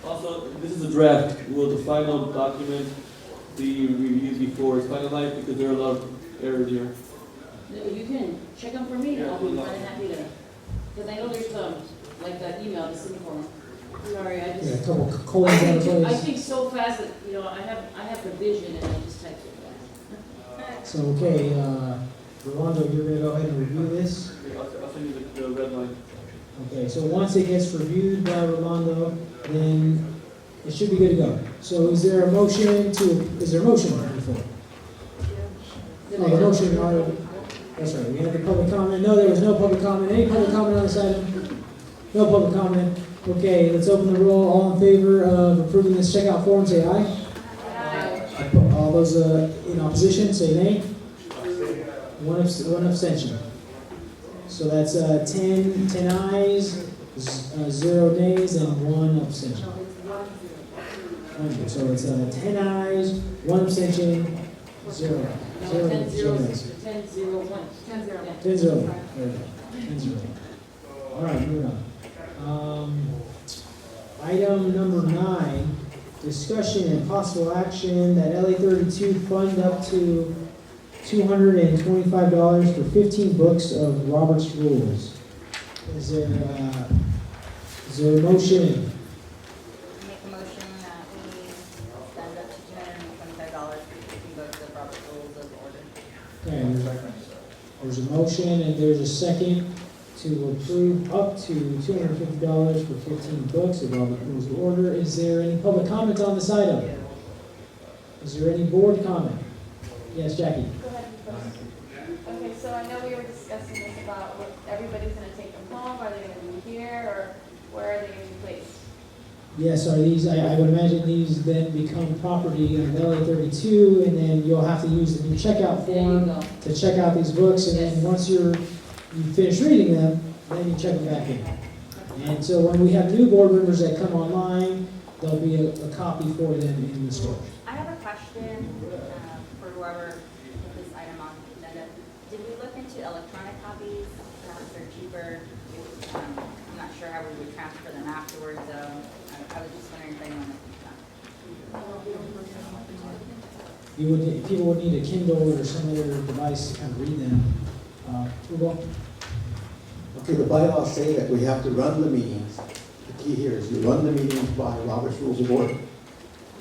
S17: Also, this is a draft. Will the final document be reviewed before it's finalized? Because there are a lot of errors here.
S13: No, you can check them for me, and I'll be
S17: Yeah,
S13: more than happy to, because I know there's like that email, the city form. Sorry, I
S2: Yeah, a
S13: just,
S2: couple colons and
S13: I
S2: colons.
S13: think so fast that, I have the vision and I just type it fast.
S2: So, okay, Rolando, you're gonna go ahead and review this?
S17: Okay, I'll send you the red line.
S2: Okay, so once it gets reviewed by Rolando, then it should be good to go. So is there a motion on the floor? Oh, the motion already, that's right, we had the public comment. No, there was no public comment. Any public comment on this item? No public comment. Okay, let's open the roll. All in favor of approving this checkout form, say aye.
S13: Aye.
S2: All those in opposition, say nay. One abstention. So that's 10 ayes, 0 nays, and 1 abstention. Okay, so it's 10 ayes, 1 abstention, 0.
S13: No,
S2: 0
S13: 10-0,
S2: nays.
S13: 10-0-1.
S20: 10-0.
S2: 10-0. There we go. 10-0. All right, moving on. Item number 9, discussion and possible action that LA 32 fund up to $225 for 15 books of Robert's Rules. Is there a motion?
S16: Make a motion that we spend up to $225 for 15 books of Robert Rules of Order.
S2: Okay, there's a motion and there's a second to approve up to $250 for 15 books of Robert Rules of Order. Is there any public comment on this item? Is there any board comment? Yes, Jackie.
S15: Go ahead. Okay, so I know we were discussing this about what everybody's gonna take them home, are they gonna be here, or where are they gonna be placed?
S2: Yes, are these, I would imagine these then become property of LA 32, and then you'll have to use the new checkout
S13: There you
S2: form
S13: go.
S2: to check out these books, and then once you finish reading them, then you check them back in. And so when we have new board members that come online, there'll be a copy for them in the store.
S16: I have a question for whoever put this item on the agenda. Did we look into electronic copies? Perhaps they're cheaper. I'm not sure how we would transfer them afterwards. I was just wondering if anyone knows that.
S2: People would need a Kindle or some other device to kind of read them. Hugo?
S4: Okay, the bylaws say that we have to run the meetings. The key here is you run the meetings by Robert's Rules of Order.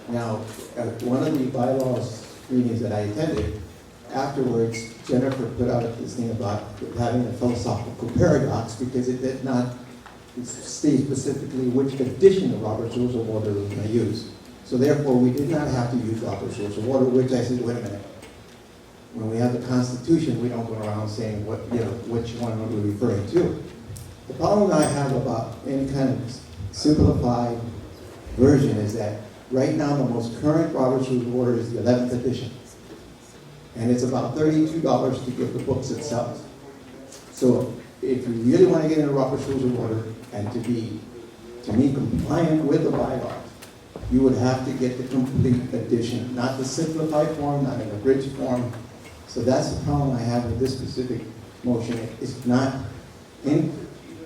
S4: Now, at one of the bylaws meetings that I attended, afterwards, Jennifer put out this thing about having a philosophical paradox because it did not state specifically which edition of Robert's Rules of Order we were going to use. So therefore, we did not have to use Robert's Rules of Order, which I said, wait a minute. When we have the Constitution, we don't go around saying which one are we referring to. The problem I have about any kind of simplified version is that right now the most current Robert's Rules of Order is the 11th edition. And it's about $32 to get the books itself. So if you really want to get into Robert's Rules of Order and to be compliant with the bylaws, you would have to get the complete edition, not the simplified form, not an abridged form. So that's the problem I have with this specific motion. It's not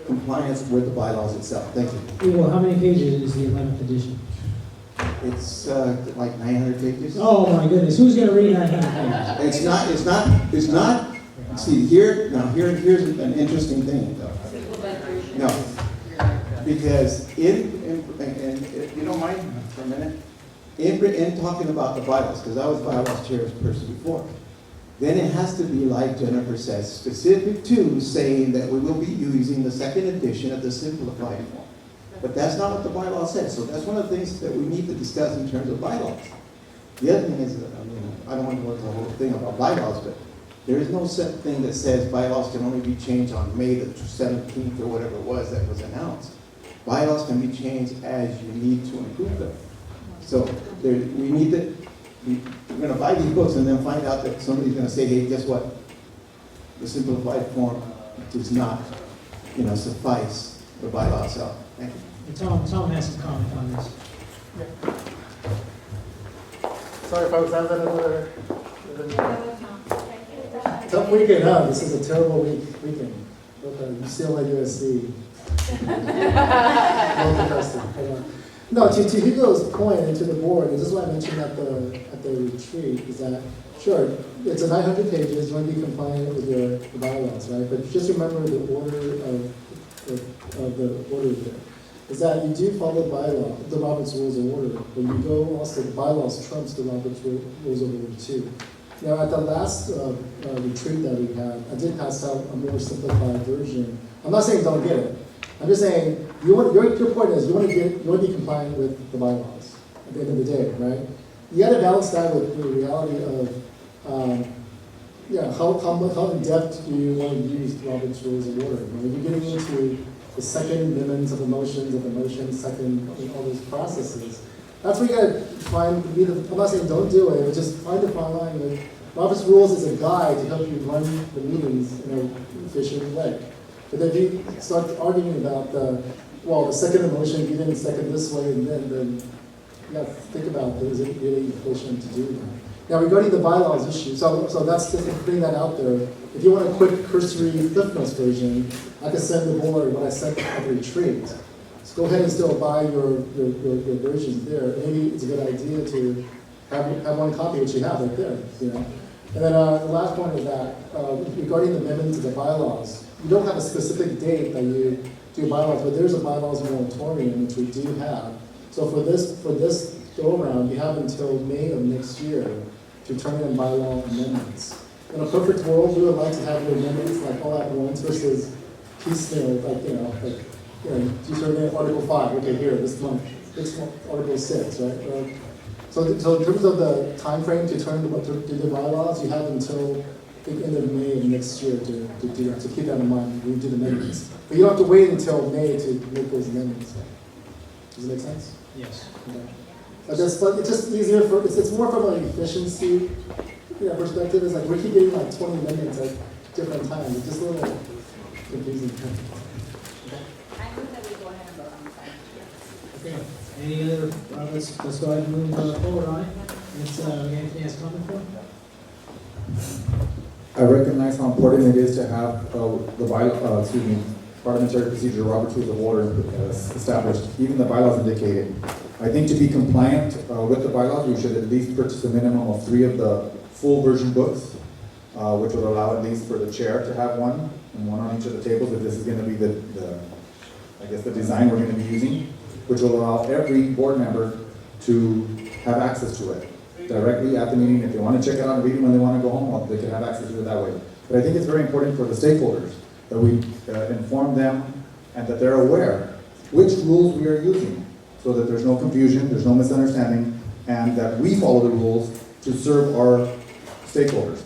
S4: compliance with the bylaws itself. Thank you.
S2: Well, how many pages is the 11th edition?
S4: It's like 900 pages.
S2: Oh my goodness, who's gonna read 900 pages?
S4: It's not, see, here's an interesting thing though. No, because and if you don't mind for a minute, in talking about the bylaws, because I was bylaws chairperson before, then it has to be like Jennifer says, specific to saying that we will be using the second edition of the simplified form. But that's not what the bylaw says, so that's one of the things that we need to discuss in terms of bylaws. The other thing is, I don't want to go into the whole thing about bylaws, but there is no set thing that says bylaws can only be changed on May the 17th or whatever it was that was announced. Bylaws can be changed as you need to improve them. So we need to, we're going to buy these books and then find out that somebody's going to say, hey, guess what? The simplified form does not, suffice the bylaw itself. Thank you.
S2: Tom has some comment on this.
S22: Sorry folks, I was at another tough weekend, huh? This is a terrible weekend. Okay, UCLA USC. No, to Hugo's point and to the board, and this is what I mentioned at the retreat, is that sure, it's a 900 pages, you want to be compliant with your bylaws, right? But just remember the order of the order there. Is that you do follow the Robert's Rules of Order, but you go also, the bylaws trumps the Robert's Rules of Order too. Now, at the last retreat that we had, I did pass out a more simplified version. I'm not saying don't get it. I'm just saying, your point is you want to be compliant with the bylaws at the end of the day, right? You got to balance that with the reality of, how in depth do you want to use Robert's Rules of Order? When you're getting into the second amendments of the motion, second, all those processes. That's where you gotta find, I'm not saying don't do it, but just find the fine line. With Robert's Rules is a guide to help you run the meetings in an efficient way. But if you start arguing about the second emotion, you didn't second this way, and then you gotta think about, is it really efficient to do that? Now regarding the bylaws issue, so that's just putting that out there. If you want a quick cursory Cliff Notes version, I can send the board what I sent at the retreat. So go ahead and still buy your versions there. Maybe it's a good idea to have one copy, which you have right there. And then the last point is that regarding the amendment to the bylaws, you don't have a specific date that you do bylaws, but there's a bylaws moratorium which we do have. So for this go around, you have until May of next year to turn in bylaw amendments. In a perfect world, we would like to have the amendments like all at once versus piecemeal, you turn in Article 5, okay, here, this month, Article 6, right? So in terms of the time frame to do the bylaws, you have until the end of May of next year to do that. So keep that in mind when you do the amendments. But you don't have to wait until May to make those amendments. Does it make sense?
S2: Yes.
S22: Okay. But it's just easier it's more from an efficiency perspective. It's like we keep getting like 20 amendments at different times. It's just a little confusing.
S16: I move that we go ahead and vote on this item.
S2: Okay. Any other, let's go ahead and move forward on it. Anthony has comment for?
S3: I recognize how important it is to have parliamentary procedure, Robert's Rules of Order established. Even the bylaws indicate it. I think to be compliant with the bylaws, we should at least purchase a minimum of 3 of the full version books, which would allow at least for the chair to have one, and one on each of the tables, if this is going to be the design we're going to be using, which will allow every board member to have access to it directly at the meeting. If they want to check it out and read it when they want to go home, well, they can have access to it that way. But I think it's very important for the stakeholders that we inform them and that they're aware which rules we are using, so that there's no confusion, there's no misunderstanding, and that we follow the rules to serve our stakeholders.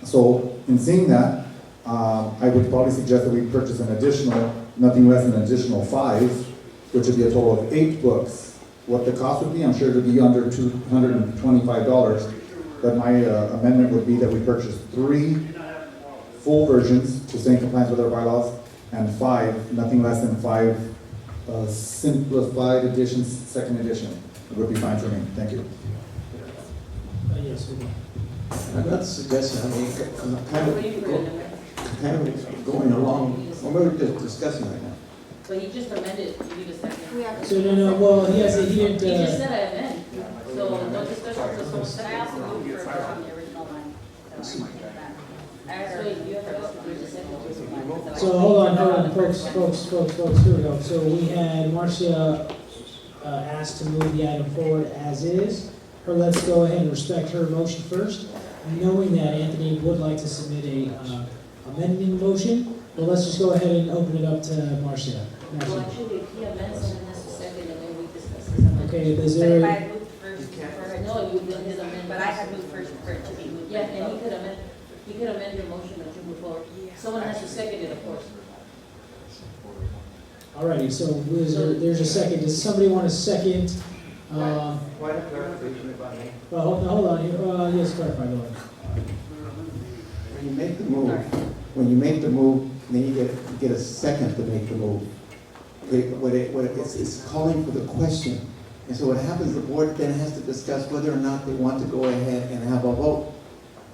S3: So in seeing that, I would probably suggest that we purchase an additional, nothing less than an additional 5, which would be a total of 8 books. What the cost would be, I'm sure it would be under $225, but my amendment would be that we purchase 3 full versions to stay in compliance with our bylaws, and 5, nothing less than 5 simplified editions, second edition. It would be fine for me. Thank you.
S2: Yes, we
S4: I've got a suggestion. I mean, I'm kind of going along, we're just discussing right now.
S13: But he just amended, you need a second.
S20: We have.
S2: So no, well, he didn't,
S13: He just said I amend, so no discussion, so someone
S16: But I also moved for on the original line. So I did that. I heard you have to vote, there's a second.
S2: So hold on, folks, here we go. So we had Marcia asked to move the item forward as is. Let's go ahead and respect her motion first, knowing that Anthony would like to submit a amending motion. But let's just go ahead and open it up to Marcia.
S13: Well, actually, if he amends, someone has to second, and then we discuss his amendment.
S2: Okay, is
S16: But if
S2: there,
S16: I had moved first,
S13: No, you did his amendment.
S16: but I had moved first for it to be moved.
S13: Yeah, and he could amend your motion that you move forward. Someone has to second it, of course.
S2: alrighty, so there's a second. Does somebody want a second?
S9: What a clarification if I may.
S2: Well, hold on here. Yes, clarify, go ahead.
S4: When you make the move, then you get a second to make the move. It's calling for the question. And so what happens, the board then has to discuss whether or not they want to go ahead and have a vote.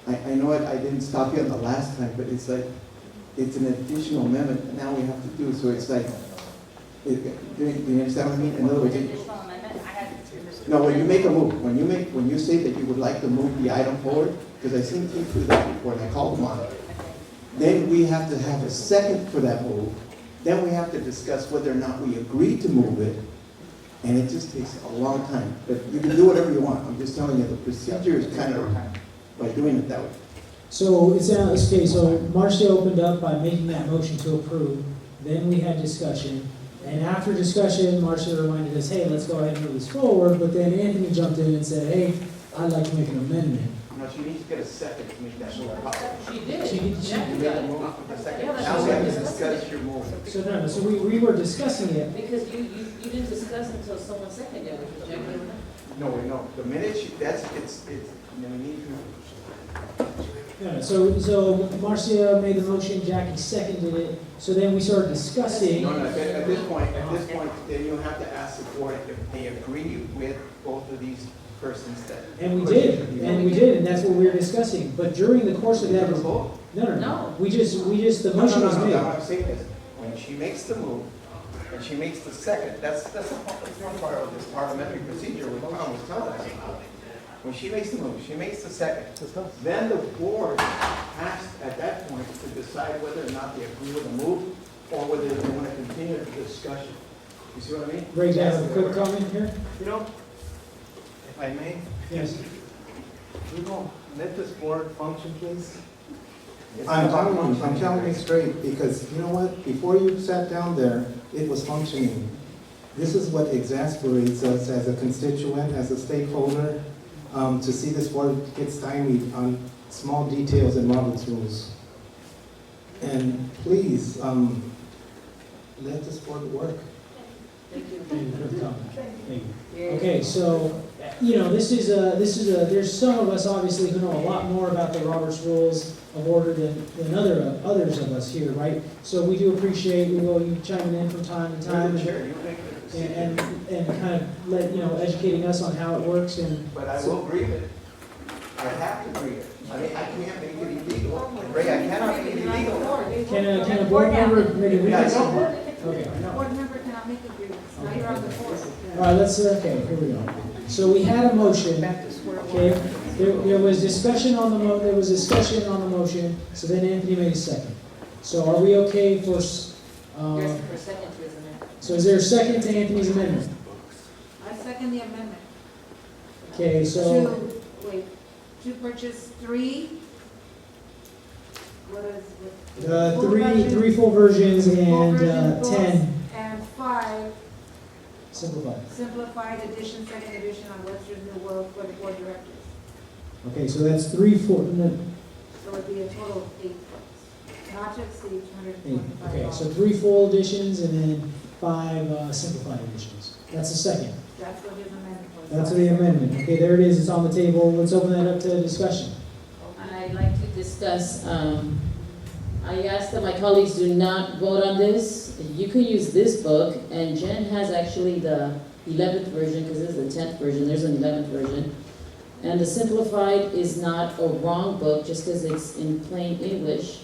S4: I know I didn't stop you on the last time, but it's like, it's an additional amendment that now we have to do, so it's like, do you understand what I mean? In other words,
S16: Additional amendment, I had.
S4: no, when you make a move, when you say that you would like to move the item forward, because I seen you do that before and I called them on it, then we have to have a second for that move. Then we have to discuss whether or not we agree to move it, and it just takes a long time. But you can do whatever you want. I'm just telling you, the procedure is kind of by doing it that way.
S2: So it's okay. So Marcia opened up by making that motion to approve. Then we had discussion, and after discussion, Marcia reminded us, "Hey, let's go ahead and move this forward." But then Anthony jumped in and said, "Hey, I'd like to make an amendment."
S9: No, she needs to get a second to make that move.
S13: She did.
S2: She
S9: You made the move for the second.
S13: Yeah,
S9: Now we have to discuss your move.
S2: So no, so we were discussing it.
S13: Because you didn't discuss until someone seconded it, which was Jack Lemmon.
S9: No, the minute you, it's, we need to.
S2: No, so Marcia made the motion, Jackie seconded it. So then we started discussing.
S9: No, at this point, then you have to ask the board if they agree with both of these persons that.
S2: And we did, and that's what we were discussing. But during the course of that,
S9: vote.
S2: no. We just, the motion was made.
S9: No, what I'm saying is, when she makes the move, and she makes the second, that's a part of this parliamentary procedure what Tom was telling us about. When she makes the move, she makes the second. Then the board has, at that point, to decide whether or not they agree with the move, or whether they want to continue the discussion. You see what I mean?
S2: Ray, do you have a quick comment here?
S9: You know, if I may,
S2: Yes.
S9: let this board function, please.
S4: I'm telling you straight, because you know what? Before you sat down there, it was functioning. This is what exasperates us as a constituent, as a stakeholder, to see this board get stymied on small details in Robert's rules. And please, let this board work.
S2: Thank you for the comment. Thank you. Okay, so, there's some of us obviously who know a lot more about the Roberts Rules of Order than others of us here, right? So we do appreciate, you chiming in from time to time and kind of educating us on how it works and.
S9: But I will grieve it. I have to grieve it. I mean, I can't make it illegal. Ray, I cannot make it illegal.
S2: Can a board member make a grievance? Okay.
S20: Board member cannot make a grievance, now you're on the board.
S2: All right, okay, here we go. So we had a motion, okay, there was discussion on the motion, so then Anthony made a second. So are we okay for,
S13: There's a second to his amendment.
S2: so is there a second to Anthony's amendment?
S20: I second the amendment.
S2: Okay, so,
S20: To purchase 3, what is it?
S2: three full versions
S20: Full
S2: and,
S20: version books
S2: 10
S20: And 5
S2: simplified.
S20: simplified edition, second edition on Webster's New World for the board directors.
S2: Okay, so that's 3 full,
S20: So it'd be a total of 8 books, not to exceed $225.
S2: okay, so 3 full editions and then 5 simplified editions. That's the second.
S20: That's what his amendment was.
S2: That's the amendment. Okay, there it is, it's on the table. Let's open that up to discussion.
S13: I'd like to discuss, I asked that my colleagues do not vote on this. You can use this book, and Jen has actually the 11th version, because this is the 10th version, there's an 11th version. And the Simplified is not a wrong book, just because it's in plain English.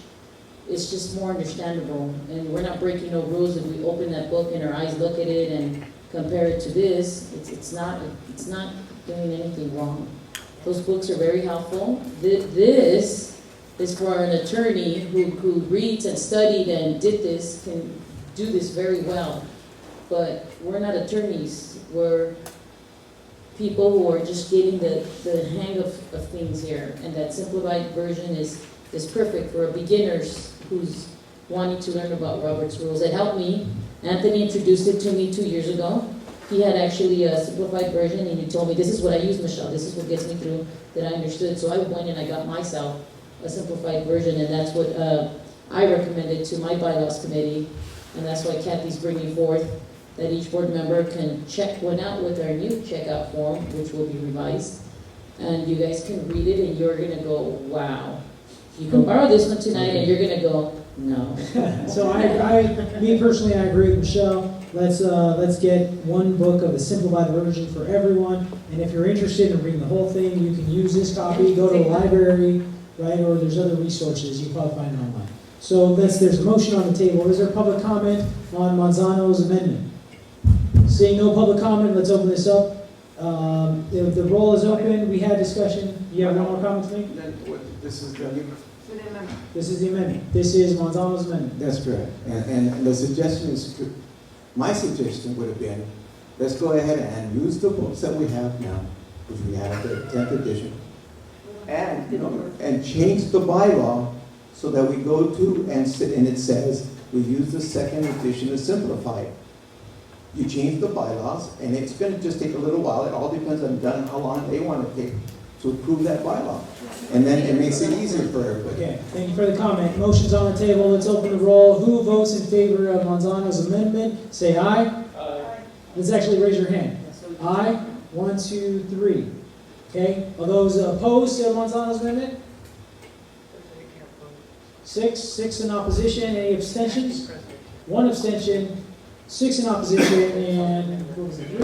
S13: it's just more understandable, and we're not breaking no rules if we open that book and our eyes look at it and compare it to this. It's not doing anything wrong. Those books are very helpful. This is for an attorney who reads and studied and did this, can do this very well. But we're not attorneys. We're people who are just getting the hang of things here. And that simplified version is perfect for beginners who's wanting to learn about Robert's Rules. It helped me. Anthony introduced it to me 2 years ago. He had actually a simplified version, and he told me, this is what I use, Michelle. This is what gets me through, that I understood. So I went and I got myself a simplified version, and that's what I recommended to my bylaws committee. And that's why Kathy's bringing forth that each board member can check one out with our new checkout form, which will be revised. And you guys can read it, and you're going to go, wow. You can borrow this one tonight, and you're going to go, no.
S2: So me personally, I agree with Michelle. Let's get one book of the simplified version for everyone. And if you're interested in reading the whole thing, you can use this copy, go to the library, right? Or there's other resources. You can probably find it online. So there's a motion on the table. Is there public comment on Manzano's amendment? Seeing no public comment, let's open this up. The roll is open. We had discussion. You have one more comment to make?
S4: This is the
S2: This is the amendment. This is Manzano's amendment.
S4: That's correct. And the suggestion is, my suggestion would have been, let's go ahead and use the books that we have now, which we have the 10th edition, and change the bylaw so that we go to, and it says, we use the 2nd edition to simplify it. You change the bylaws, and it's going to just take a little while. It all depends on how long they want to take to approve that bylaw. And then it makes it easier for everybody.
S2: Okay, thank you for the comment. Motion's on the table. Let's open the roll. Who votes in favor of Manzano's amendment? Say aye. Aye. Let's actually raise your hand. Aye. 1, 2, 3. Okay. Are those opposed to Manzano's amendment? 6 in opposition. Any abstentions? 1 abstention. 6 in opposition, and what was it, 3?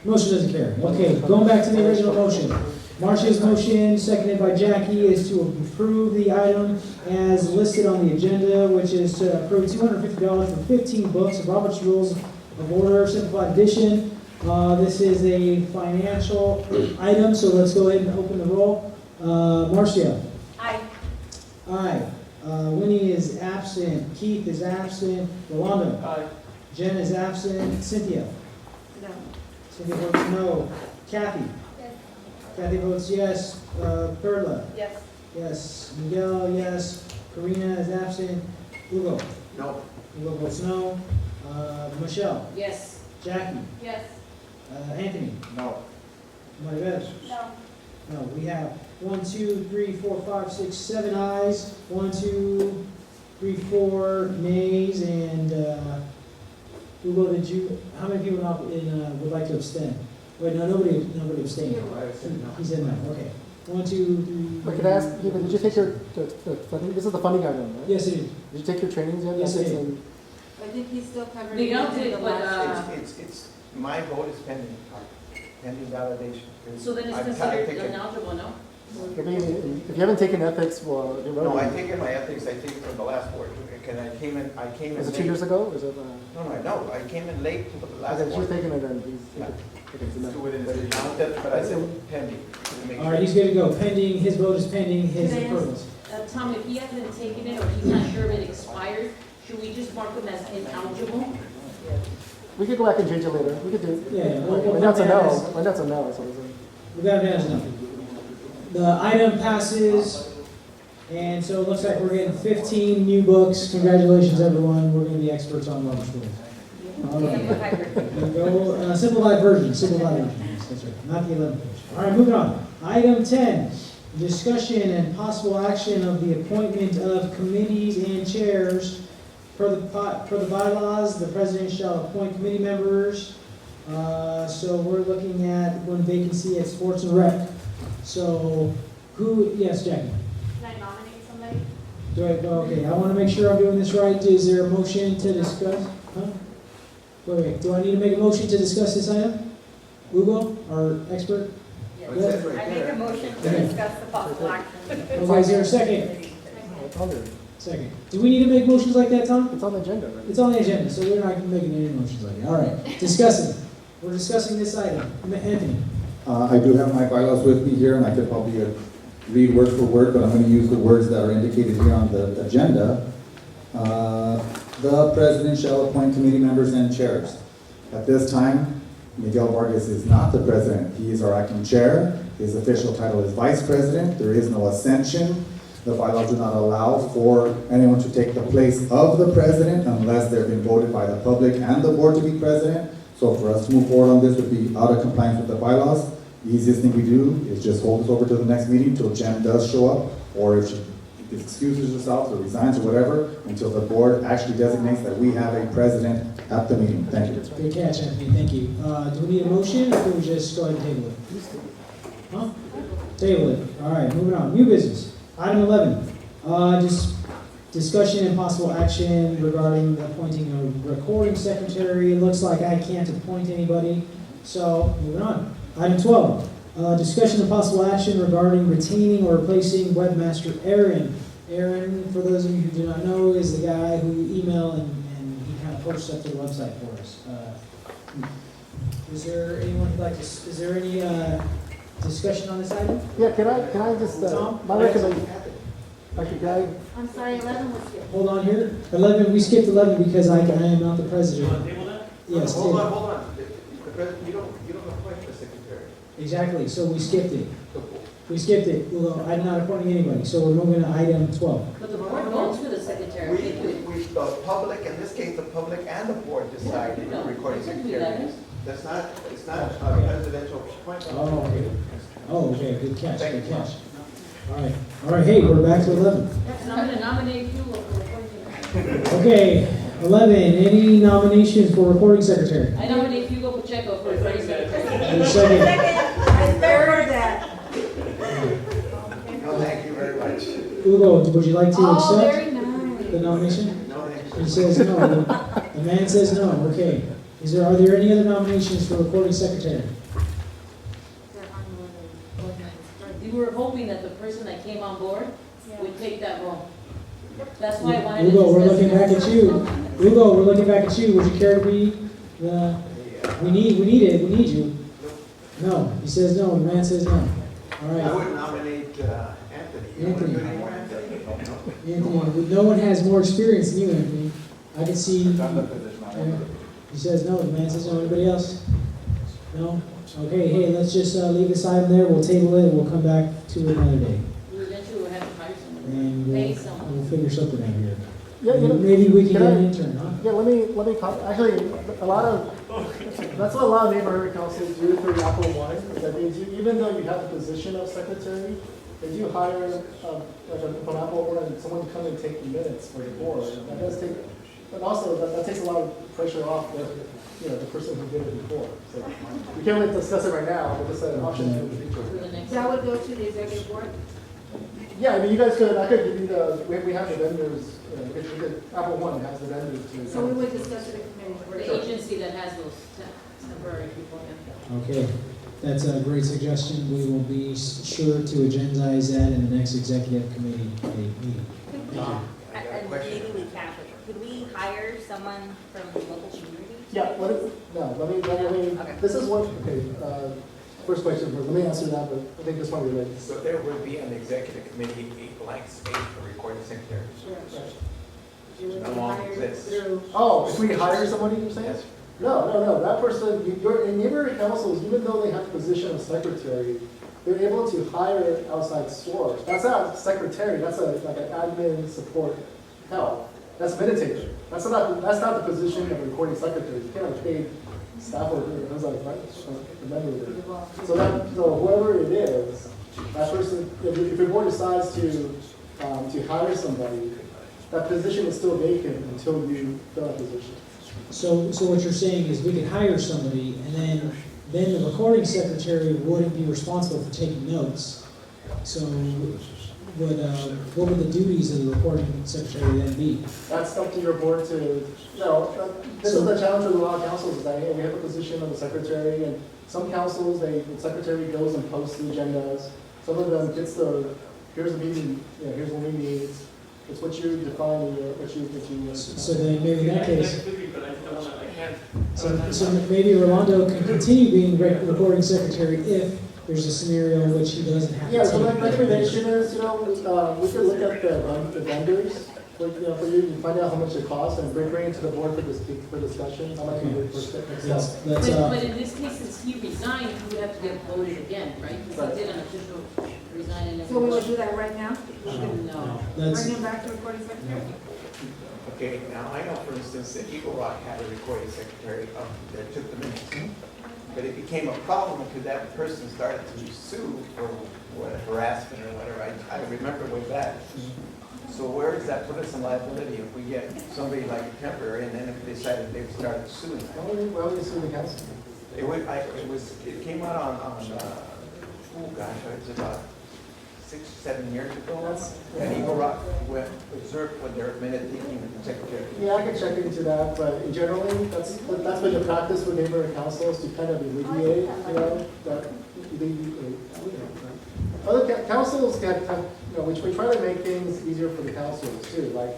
S2: Motion doesn't carry. Okay, going back to the original motion. Marcia's motion, seconded by Jackie, is to approve the item as listed on the agenda, which is to approve $250 for 15 books of Robert's Rules of Order, Simplified Edition. This is a financial item, so let's go ahead and open the roll. Marcia?
S16: Aye.
S2: Aye. Winnie is absent. Keith is absent. Rolando?
S7: Aye.
S2: Jen is absent. Cynthia?
S20: No.
S2: Cynthia votes no. Kathy?
S15: Yes.
S2: Kathy votes yes. Perla?
S15: Yes.
S2: Yes. Miguel, yes. Karina is absent. Hugo?
S4: No.
S2: Hugo votes no. Michelle?
S13: Yes.
S2: Jackie?
S15: Yes.
S2: Anthony?
S4: No.
S2: Maribel?
S15: No.
S2: No. We have 1, 2, 3, 4, 5, 6, 7 ayes. 1, 2, 3, 4 nays, and Hugo, how many people would like to abstain? Wait, no, nobody abstained. He said no, okay. 1, 2, 3.
S22: But can I ask, did you take your, this is the funding item, right?
S2: Yes, it is.
S22: Did you take your trainings yet?
S2: Yes, I did.
S20: I think he's still covering.
S13: Miguel
S20: it
S13: did,
S20: the
S13: but,
S20: last-
S9: My vote is pending validation.
S13: So then it's
S9: I've
S13: considered
S9: taken-
S13: ineligible, no?
S22: I mean, if you haven't taken ethics, well, you're
S9: No, I
S22: voting.
S9: taken my ethics, I take it from the last board, because I came in
S22: Was it 2
S9: late.
S22: years ago? Was it?
S9: No, I came in late to the last
S22: Okay, she's
S9: board.
S22: taking it then.
S9: Yeah.
S22: Okay, so no.
S9: But it counted, but I said pending. to make
S2: All right,
S9: sure.
S2: he's good to go. Pending, his vote is pending, his
S13: Can I ask-
S2: approval.
S13: Tom, if he hasn't taken it or he's not sure if it expired, should we just mark him as ineligible?
S22: We could go back and change it later. We could do.
S2: Yeah, we'll
S22: When that's a
S2: put that as-
S22: no, when that's a no, so it's a.
S2: We got it as no. The item passes, and so it looks like we're getting 15 new books. Congratulations, everyone. We're going to be experts on Robert's Rules. All right. There we go. Simplified version. Yes, that's right. Not the 11th version. All right, moving on. Item 10, discussion and possible action of the appointment of committees and chairs. Per the bylaws, the president shall appoint committee members. So we're looking at one vacancy at Sports and Rec. So yes, Jackie.
S8: Can I nominate somebody?
S2: Okay, I want to make sure I'm doing this right. Is there a motion to discuss? Huh? Wait, do I need to make a motion to discuss this item? Hugo, our expert?
S16: Yes. I make a motion to discuss the possible action.
S2: Okay, is there a second? Second. Do we need to make motions like that, Tom?
S22: It's on the agenda, right?
S2: It's on the agenda, so we're not making any motions like that. All right, discussing. We're discussing this item. Anthony?
S3: I do have my bylaws with me here, and I could probably read word for word, but I'm going to use the words that are indicated here on the agenda. The president shall appoint committee members and chairs. At this time, Miguel Vargas is not the president. He is our acting chair. His official title is vice president. There is no ascension. The bylaws do not allow for anyone to take the place of the president unless they've been voted by the public and the board to be president. So for us to move forward on this would be out of compliance with the bylaws. The easiest thing we do is just hold this over to the next meeting till Jen does show up, or if she excuses herself or resigns or whatever, until the board actually designates that we have a president at the meeting. Thank you.
S2: Good catch, Anthony, thank you. Do we need a motion, or can we just go ahead and table it? Huh? Table it. All right, moving on. New business. Item 11. Just discussion and possible action regarding appointing a recording secretary. It looks like I can't appoint anybody, so moving on. Item 12. Discussion and possible action regarding retaining or replacing webmaster Aaron. Aaron, for those of you who do not know, is the guy who you email and he kind of posts up to the website for us. Is there anyone who'd like to, is there any discussion on this item?
S22: Yeah, can I just,
S2: Tom?
S22: my recommendation, actually, can I?
S8: I'm sorry, 11 was skipped.
S2: Hold on here. 11, we skipped 11 because I am not the president.
S7: You want to table that?
S2: Yes,
S7: Hold
S2: table.
S7: on, hold on. The president, you don't appoint the secretary.
S2: Exactly, so we skipped it. We skipped it, although I'm not appointing anybody, so we're moving to item 12.
S13: But the board votes for the secretary.
S7: The public, in this case, the public and the board decide who the recording secretary is. That's not, it's not a presidential appointment.
S2: Oh, okay. Oh, okay, good catch, good catch. All right, hey, we're back to 11.
S13: And I'm going to nominate you for recording.
S2: Okay, 11, any nominations for recording secretary?
S13: I nominate Hugo Pacheco for recording secretary.
S2: And a second.
S21: I heard that.
S7: No, thank you very much.
S2: Ugo, would you like to
S8: Oh,
S2: accept
S8: very nice.
S2: the nomination?
S7: No, thank you.
S2: He says no. The man says no, okay. Are there any other nominations for recording secretary?
S13: We were hoping that the person that came on board would take that role. That's why I wanted to
S2: Ugo, we're
S13: discuss
S2: looking
S13: it.
S2: back at you. Ugo, we're looking back at you. Would you care to be the, we need you. No, he says no, the man says no. All
S7: I
S2: right.
S7: would nominate Anthony. You
S2: Anthony.
S7: want to do any more, Anthony?
S2: Anthony, no one has more experience than you, Anthony. I can see, he says no, the man says no. Anybody else? No? Okay, hey, let's just leave this item there. We'll table it, and we'll come back to it another day.
S13: We eventually will have to hire someone.
S2: And
S13: Pay someone.
S2: we'll figure something out here.
S22: Yeah, you know,
S2: Maybe we can
S22: can
S2: get
S22: I-
S2: an intern, huh?
S22: Yeah, let me actually, a lot of, that's what a lot of neighborhood councils do for Apple One. That means even though you have the position of secretary, if you hire, from Apple One, someone to come and take the minutes for the board, that does take, but also that takes a lot of pressure off the person who did it before. So we can't really discuss it right now, but just an option for the future.
S20: That would go to the executive board?
S22: Yeah, I mean, you guys could, I could give you we have the vendors, Apple One has the vendors to.
S20: So we would discuss it in committee.
S13: The agency that has those temporary people.
S2: Okay, that's a great suggestion. We will be sure to agendize that in the next executive committee meeting.
S16: And maybe we can, could we hire someone from the local community?
S22: Yeah, let me, this is what, first question, let me answer that, but I think this one relates.
S7: So there would be an executive committee, a blank space for recording secretary. No longer exists.
S22: Oh, if we hire somebody, you're saying?
S7: Yes.
S22: No, that person, in neighborhood councils, even though they have the position of secretary, they're able to hire outside source. That's not secretary, that's like an admin support help. That's meditator. That's not the position of recording secretary. You can't have paid staff worker, that's like, the member. So whoever it is, that person, if your board decides to hire somebody, that position is still vacant until you fill that position.
S2: So what you're saying is we could hire somebody, and then the recording secretary wouldn't be responsible for taking notes. So what would the duties of the recording secretary then be?
S22: That's up to your board to, this is the challenge with a lot of councils, is that hey, we have a position of the secretary, and some councils, the secretary goes and posts the agendas. Some of them gets here's the meeting, here's what we need. It's what you define, what you.
S2: So then maybe in that case,
S17: But I don't wanna, I can't.
S2: so maybe Rolando can continue being recording secretary if there's a scenario in which he doesn't have to
S22: Yeah, so my
S2: take.
S22: recommendation is, we could look at the vendors, for you to find out how much it costs and bring it to the board for discussion, how much it would
S2: Let's, let's,
S13: But in this case, since he resigned, he would have to get voted again, right? Because he did an official resign and
S20: So we will do that right now?
S13: No.
S2: That's-
S20: Bring him back to recording secretary?
S9: Okay, now I know, for instance, that Eagle Rock had a recording secretary that took the minutes. But it became a problem because that person started to sue for harassment or whatever. I remember way back. So where does that put us in liability if we get somebody like a temporary and then if they decided they started suing?
S22: Why would you sue the council?
S9: It came out on oh gosh, it was about 6, 7 years ago. And Eagle Rock went berserk when their minute taking secretary.
S22: Yeah, I can check into that, but generally, that's been the practice with neighborhood councils to kind of alleviate, that alleviate. Other councils can, which we try to make things easier for the councils too, like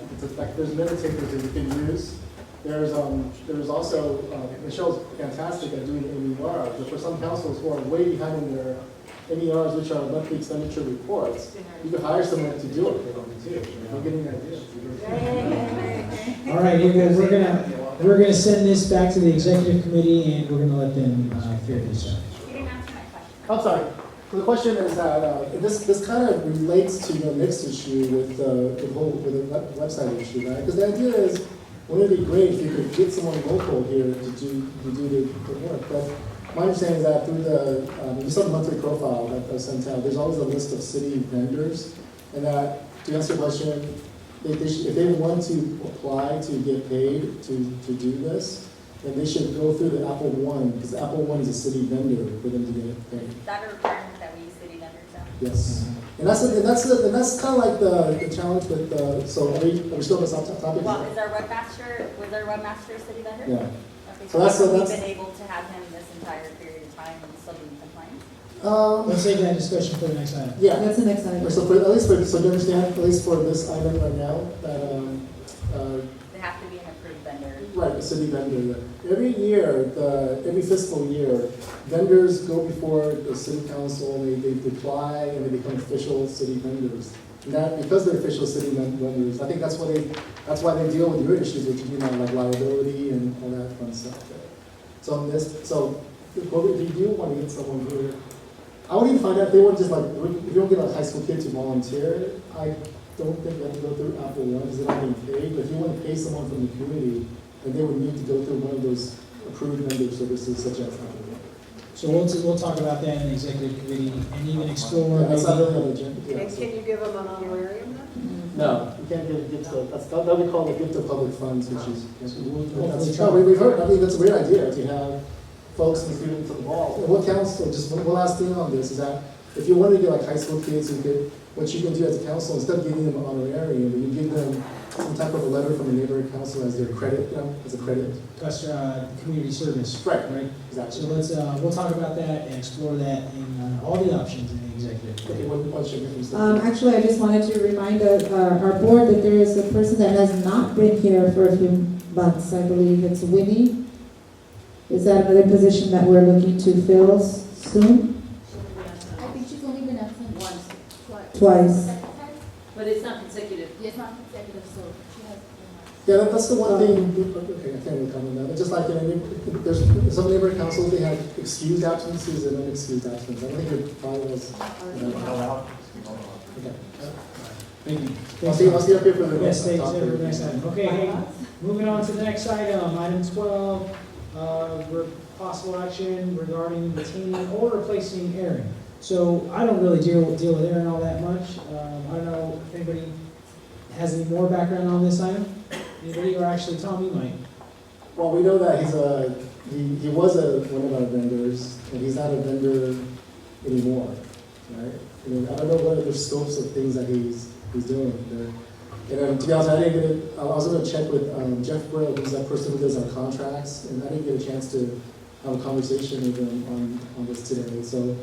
S22: there's minute takers that you can use. There's also, Michelle's fantastic at doing MERs, but for some councils who are way behind in their MERs, which are monthly expenditure reports, you can hire someone to do it for them too. We're getting ideas.
S2: all right, we're gonna send this back to the executive committee and we're gonna let them figure this out.
S16: You didn't answer my question.
S22: I'm sorry. So the question is that this kind of relates to the next issue with the website issue, right? Because the idea is, wouldn't it be great if you could get someone local here to do the work? But my understanding is that through you saw the monthly profile that was sent out, there's always a list of city vendors, and that, to answer your question, if they want to apply to get paid to do this, then they should go through the Apple One, because Apple One is a city vendor for them to get paid.
S16: Is that a requirement that we use city vendors now?
S22: Yes. And that's kind of like the challenge with so are we still on this topic?
S16: Well, was our webmaster a city vendor?
S22: Yeah.
S16: Okay,
S22: So that's-
S16: we've
S22: that's-
S16: been able to have him this entire period of time and still be compliant?
S2: Let's save that discussion for the next item.
S22: Yeah.
S18: That's the next item.
S22: So so you understand, at least for this item right now, that,
S16: They have to be an approved vendor.
S22: right, the city vendor. Every year, every fiscal year, vendors go before the city council, they apply and they become official city vendors. And that, because they're official city vendors, I think that's why they deal with your issues, which, like liability and all that fun stuff there. So if you do want to get someone here, I wouldn't even find out if they want just like, if you don't get a high school kid to volunteer, I don't think they have to go through Apple One because they're not getting paid. But if you want to pay someone from the community, then they would need to go through one of those approved vendor services such as Apple One.
S2: So we'll talk about that in the executive committee and even explore.
S22: Yeah, that's not
S2: maybe-
S22: really on the agenda. Yeah,
S21: And
S22: so-
S21: can you give them an honorarium then?
S22: No, you can't give gifts of, that we call the gift of public funds, which is,
S2: Hopefully
S22: no, we've heard, I think that's a great idea to have folks contributing to the ball. And what council, just one last thing on this is that if you want to get like high school kids who get, what you can do as a council, instead of giving them an honorarium, you give them some type of a letter from the neighborhood council as their credit, as a credit.
S2: Community service.
S22: Right.
S2: Exactly. So let's, we'll talk about that and explore that in all the options in the executive committee.
S22: Okay, what should we say?
S18: Actually, I just wanted to remind our board that there is a person that has not been here for a few months. I believe it's Winnie. Is that another position that we're looking to fill soon?
S10: I think she's only been absent
S13: Once.
S18: Twice.
S13: But it's not consecutive.
S10: Yes, not consecutive, so she has.
S22: Yeah, that's the one thing, okay, I can't really comment on that. It's just like, there's some neighborhood councils, they have excused absences and unexcused absences. I don't think it follows. Okay.
S2: Thank you.
S22: I'll see you up here for the
S2: Yes,
S22: next
S2: thanks,
S22: topic.
S2: for the next item. Okay, hey, moving on to the next item, item 12, possible action regarding retaining or replacing Aaron. So I don't really deal with Aaron all that much. I don't know if anybody has any more background on this item. Anybody, or actually Tom, you might.
S22: Well, we know that he was one of our vendors, and he's not a vendor anymore, right? I mean, I don't know what other scopes of things that he's doing there. And to be honest, I didn't get it. I was going to check with Jeff Brill, who's that person who does our contracts, and I didn't get a chance to have a conversation with him on this today. So,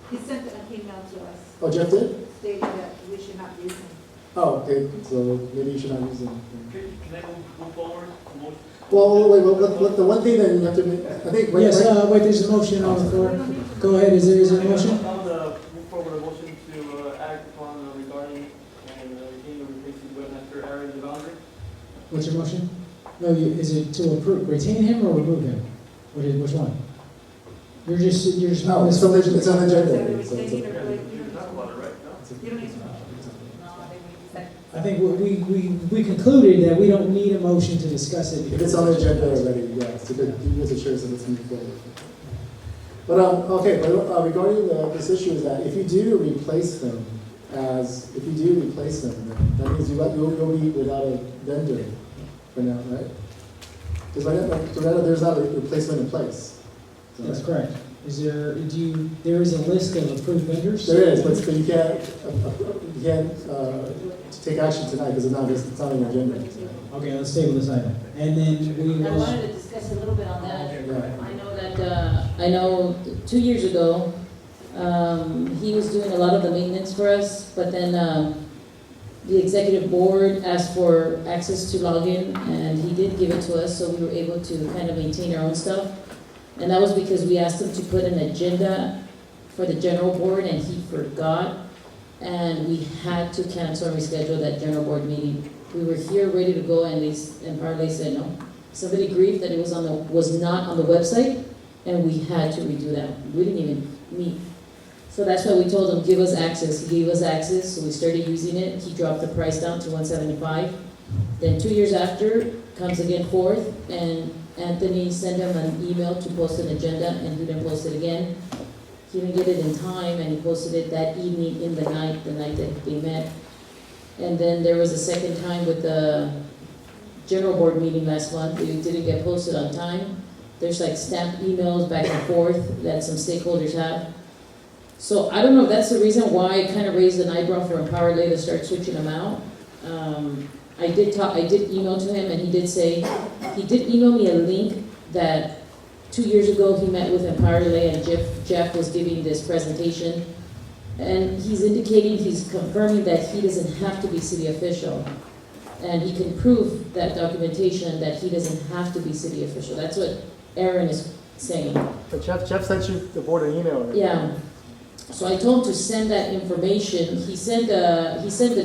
S20: He sent an email to us
S22: oh, Jeff did?
S20: stating that we should not use him.
S22: Oh, okay, so maybe you should not use them.
S17: Can I move forward? Motion?
S22: Well, wait, the one thing that you have to make, I think, right,
S2: Yes,
S22: right?
S2: wait, there's a motion on the floor. Go ahead, is there a motion?
S17: I would move forward a motion to act upon regarding and retain or replace the webmaster Aaron Devondre.
S2: What's your motion? No, is it to approve, retain him or remove him? Which one? You're just.
S22: No, it's on the agenda. So it's
S17: You can talk about it, right? No?
S20: You don't need to.
S2: I think we concluded that we don't need a motion to discuss it.
S22: If it's on the agenda already, yes, so you guys are sure, so let's move forward. But, okay, but regarding this issue is that if you do replace them, then that means you'll be without a vendor for now, right? Because right now, there's not a replacement in place. So-
S2: That's correct. There is a list of approved vendors?
S22: There is, but you can't take action tonight because it's not on your agenda.
S2: Okay, let's table this item. And then we
S13: I
S2: will.
S13: wanted to discuss a little bit on that.
S22: Right.
S13: I know 2 years ago, he was doing a lot of the maintenance for us, but then the executive board asked for access to login, and he did give it to us, so we were able to kind of maintain our own stuff. And that was because we asked him to put an agenda for the general board, and he forgot, and we had to cancel and reschedule that general board meeting. We were here ready to go, and Parley said no. Somebody grieved that it was not on the website, and we had to redo that. We didn't even meet. So that's why we told him, give us access. He gave us access, so we started using it. He dropped the price down to $175. Then 2 years after, comes again forth, and Anthony sent him an email to post an agenda, and he didn't post it again. He didn't get it in time, and he posted it that evening in the night that they met. And then there was a second time with the general board meeting last month. It didn't get posted on time. There's like stamped emails back and forth that some stakeholders have. So I don't know if that's the reason why I kind of raised an eyebrow for EmpowerLay to start switching them out. I did email to him, and he did email me a link that 2 years ago he met with EmpowerLay, and Jeff was giving this presentation. And he's indicating, he's confirming that he doesn't have to be city official. And he can prove that documentation that he doesn't have to be city official. That's what Aaron is saying.
S22: But Jeff sent you the board an email. Right?
S13: Yeah. So I told him to send that information. He sent the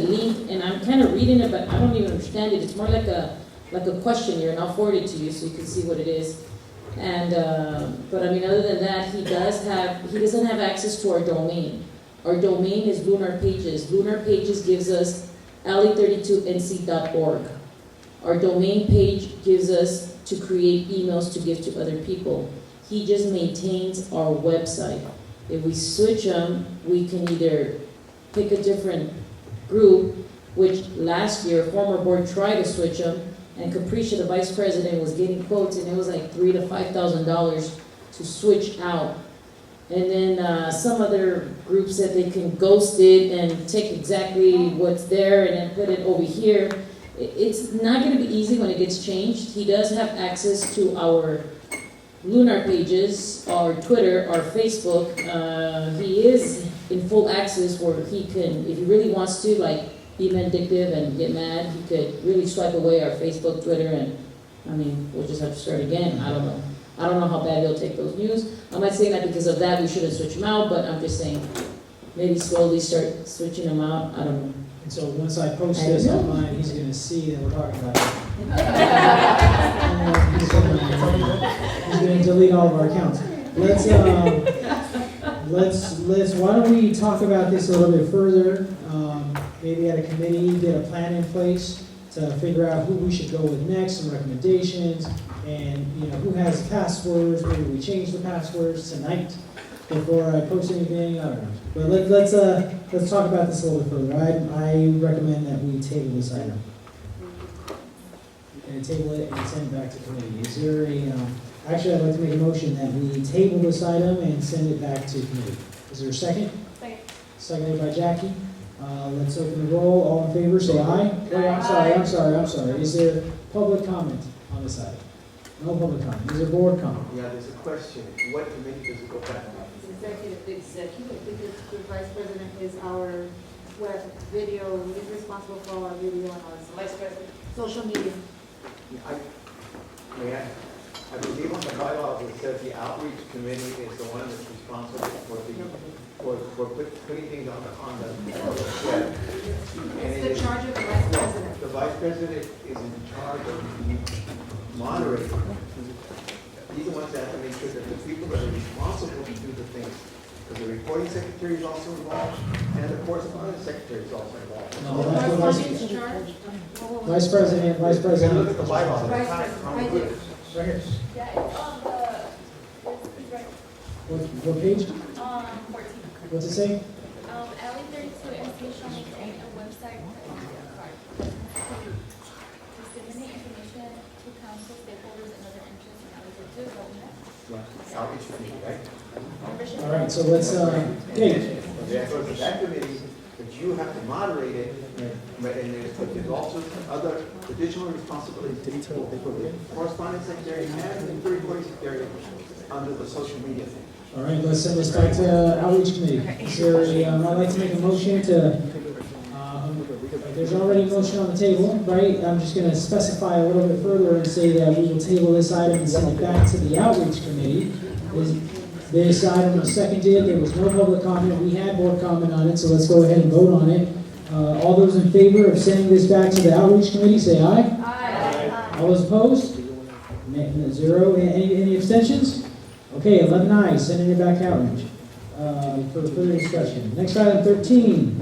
S13: link, and I'm kind of reading it, but I don't even understand it. It's more like a questionnaire, and I'll forward it to you so you can see what it is. And but I mean, other than that, he doesn't have access to our domain. Our domain is Lunar Pages. Lunar Pages gives us alley32nc.org. Our domain page gives us to create emails to give to other people. He just maintains our website. If we switch them, we can either pick a different group, which last year, a former board tried to switch them, and Capricia, the vice president, was getting quotes, and it was like $3,000 to $5,000 to switch out. And then some other group said they can ghost it and take exactly what's there and then put it over here. It's not going to be easy when it gets changed. He does have access to our Lunar Pages, our Twitter, our Facebook. He is in full access where he can, if he really wants to, like, be vindictive and get mad, he could really swipe away our Facebook, Twitter, and, I mean, we'll just have to start again. I don't know. I don't know how bad he'll take those news. I'm not saying that because of that we shouldn't switch them out, but I'm just saying maybe slowly start switching them out. I don't know.
S2: And so once I post this online, he's going to see that we're talking about it. He's going to delete all of our accounts. Why don't we talk about this a little bit further? Maybe at a committee, get a plan in place to figure out who we should go with next, some recommendations, and who has passwords. Maybe we change the passwords tonight before I post anything. I don't know. But let's talk about this a little bit further. I recommend that we table this item and table it and send it back to committee. Is there actually, I'd like to make a motion that we table this item and send it back to committee. Is there a second?
S15: Second.
S2: Seconded by Jackie. Let's open the roll. All in favor, say aye. Wait, I'm sorry. Is there public comment on this item? No public comment. Is there board comment?
S9: Yeah, there's a question. What committee does it go back to?
S20: Executive, because the vice president is our web, video, he's responsible for all our video and our social media.
S7: I believe on the bylaws, it says the outreach committee is the one that's responsible for putting things on the web.
S20: It's the charge of the vice president.
S7: The vice president is in charge of moderating. He's the ones that have to make sure that the people that are responsible to do the things, because the recording secretary is also involved, and the correspondence secretary is also involved.
S2: No, that's the vice president.
S7: Look at the bylaws.
S20: Vice president, I do.
S2: Right here.
S15: Yeah, it's on the, it's right,
S2: What page?
S15: 14.
S2: What's it say?
S15: Alley 32 MC shall maintain a website disseminate information to council stakeholders and other interests in Alley 32 government.
S7: Outreach committee, right?
S2: All right, so let's, Dave.
S7: That goes to that committee, but you have to moderate it, but and there's also other additional responsibilities for the correspondence secretary and the recording secretary under the social media thing.
S2: All right, let's send this back to outreach committee. Is there a, I'd like to make a motion to, there's already a motion on the table, right? I'm just gonna specify a little bit further and say that we will table this item and send it back to the outreach committee. This item was seconded, there was no public comment, we had board comment on it, so let's go ahead and vote on it. All those in favor of sending this back to the outreach committee, say aye. Aye. All those opposed? Zero. Any abstentions? Okay, 11 ayes, sending it back to outreach for further discussion. Next item 13.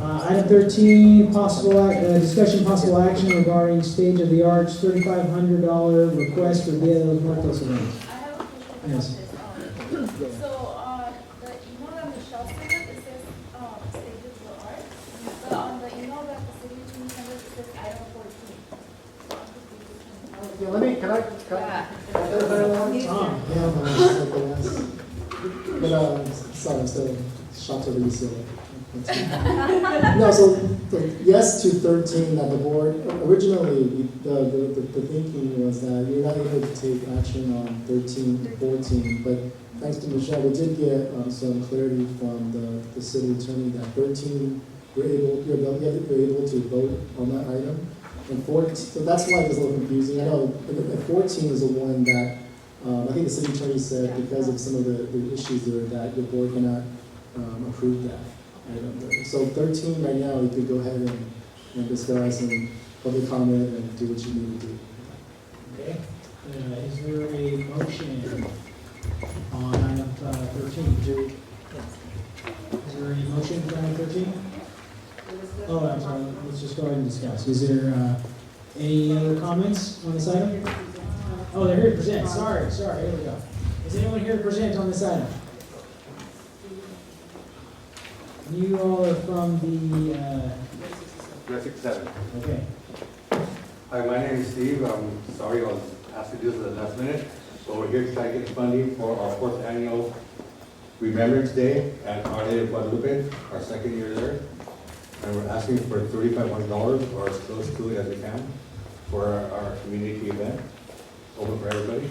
S2: Item 13, discussion possible action regarding Stage of the Arts $3,500 request for Dia de los Muertos event.
S15: I have a question
S2: Yes.
S15: about this. So, the email that Michelle sent us, it says, stages of the art. But on the email that the city attorney sent us, it says item 14.
S22: Yeah, let me, can I?
S2: Tom.
S22: But, sorry, I'm still shocked over you still. No, so yes to 13 that the board, originally, the thinking was that you're not able to take action on 13 and 14, but thanks to Michelle, we did get some clarity from the city attorney that 13, you're able to vote on that item. And 14, so that's why it was a little confusing. I know, and 14 is the one that, I think the city attorney said because of some of the issues there that your board cannot approve that item. So 13 right now, you could go ahead and discuss and public comment and do what you need to do.
S2: Okay. Is there a motion on item 13? Is there any motion for item 13? Oh, I'm sorry, let's just go ahead and discuss. Is there any other comments on this item? Oh, they're here to present, sorry, here we go. Is anyone here to present on this item? You all are from the,
S11: 367.
S2: Okay.
S11: Hi, my name is Steve. I'm sorry I was asked to do this at the last minute, but we're here to try to get funding for our 4th annual Remembrance Day at Our Lady of Guadalupe, our 2nd year there. And we're asking for $3,500 or as close to it as we can for our community event, open for everybody.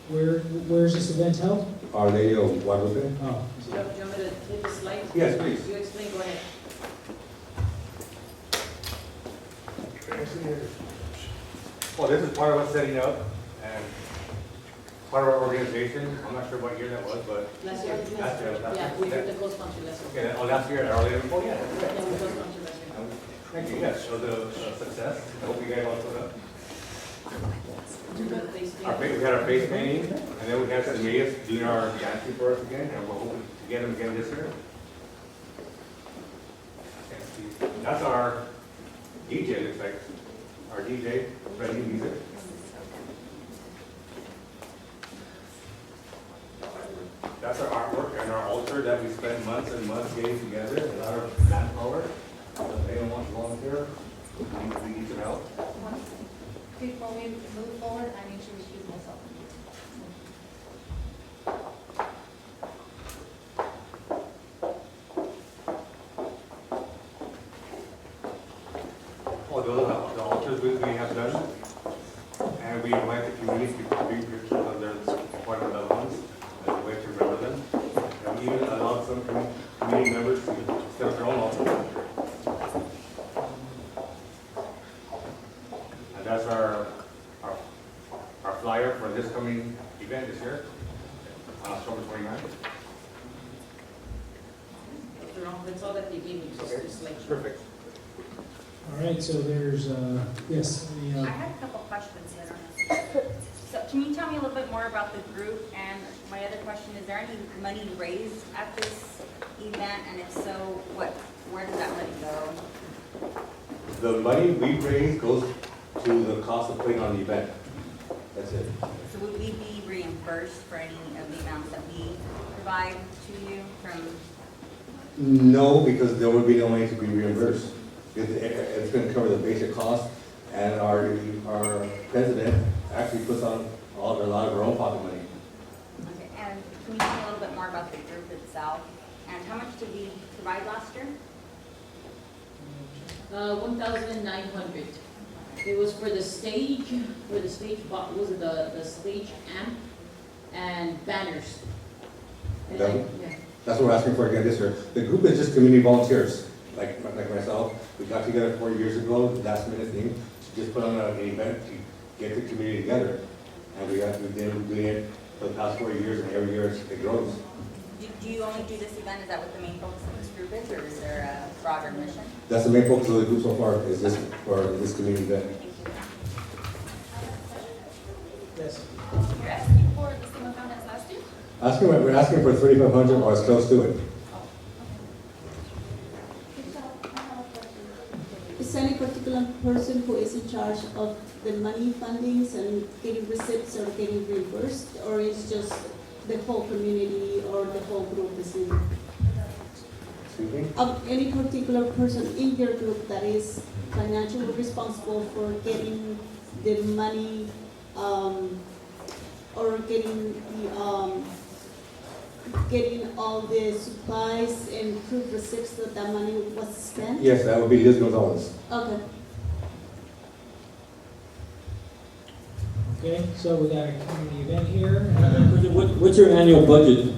S2: Where's this event held?
S11: Our Lady of Guadalupe.
S2: Oh.
S13: Do you want me to take the slide?
S11: Yes, please.
S13: You explain, go ahead.
S11: Well, this is part of us setting up and part of our organization. I'm not sure what year that was, but
S13: Last year.
S11: Last year.
S13: Yeah, we did the co-sponsor last year.
S11: Okay, last year at Our Lady of Guadalupe.
S13: Yeah, we co-sponsored last year.
S11: Thank you. Yes, it was a success. I hope you guys all showed up. We had our face painting, and then we had some medias doing our dancing for us again, and we're hoping to get them again this year. That's our DJ, looks like. Our DJ, Freddie Music. That's our artwork and our altar that we spent months and months getting together, a lot of manpower. So if anyone wants to volunteer, we need some help.
S20: Before we move forward, I need to recuse myself.
S11: Oh, those are the altars we have done. And we invite the community to bring pictures of their important loved ones as a way to remember them. And we even allowed some community members to on October 29th.
S13: That's all that they gave me, just like.
S11: Perfect.
S2: All right, so there's, yes,
S16: I had a couple questions here. So can you tell me a little bit more about the group? And my other question, is there any money raised at this event? And if so, where does that money go?
S11: The money we raise goes to the cost of putting on the event. That's it.
S16: So would we be reimbursed for any of the amounts that we provide to you from?
S11: No, because there would be no way to be reimbursed. It's going to cover the basic cost, and our president actually puts on a lot of her own pocket money.
S16: Okay, and can you tell me a little bit more about the group itself? And how much did we provide last year?
S13: 1,900. It was for the stage, was it the stage amp and banners?
S11: That's what we're asking for again this year. The group is just community volunteers, like myself. We got together 4 years ago, last minute thing, to just put on an event to get the community together. And we've been doing it for the past 4 years, and every year it grows.
S16: Do you only do this event? Is that what the main focus of this group is, or is there a broader mission?
S11: That's the main focus of the group so far, is this for this community event.
S2: Yes.
S14: You're asking for the same amount as last year?
S11: We're asking for 3,500 or as close to it.
S19: Is there any particular person who is in charge of the money fundings and getting receipts or getting reimbursed, or is just the whole community or the whole group is in?
S11: Excuse me?
S19: Any particular person in your group that is financially responsible for getting the money, or getting all the supplies and proof receipts that that money was spent?
S11: Yes, that would be Liz Gonzalez.
S19: Okay.
S2: Okay, so we got a community event here.
S17: What's your annual budget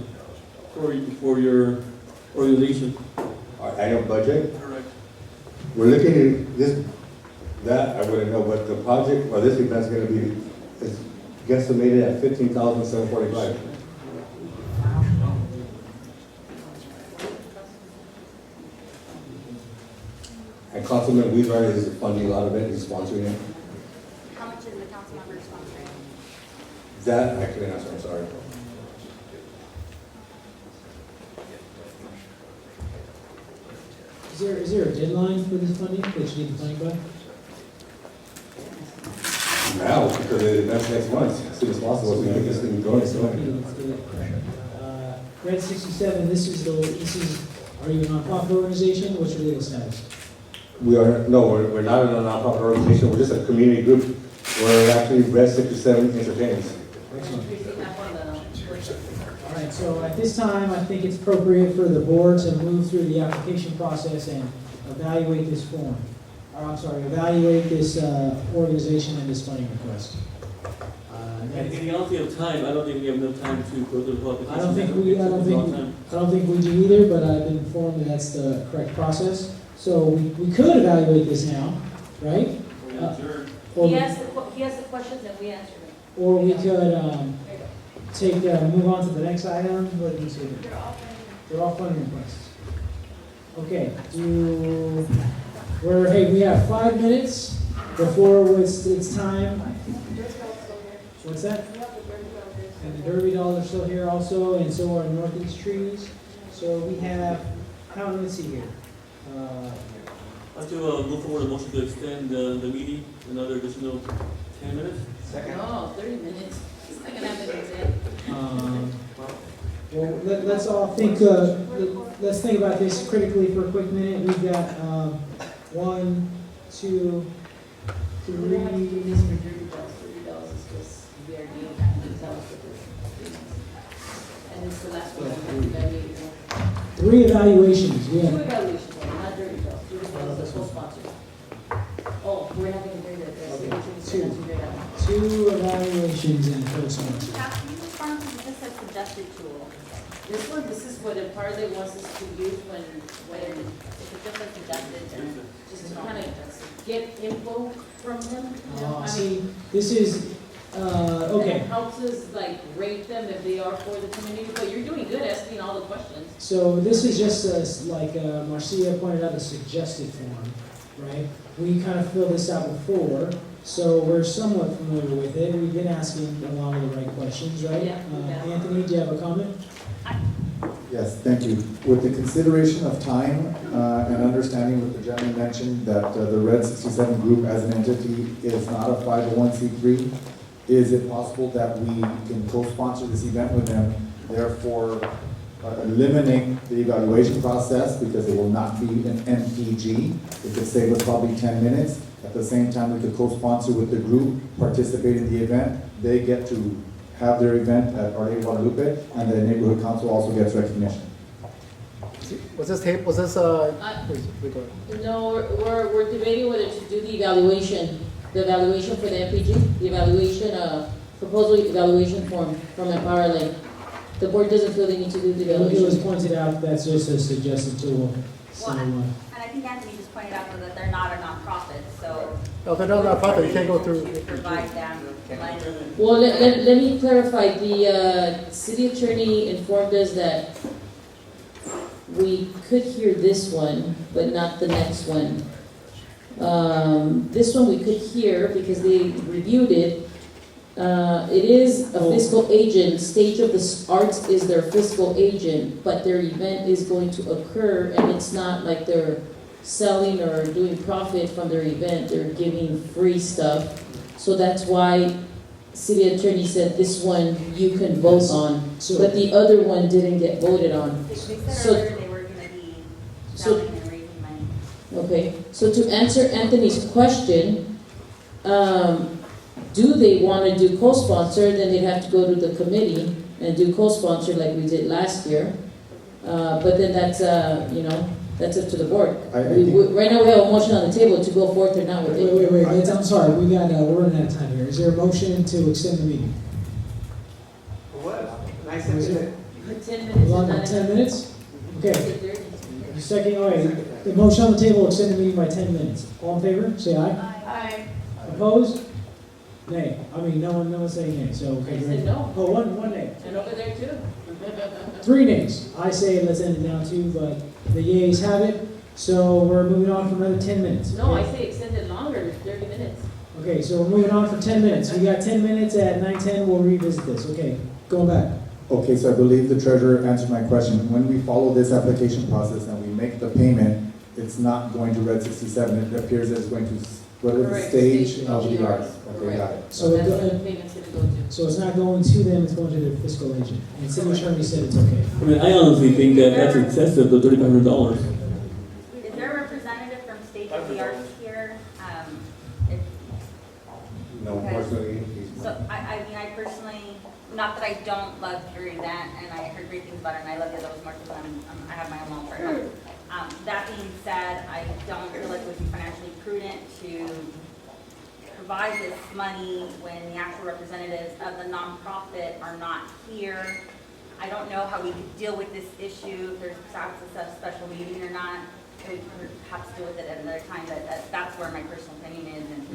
S17: for your organization?
S11: Our annual budget?
S17: Correct.
S11: We're looking at this, that I wouldn't know, but the project, or this event's gonna be, is guesstimated at $15,745. And Councilman Weaver is funding a lot of it, he's sponsoring it.
S16: How much is the council member sponsoring?
S11: That I couldn't answer, I'm sorry.
S2: Is there a deadline for this funding, that you need the funding by?
S11: Now, because the event's next month, as soon as possible, so we can get this thing going, so.
S2: Red 67, this is, are you a nonprofit organization? What's your legal status?
S11: We're not a nonprofit organization, we're just a community group. We're actually Red 67 Entertainers.
S2: All right, so at this time, I think it's appropriate for the board to move through the application process and evaluate this form. Evaluate this organization and this funding request.
S17: And in reality of time, I don't think we have enough time to go through the whole application.
S2: I don't think we do either, but I've been informed that that's the correct process. So we could evaluate this now, right?
S13: He asked the questions and we answered them.
S2: Or we could move on to the next item. What do you say? They're all funding requests. Okay. We have 5 minutes before it's time. What's that? And the Derby dolls are still here also, and so are Northeast trees. So we have, let's see here.
S17: I'd like to move forward a motion to extend the meeting another additional 10 minutes.
S13: Second. No, 30 minutes. It's not gonna happen in 10.
S2: Well, let's all think. Let's think about this critically for a quick minute. We've got 1, 2, 3.
S13: $30 is just VRD and tell us what this is. And it's the last one.
S2: 3 evaluations. We
S13: 2
S2: have
S13: evaluations, not dirty dolls. 2 dolls are co-sponsored. Oh, we're having a dirty dolls.
S2: 2 evaluations and first one.
S16: Can you respond to this as suggested tool?
S13: This is what the part that wants us to use when
S16: If it's just as suggested, then
S13: just to kind of get info from him.
S2: See, this is
S13: And
S2: Okay,
S13: it helps us like rate them if they are for the community, but you're doing good asking all the questions.
S2: so this is just like Marcia pointed out, a suggested form, right? We kind of filled this out before, so we're somewhat familiar with it. We've been asking a lot of the right questions, right?
S13: Yeah, we have.
S2: Anthony, do you have a comment?
S3: Yes, thank you. With the consideration of time and understanding what the gentleman mentioned, that the Red 67 Group as an entity is not a 501c3, is it possible that we can co-sponsor this event with them, therefore eliminate the evaluation process because it will not be an MPG? It could save us probably 10 minutes. At the same time, we could co-sponsor with the group, participate in the event. They get to have their event at Our Lady of Guadalupe, and the neighborhood council also gets recognition.
S22: Was this tape, was this,
S13: No, we're debating whether to do the evaluation for the MPG, the evaluation, proposal evaluation form from Empower Lake. The board doesn't feel they need to do the
S2: It was
S13: evaluation.
S2: pointed out, that's just a suggested tool. So,
S16: Well, and I think Anthony just pointed out that they're not a nonprofit, so.
S22: if they're not a nonprofit, you can't go through.
S16: To provide them, like,
S13: Well, let me clarify, the city attorney informed us that we could hear this one, but not the next one. This one we could hear because they reviewed it. It is a fiscal agent, Stage of the Arts is their fiscal agent, but their event is going to occur, and it's not like they're selling or doing profit from their event, they're giving free stuff. So that's why city attorney said this one you can vote on, but the other one didn't get voted on.
S16: they said
S13: So-
S16: earlier they were gonna be
S13: So-
S16: selling and raising money.
S13: Okay, so to answer Anthony's question, do they want to do co-sponsor, then they'd have to go to the committee and do co-sponsor like we did last year. But then that's, that's up to the board. Right now, we have a motion on the table to go forth or not with it.
S2: wait, I'm sorry, we're running out of time here. Is there a motion to extend the meeting?
S7: Nice
S2: Is
S7: to
S2: it?
S13: 10 minutes.
S2: Long, 10 minutes? Okay. Second, all right, the motion on the table, extend the meeting by 10 minutes. All in favor, say aye.
S15: Aye.
S2: Opposed? Nay. I mean, no one saying nay, so, okay.
S13: I
S2: great.
S13: said no.
S2: Oh, one nay.
S13: And over there too.
S2: 3 nays. I say let's end it down too, but the yeas have it, so we're moving on for another 10 minutes.
S13: No, I say extend it longer, 30 minutes.
S2: Okay, so we're moving on for 10 minutes. We got 10 minutes at 9:10, we'll revisit this. Okay, going back.
S3: Okay, so I believe the treasurer answered my question. When we follow this application process and we make the payment, it's not going to Red 67. It appears that it's going to, what is the
S13: Correct,
S3: stage
S13: stage
S3: of the
S13: of
S3: arts? Okay, got it.
S2: So
S13: That's
S2: it
S13: where
S2: go-
S13: the payment's gonna go to.
S2: So it's not going to them, it's going to the fiscal agent. And city attorney said it's okay.
S17: I mean, I honestly think that that's excessive, the $3,500.
S16: Is there a representative from State of the Arts here? If-
S11: No,
S16: Okay.
S11: unfortunately,
S16: So, I mean, I personally, not that I don't love your event, and I heard great things about it, and I love the other markets, I have my own law firm. That being said, I don't feel like it would be financially prudent to provide this money when the actual representatives of the nonprofit are not here. I don't know how we could deal with this issue, if there's perhaps a special meeting or not. We could perhaps deal with it at another time, but that's where my personal opinion is, and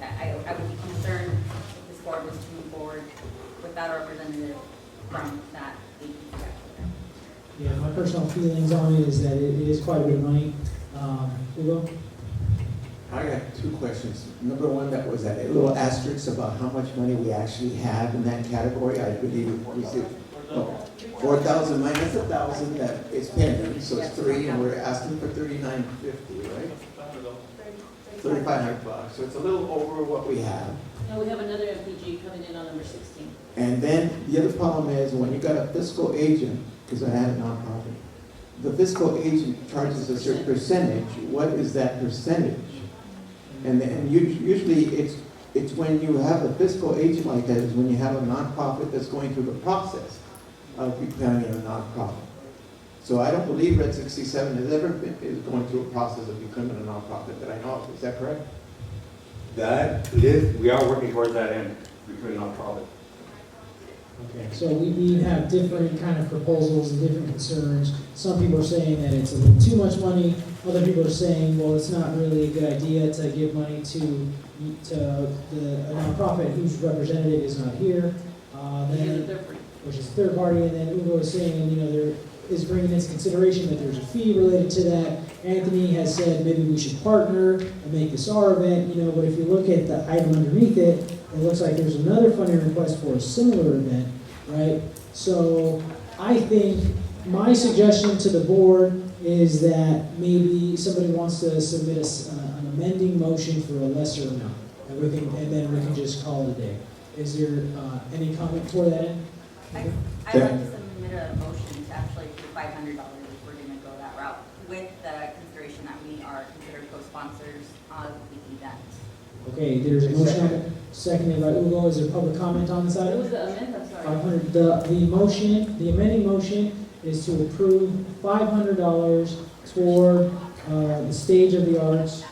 S16: I would be concerned if this board was to move forward without a representative from that agency.
S2: Yeah, my personal feelings on it is that it is quite a bit of money. Hugo?
S4: I got two questions. Number one, that was a little asterisk about how much money we actually have in that category. I believe we said 4,000 minus 1,000 that is pending, so it's 3, and we're asking for 3,950, right? 3,500 bucks. So it's a little over what we have.
S13: No, we have another MPG coming in on number 16.
S4: And then the other problem is when you got a fiscal agent, because I had a nonprofit, the fiscal agent charges a certain percentage. What is that percentage? And usually it's when you have a fiscal agent like that is when you have a nonprofit that's going through the process of becoming a nonprofit. So I don't believe Red 67 has ever been is going through a process of becoming a nonprofit that I know of. Is that correct?
S11: that is, we are working towards that end, becoming a nonprofit.
S2: Okay, so we have different kind of proposals and different concerns. Some people are saying that it's a little too much money. Other people are saying, well, it's not really a good idea to give money to a nonprofit whose representative is not here. Which is a third party, and then Ugo is saying, you know, there is bringing into consideration that there's a fee related to that. Anthony has said maybe we should partner and make this our event, you know, but if you look at the item underneath it, it looks like there's another funding request for a similar event, right? So I think my suggestion to the board is that maybe somebody wants to submit an amending motion for a lesser amount, and then we can just call it a day. Is there any comment toward that end?
S16: I'd like to submit a motion to actually do $500 if we're gonna go that route, with the consideration that we are considered co-sponsors of the event.
S2: Okay, there's a motion seconded by Ugo. Is there public comment on this
S13: What
S2: item?
S13: was the amendment, sorry?
S2: 500, the amending motion is to approve $500 toward the Stage of the Arts,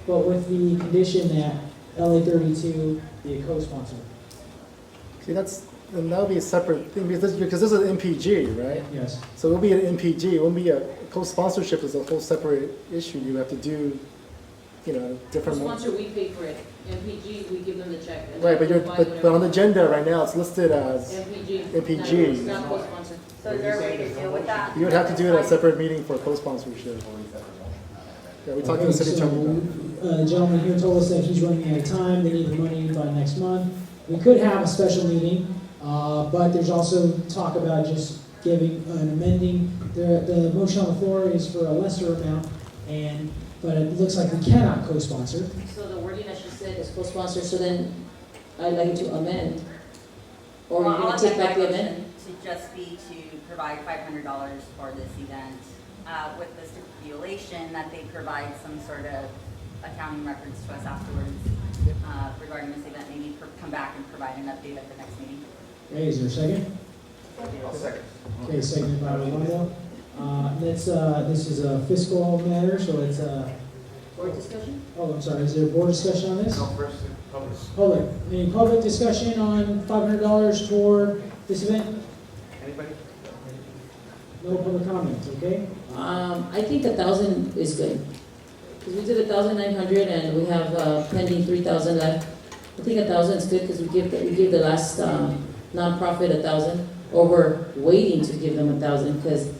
S2: but with the condition that LA 32 be a co-sponsor.
S22: See, and that'll be a separate thing, because this is an MPG, right?
S2: Yes.
S22: So it'll be an MPG, it won't be a, co-sponsorship is a whole separate issue, you have to do, you know, different.
S13: Sponsor, we pay for it. MPG, we give them the check. and
S22: Right,
S13: they
S22: but
S13: provide
S22: but
S13: whatever.
S22: on the agenda right now, it's listed as
S13: MPG.
S22: MPG.
S13: It's not co-sponsor.
S16: So is there a way to deal with that?
S22: You would have to do it at a separate meeting for co-sponsorship. Yeah, we talked to the city attorney about it.
S2: The gentleman here told us that he's running out of time, they need the money by next month. We could have a special meeting, but there's also talk about just giving an amending, the motion on the floor is for a lesser amount, but it looks like we cannot co-sponsor.
S13: So the wording that she said is co-sponsor, so then I'd like to amend. Or
S16: Well,
S13: you're
S16: I'll
S13: gonna take
S16: amend
S13: back
S16: my
S13: the
S16: motion
S13: amendment?
S16: to just be to provide $500 for this event, with the stipulation that they provide some sort of accounting records to us afterwards, regarding this event, maybe come back and provide an update at the next meeting.
S2: Okay, is there a second?
S1: I'll second.
S2: Okay, seconded by Rolando. This is a fiscal matter, so it's
S13: Board discussion?
S2: oh, I'm sorry, is there a board discussion on this?
S1: No, first, public.
S2: Public, any public discussion on $500 toward this event?
S1: Anybody?
S2: No public comment, okay?
S13: I think 1,000 is good. Because we did 1,900 and we have pending 3,000 left. I think 1,000 is good because we gave the last nonprofit 1,000, or we're waiting to give them 1,000 because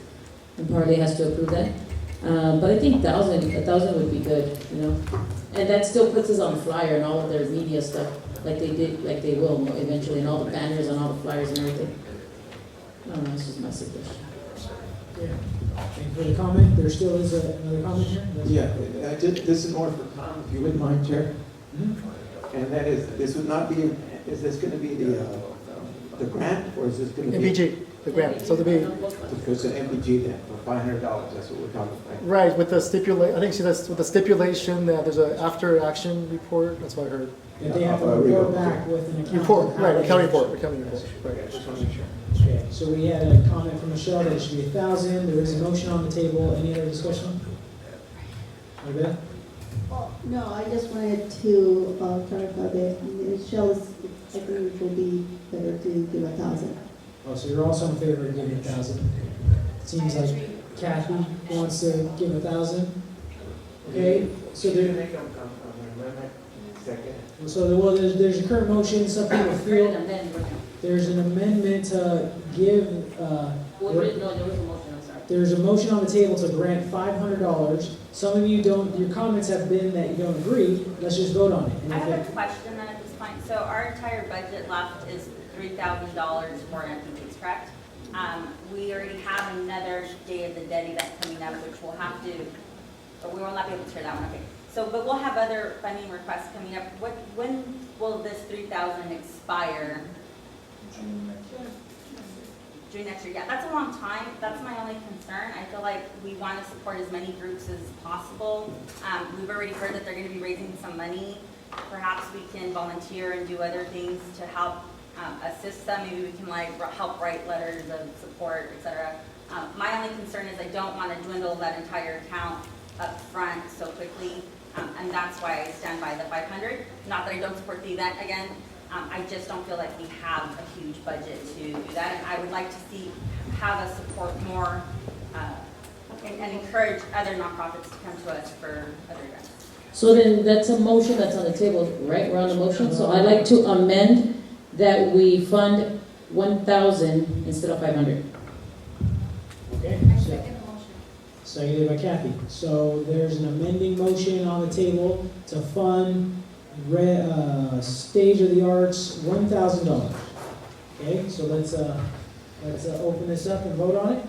S13: Parley has to approve that. But I think 1,000 would be good, you know. And that still puts us on the flyer and all of their media stuff, like they will eventually, and all the banners and all the flyers and everything. I don't know, that's just my suggestion.
S2: Yeah. Thank you for the comment. There still is another comment here?
S4: Yeah, this is more for Tom, if you wouldn't mind, Chair. And that is, this would not be, is this going to be the grant, or is this going to be?
S22: MPG, the grant, so there'll be,
S4: Because an MPG then, for $500, that's what we're talking about.
S22: right, with the I think she says, with the stipulation that there's an after-action report, that's what I heard.
S2: That they have to report back with an account.
S22: Report, right, accounting report, right.
S4: I just want to make sure.
S2: Okay, so we had a comment from Michelle that it should be 1,000. There is a motion on the table. Any other discussion? Beth?
S19: No, I just wanted to clarify that Michelle's, I think it will be better to give 1,000.
S2: Oh, so you're also in favor of giving 1,000? Seems like Kathy wants to give 1,000. Okay, so there. There's a current motion. Some people feel there's an amendment to give.
S13: No, there was a motion, I'm sorry.
S2: There's a motion on the table to grant $500. Some of you don't. Your comments have been that you don't agree. Let's just vote on it. And
S16: I
S2: if
S16: have
S2: it-
S16: a question then at this point. So our entire budget left is $3,000 for MPGs, correct? We already have another Day of the Dead event coming up, which we'll have to, or we will not be able to share that one, okay. So, but we'll have other funding requests coming up. When will this 3,000 expire? June next year, yeah, that's a long time. That's my only concern. I feel like we want to support as many groups as possible. We've already heard that they're going to be raising some money. Perhaps we can volunteer and do other things to help assist them. Maybe we can help write letters of support, etc. My only concern is I don't want to dwindle that entire account up front so quickly, and that's why I stand by the 500. Not that I don't support the event again, I just don't feel like we have a huge budget to do that, and I would like to have us support more and encourage other nonprofits to come to us for other events.
S13: So then that's a motion that's on the table, right? We're on the motion. So I'd like to amend that we fund 1,000 instead of 500.
S2: Okay,
S15: I
S2: so,
S15: second the motion.
S2: seconded by Kathy. So there's an amending motion on the table to fund Stage of the Arts, $1,000. Okay, so let's open this up and vote on it.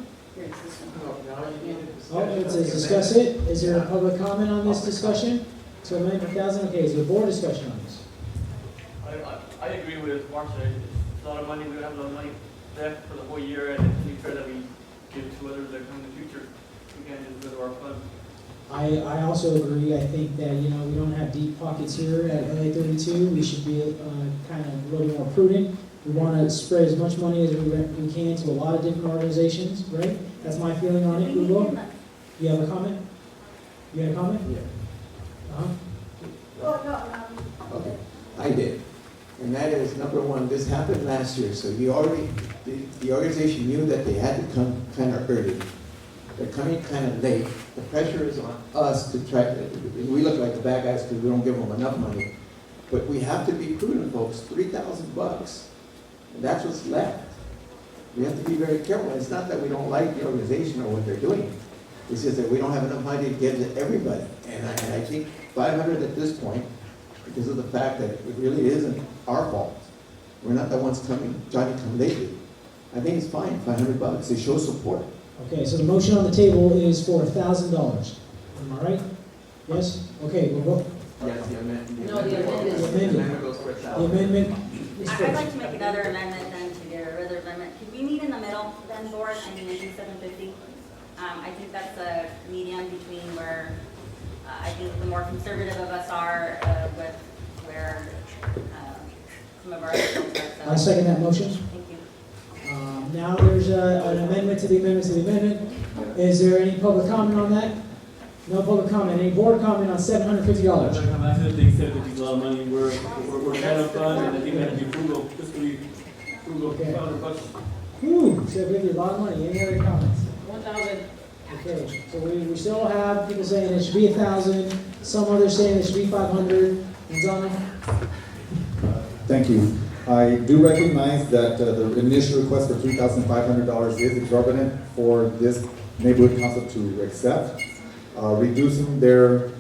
S2: Oh, it says discuss it. Is there a public comment on this discussion? To amend 1,000, okay, is there board discussion on this?
S17: I agree with Marcia. It's a lot of money. We don't have a lot of money left for the whole year, and it's only fair that we give it to others that come in the future. We can't just go to our fund.
S2: I also agree. I think that, we don't have deep pockets here at LA 32. We should be kind of a little more prudent. We want to spread as much money as we can to a lot of different organizations, right? That's my feeling on it. Google, you have a comment? You had a comment? Yeah.
S4: Okay, I did. And that is, number one, this happened last year, so the organization knew that they had to come kind of early. They're coming kind of late. The pressure is on us to try, we look like the bad guys because we don't give them enough money. But we have to be prudent, folks, $3,000. And that's what's left. We have to be very careful. It's not that we don't like the organization or what they're doing. It's just that we don't have enough money to give to everybody. And I think 500 at this point, because of the fact that it really isn't our fault. We're not the ones trying to come lately. I think it's fine, $500. It shows support.
S2: Okay, so the motion on the table is for $1,000. Am I right? Yes? Okay, we'll vote.
S7: Yes, the amendment.
S13: No, the amendment.
S2: The amendment.
S7: goes for
S2: The amendment is
S16: I'd
S2: for,
S16: like to make another amendment then to their other amendment. Could we meet in the middle then, board? I mean, maybe 750. I think that's a medium between where I think the more conservative of us are with where some of our other folks are. So.
S2: I second that motion.
S16: Thank you.
S2: Now there's an amendment to the amendment to the amendment. Is there any public comment on that? No public comment. Any board comment on $750?
S17: I still think 750 is a lot of money. We're kind of fun, and I think we have to be frugal, fiscally frugal.
S2: Okay.
S17: $500.
S2: Whew, $750, a lot of money. Any other comments?
S13: 1,000.
S2: Okay, so we still have people saying it should be 1,000, some others saying it should be 500. Gonzalo?
S3: Thank you. I do recognize that the initial request for $3,500 is exorbitant for this neighborhood council to accept. Reducing their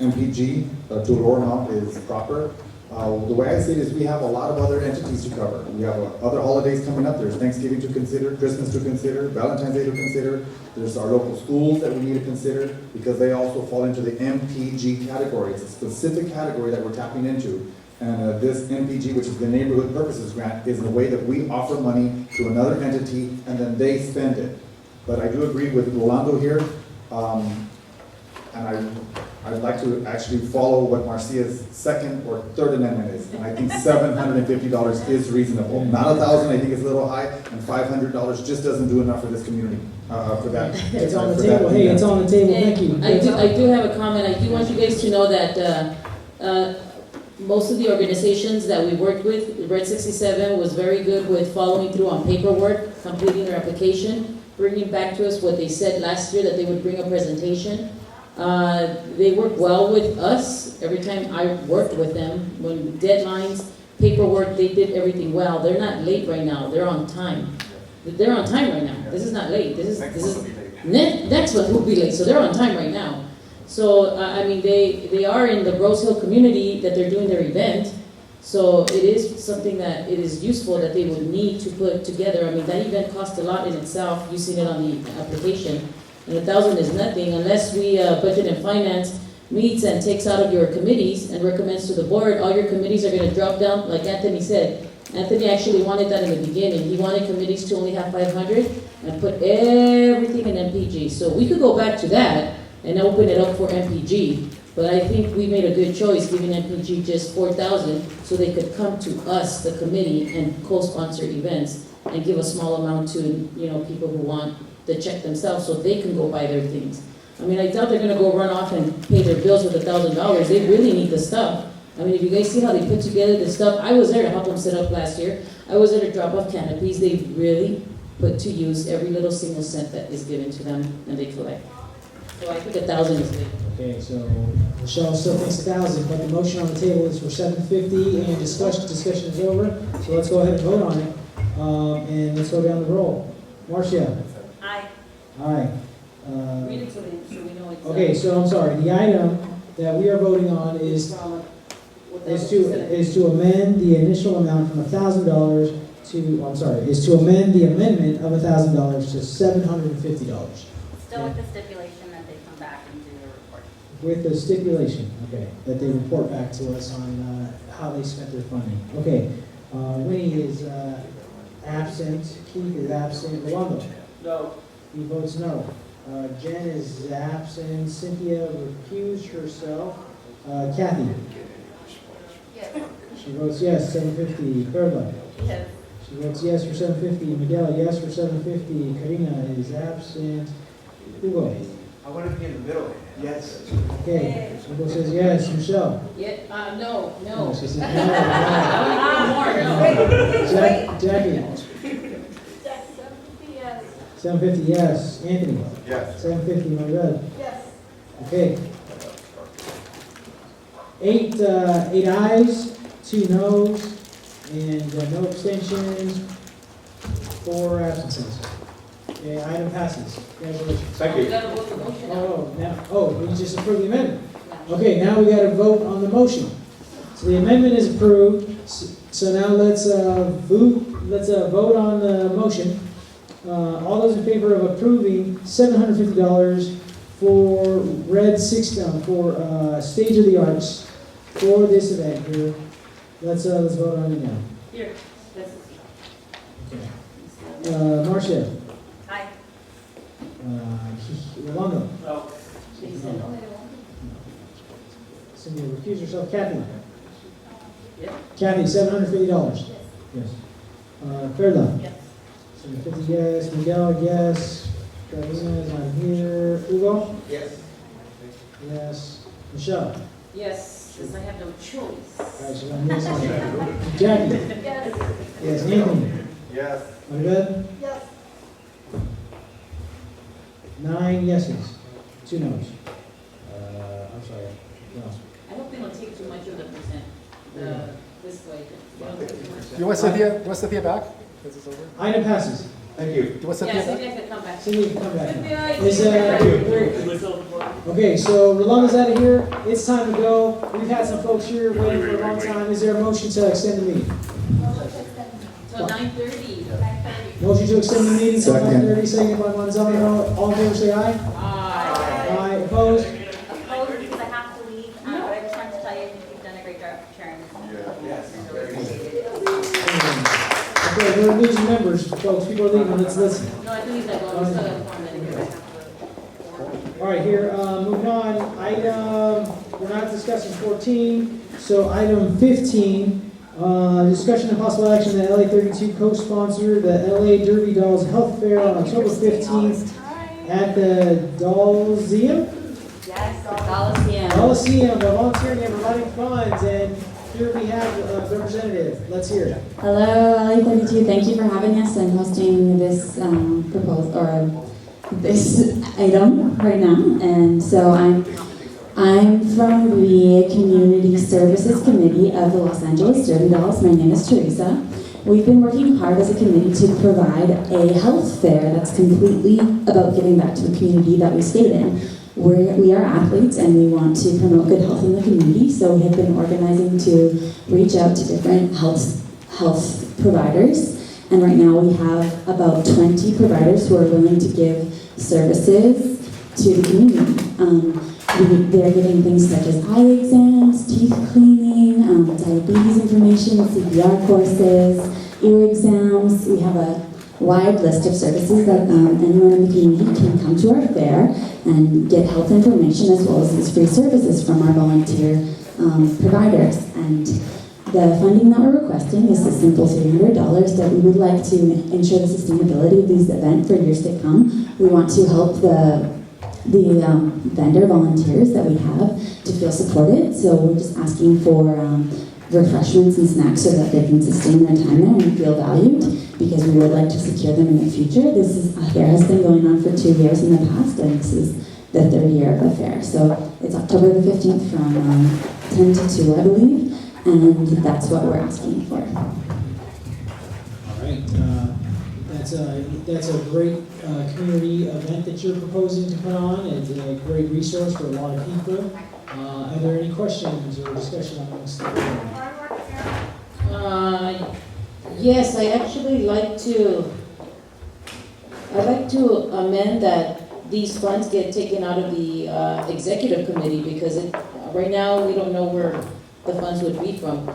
S3: MPG to a lower amount is proper. The way I see it is we have a lot of other entities to cover. We have other holidays coming up. There's Thanksgiving to consider, Christmas to consider, Valentine's Day to consider. There's our local schools that we need to consider because they also fall into the MPG category. It's a specific category that we're tapping into. And this MPG, which is the Neighborhood Purposes Grant, is a way that we offer money to another entity and then they spend it. But I do agree with Rolando here. And I'd like to actually follow what Marcia's second or third amendment is. And I think $750 is reasonable. Not 1,000, I think it's a little high, and $500 just doesn't do enough for this community, for that.
S2: It's on the table. Hey, it's on the table. Thank you.
S13: I do have a comment. I do want you guys to know that most of the organizations that we worked with, Red 67 was very good with following through on paperwork, completing their application, bringing back to us what they said last year that they would bring a presentation. They work well with us. Every time I worked with them, when deadlines, paperwork, they did everything well. They're not late right now. They're on time. They're on time right now. This is not late. This is next one will be late. So they're on time right now. So I mean, they are in the Rose Hill community that they're doing their event. So it is something that it is useful that they would need to put together. I mean, that event cost a lot in itself. You've seen it on the application. And 1,000 is nothing unless we Budget and Finance meets and takes out of your committees and recommends to the board. All your committees are going to drop down, like Anthony said. Anthony actually wanted that in the beginning. He wanted committees to only have 500 and put everything in MPG. So we could go back to that and open it up for MPG. But I think we made a good choice giving MPG just 4,000 so they could come to us, the committee, and co-sponsor events and give a small amount to people who want the check themselves so they can go buy their things. I mean, I doubt they're going to go run off and pay their bills with $1,000. They really need the stuff. I mean, if you guys see how they put together the stuff, I was there to help them set up last year. I was there to drop off canopies. They really put to use every little single cent that is given to them and they collect. So I think 1,000 is good.
S2: Okay, so Michelle still thinks 1,000, but the motion on the table is for $750 and discussion is over. So let's go ahead and vote on it. And let's go down the roll. Marcia?
S16: Aye.
S2: Aye.
S13: Read it so we know it's.
S2: Okay, so I'm sorry, the item that we are voting on is to amend the initial amount from $1,000 to, I'm sorry, is to amend the amendment of $1,000 to $750.
S16: Still with the stipulation that they come back and do their report.
S2: With the stipulation, okay, that they report back to us on how they spent their funding. Okay, Winnie is absent, Keith is absent, Rolando?
S7: No.
S2: He votes no. Jen is absent, Cynthia recused herself. Kathy?
S16: Yes.
S2: She votes yes, 750. Perla?
S16: Yes.
S2: She votes yes for 750. Miguel, yes for 750. Karina is absent. Hugo?
S7: I want to be in the middle. Yes.
S2: Okay, Hugo says yes. Michelle?
S13: Yeah, no.
S2: No, she says no. Jackie? 750 yes. Anthony?
S11: Yes.
S2: 750, my bad.
S8: Yes.
S2: Okay. Eight ayes, 2 noes, and no abstentions, 4 absences. Okay, item passes. Congratulations.
S11: Thank
S13: We
S11: you.
S13: gotta vote the motion now.
S2: We just approved the amendment. Okay, now we gotta vote on the motion. So the amendment is approved, so now let's vote on the motion. All those in favor of approving $750 for Red Six for Stage of the Arts for this event here. Let's vote on it now.
S13: Here, this is.
S2: Okay. Marcia?
S16: Aye.
S2: Rolando?
S7: No.
S2: Cindy recuse herself. Kathy?
S13: Yeah.
S2: Kathy, $750. Yes. Perla?
S16: Yes.
S2: 750 yes. Miguel, yes. Carolina is not here. Hugo?
S7: Yes.
S2: Yes. Michelle?
S13: Yes, since I have no choice.
S2: All right, so I'm missing. Jackie?
S8: Yes.
S2: Yes. Anthony?
S11: Yes.
S2: Maribel?
S8: Yes.
S2: 9 yeses, 2 noes. I'm sorry. No.
S13: I hope they don't take too much of the percent, this way. They don't take too much.
S22: You want Cynthia back? This is over.
S2: Item passes.
S11: Thank you.
S22: Do you want
S13: Yeah,
S22: Cynthia back?
S13: Cynthia can come back.
S2: Cindy can come back.
S13: Cynthia,
S2: Is, okay, so Rolando's out of here. It's time to go. We've had some folks here waiting for a long time. Is there a motion to extend the meeting?
S13: Till 9:30.
S2: Motion to extend the meeting till
S3: Second.
S2: 9:30, second by Manzano. All in favor, say aye.
S13: Aye.
S2: Aye. Opposed?
S16: Opposed because I have to leave, but I just wanted to tell you, you've done a great job chairing this.
S2: Okay, we're losing members, folks. People are leaving. Let's listen.
S13: No, I think he's like, well, we still have 1 minute.
S2: All right, here, moving on. We're not discussing 14, so item 15, discussion and possible action that LA 32 co-sponsor the LA Derby Dolls Health Fair on October 15th at the Dolzium?
S16: Yes,
S2: Coliseum, by volunteering and providing funds, and here we have the representative. Let's hear it.
S5: Hello, LA 32. Thank you for having us and hosting this this item right now. And so I'm from the Community Services Committee of the Los Angeles Derby Dolls. My name is Teresa. We've been working hard as a committee to provide a health fair that's completely about giving back to the community that we stayed in. We are athletes and we want to promote good health in the community, so we have been organizing to reach out to different health providers. And right now we have about 20 providers who are willing to give services to the community. They're giving things such as eye exams, teeth cleaning, diabetes information, CPR courses, ear exams. We have a wide list of services that anyone in the community can come to our fair and get health information as well as these free services from our volunteer providers. And the funding that we're requesting is the simple $300 that we would like to ensure the sustainability of these events for years to come. We want to help the vendor volunteers that we have to feel supported. So we're just asking for refreshments and snacks so that they can sustain their time there and feel valued, because we would like to secure them in the future. This is a fair has been going on for 2 years in the past, and this is the 3rd year of the fair. So it's October the 15th from 10 to 2, I believe, and that's what we're asking for.
S2: All right, that's a great community event that you're proposing to put on. It's a great resource for a lot of people. Are there any questions or discussion amongst the board?
S13: Yes, I'd like to amend that these funds get taken out of the executive committee, because right now we don't know where the funds would be from.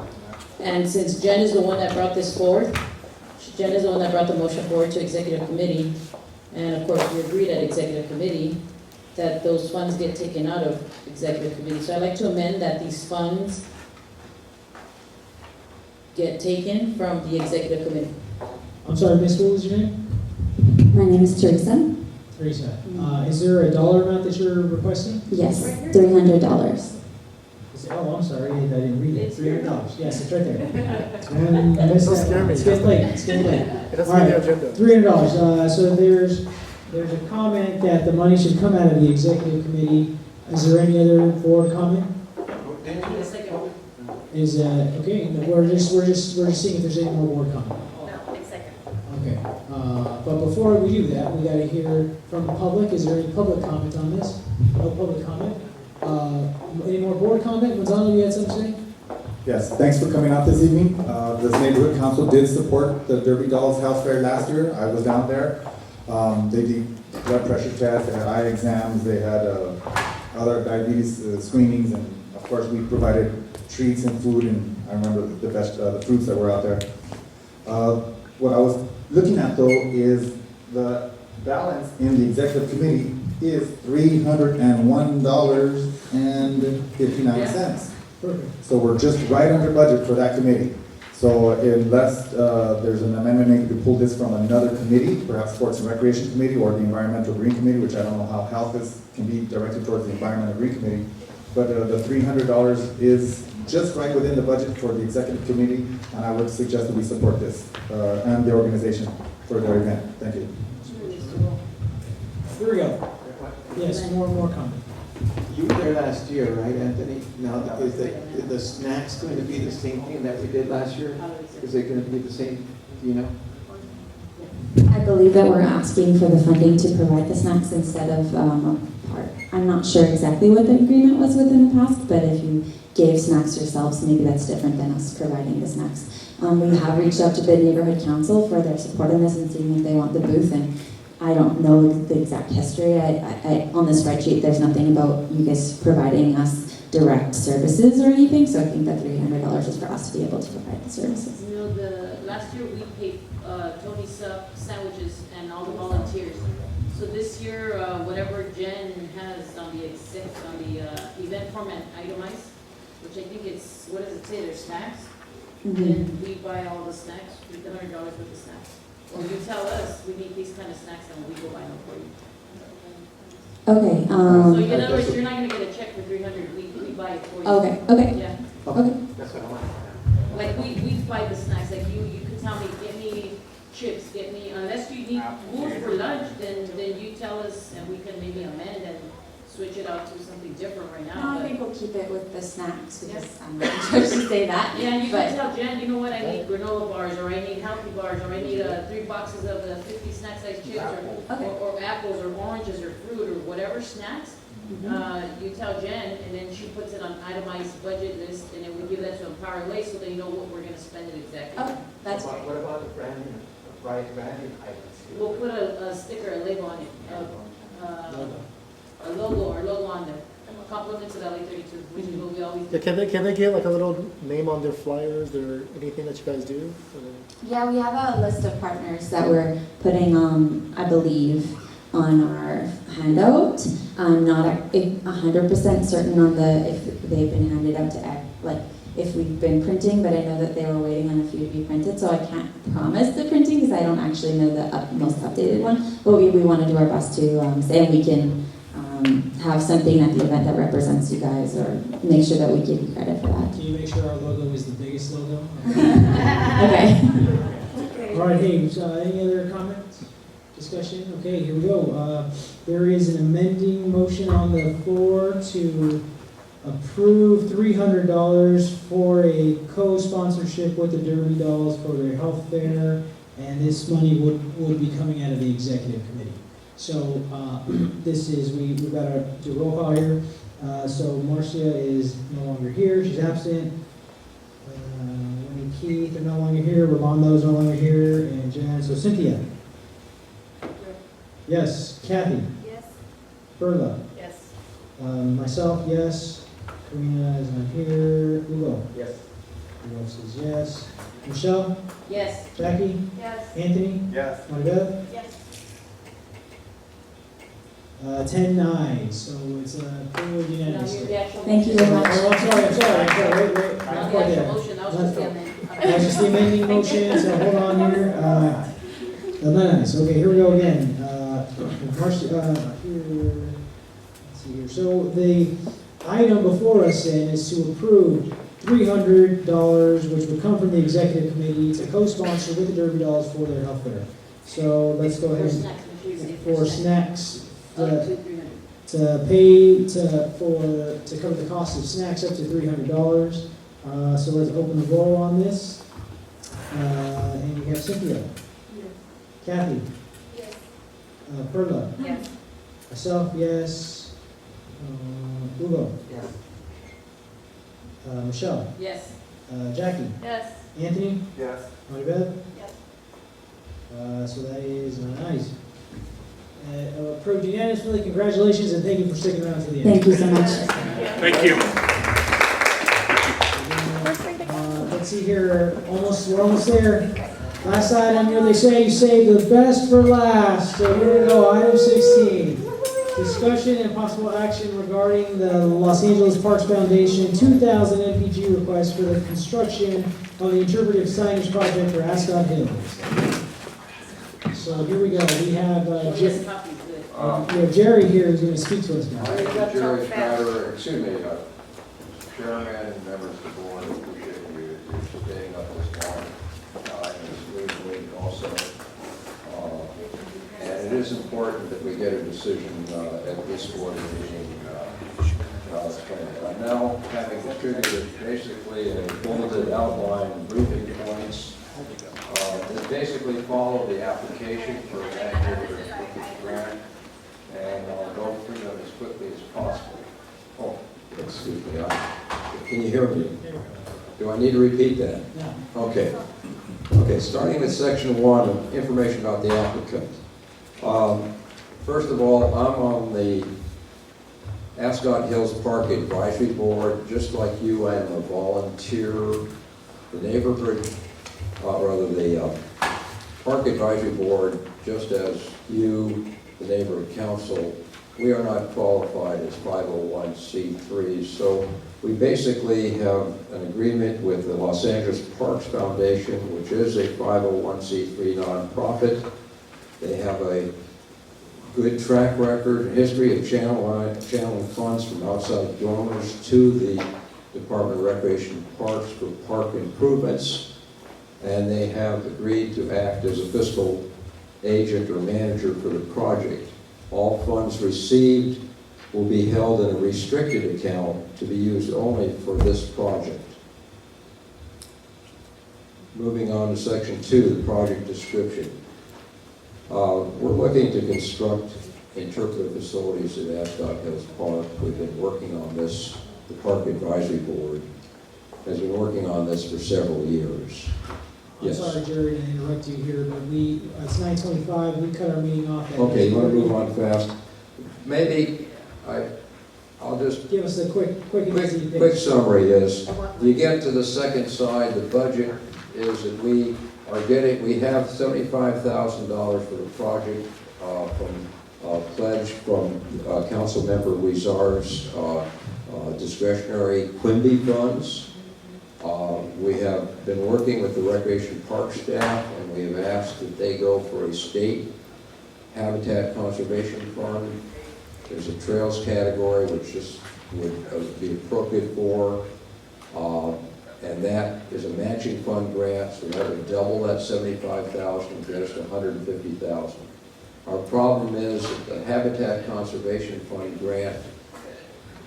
S13: And since Jen is the one that brought this forward, Jen is the one that brought the motion forward to executive committee, and of course we agreed at executive committee that those funds get taken out of executive committee. So I'd like to amend that these funds get taken from the executive committee.
S2: I'm sorry, Miss, what was your name?
S5: My name is Teresa.
S2: Teresa. Is there a dollar amount that you're requesting?
S5: Yes, $300.
S2: Oh, I'm sorry, I didn't read it. $300. Yes, it's right there.
S22: Don't scare me.
S2: It's getting late. It's getting late.
S22: It doesn't
S2: All
S22: need
S2: right,
S22: the agenda.
S2: $300. So there's a comment that the money should come out of the executive committee. Is there any other board comment? Is okay? No, we're just seeing if there's any more board comment. Okay. But before we do that, we got to hear from the public. Is there any public comment on this? No public comment. Any more board comment? Gonzalo, you had something to say?
S3: Yes, thanks for coming out this evening. This neighborhood council did support the Derby Dolls House Fair last year. I was down there. They did blood pressure tests, they had eye exams, they had other diabetes screenings, and of course we provided treats and food, and I remember the best the fruits that were out there. What I was looking at though is the balance in the executive committee is $301.59.
S2: Perfect.
S3: So we're just right under budget for that committee. So unless there's an amendment made to pull this from another committee, perhaps Sports and Recreation Committee or the Environmental Green Committee, which I don't know how health can be directed towards the Environmental Green Committee, but the $300 is just right within the budget for the executive committee, and I would suggest that we support this and the organization for their event. Thank you.
S2: Here we go. Yes, more comment.
S4: You were there last year, right, Anthony? Now, is the snacks going to be the same thing that we did last year? Is it going to be the same, do you know?
S5: I believe that we're asking for the funding to provide the snacks instead of a part. I'm not sure exactly what the agreement was with in the past, but if you gave snacks yourselves, maybe that's different than us providing the snacks. We have reached out to the neighborhood council for their support in this and seeing if they want the booth, and I don't know the exact history. On the spreadsheet, there's nothing about you guys providing us direct services or anything, so I think that $300 is for us to be able to provide the services.
S13: You know, last year we paid Tony's sandwiches and all the volunteers. So this year, whatever Jen has on the event format itemized, which I think it's, what does it say, there's snacks? Then we buy all the snacks, $100 worth of snacks. Or you tell us, we need these kind of snacks, and we go buy them for you.
S5: Okay.
S13: So in other words, you're not gonna get a check for $300, we buy it for you.
S5: Okay.
S13: Yeah.
S5: Okay.
S4: That's what I want.
S13: Like we buy the snacks, like you could tell me, get me chips, get me, unless you need food for lunch, then you tell us and we can maybe amend and switch it out to something different right now.
S5: No, I
S13: but-
S5: think we'll keep it with the snacks because I'm not sure to say that.
S13: Yeah, you
S5: but
S13: can tell Jen, you know what, I need granola bars, or I need healthy bars, or I need 3 boxes of the 50 snack size chips, or apples, or oranges, or fruit, or whatever snacks. You tell Jen, and then she puts it on itemized budget list, and then we give that to Empower Lake so they know what we're gonna spend it exactly.
S5: Okay, that's great.
S7: What about the branding, branding items?
S13: We'll put a sticker, a label on it, a logo on there, compliment to the LA 32, which is what we always do.
S22: Yeah, can they get like a little name on their flyers or anything that you guys do?
S5: Yeah, we have a list of partners that we're putting, I believe, on our handout. I'm not 100% certain on if they've been handed out to, if we've been printing, but I know that they were waiting on a few to be printed, so I can't promise the printing because I don't actually know the most updated one. But we want to do our best to say, and we can have something at the event that represents you guys, or make sure that we give you credit for that.
S2: Can you make sure our logo is the biggest logo?
S5: Okay.
S2: All right, hey, any other comments, discussion? Okay, here we go. There is an amending motion on the floor to approve $300 for a co-sponsorship with the Derby Dolls for their health fair, and this money would be coming out of the executive committee. So this is, we've got to do roll call here. So Marcia is no longer here, she's absent. Winnie Keith are no longer here, Rolando's no longer here, and Jan, so Cynthia? Yes. Kathy?
S8: Yes.
S2: Berla?
S21: Yes.
S2: Myself, yes. Karina is not here. Ugo?
S1: Yes.
S2: Ugo says yes. Michelle?
S13: Yes.
S2: Jackie?
S8: Yes.
S2: Anthony?
S9: Yes.
S2: Maribel?
S8: Yes.
S2: 10-9, so it's approved unanimously.
S5: Thank you very much.
S2: Oh, I'm sorry, wait.
S13: Now
S2: Not
S13: the
S2: quite
S13: actual
S2: there.
S13: motion, I was just the amendment.
S2: That's just the amending motion, so hold on here. Nice, okay, here we go again. Marcia, here, let's see here. So the item before us then is to approve $300, which would come from the executive committee to co-sponsor with the Derby Dolls for their health fair. So let's go ahead and, for snacks, to pay to cover the cost of snacks up to $300. So let's open the roll on this. And you have Cynthia.
S8: Yes.
S2: Kathy.
S8: Yes.
S2: Perla.
S16: Yes.
S2: Myself, yes. Ugo.
S1: Yes.
S2: Michelle.
S13: Yes.
S2: Jackie.
S8: Yes.
S2: Anthony.
S9: Yes.
S2: Maribel.
S8: Yes.
S2: So that is nice. Approved unanimously. Congratulations and thank you for sticking around to the end.
S5: Thank you so much.
S6: Thank you.
S2: Let's see here. We're almost there. Last item here, they say you save the best for last. So here we go. Item 16. Discussion and possible action regarding the Los Angeles Parks Foundation 2000 MPG request for the construction of the interpretive signage project for Ascot Hills. So here we go. We have Jerry here who's going to speak to us now.
S12: Jerry Schneider, excuse me, Chairman and members of the board, appreciate you staying up this long. And it's week also. And it is important that we get a decision at this board meeting. I'm now having contributed basically a bulleted outline briefing points that basically follow the application for that grant, and I'll go through them as quickly as possible. Oh, excuse me, can you hear me? Do I need to repeat that?
S2: No.
S12: Okay. Okay, starting with section 1, information about the applicant. First of all, I'm on the Ascot Hills Park Advisory Board. Just like you, I am a volunteer. The neighborhood, the Park Advisory Board, just as you, the neighborhood council, we are not qualified as 501c3s. So we basically have an agreement with the Los Angeles Parks Foundation, which is a 501c3 nonprofit. They have a good track record and history of channeling funds from outside donors to the Department of Recreation and Parks for park improvements. And they have agreed to act as a fiscal agent or manager for the project. All funds received will be held in a restricted account to be used only for this project. Moving on to section 2, the project description. We're looking to construct interpretive facilities at Ascot Hills Park. We've been working on this. The Park Advisory Board has been working on this for several years.
S2: I'm sorry, Jerry, to interrupt you here, but it's 9:25, we cut our meeting off.
S12: Okay, you want to move on fast? Maybe I'll just
S2: give us a quick
S12: summary is, you get to the second side, the budget is that we have $75,000 for the project from pledge from Council Member Wizar's discretionary Quimby funds. We have been working with the Recreation Park staff, and we have asked that they go for a state habitat conservation fund. There's a trails category, which just would be appropriate for, and that is a matching fund grant, so that would double that 75,000 and get us to 150,000. Our problem is that the Habitat Conservation Fund grant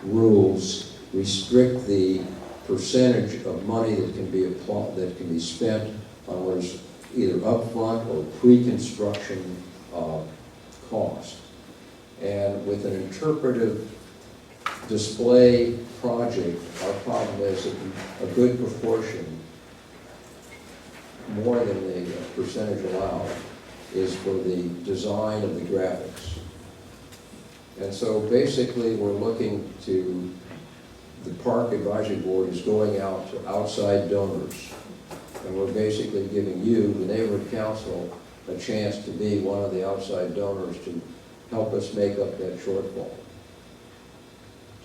S12: rules restrict the percentage of money that can be spent on what is either upfront or pre-construction cost. And with an interpretive display project, our problem is that a good proportion, more than the percentage allowed, is for the design of the graphics. And so basically we're looking to, the Park Advisory Board is going out to outside donors. And we're basically giving you, the neighborhood council, a chance to be one of the outside donors to help us make up that shortfall.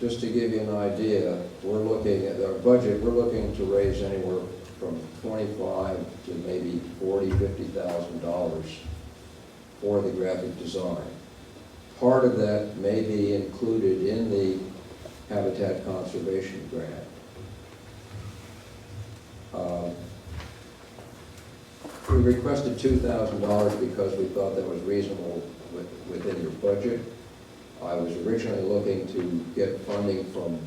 S12: Just to give you an idea, we're looking at our budget, we're looking to raise anywhere from $25,000 to maybe $40,000, $50,000 for the graphic design. Part of that may be included in the Habitat Conservation Grant. We requested $2,000 because we thought that was reasonable within your budget. I was originally looking to get funding from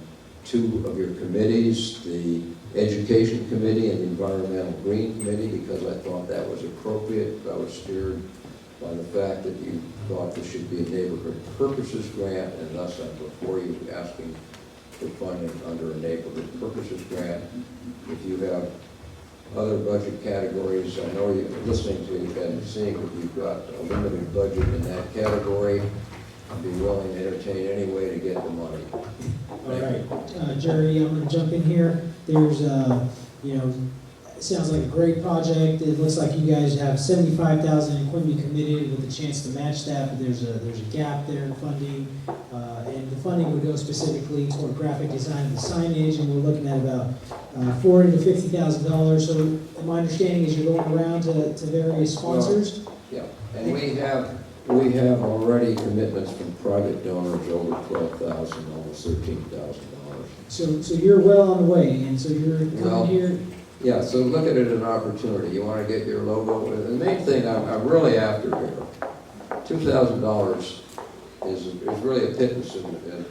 S12: two of your committees, the Education Committee and the Environmental Green Committee, because I thought that was appropriate. I was steered by the fact that you thought this should be a neighborhood purposes grant, and thus I'm before you asking for funding under a neighborhood purposes grant. If you have other budget categories, I know you're listening to you and seeing that you've got a limited budget in that category. I'd be willing to entertain any way to get the money.
S2: All right, Jerry, I'm going to jump in here. There's, it sounds like a great project. It looks like you guys have $75,000 in Quimby committed with a chance to match that, but there's a gap there in funding, and the funding would go specifically toward graphic design of the signage, and we're looking at about $40,000 to $50,000. So my understanding is you're going around to various sponsors.
S12: Well, yeah, and we have already commitments from private donors over $12,000, almost $13,000.
S2: So you're well on the way, and so you're coming here.
S12: Yeah, so look at it as an opportunity. You want to get your logo. The main thing I'm really after here, $2,000 is really a pittance in the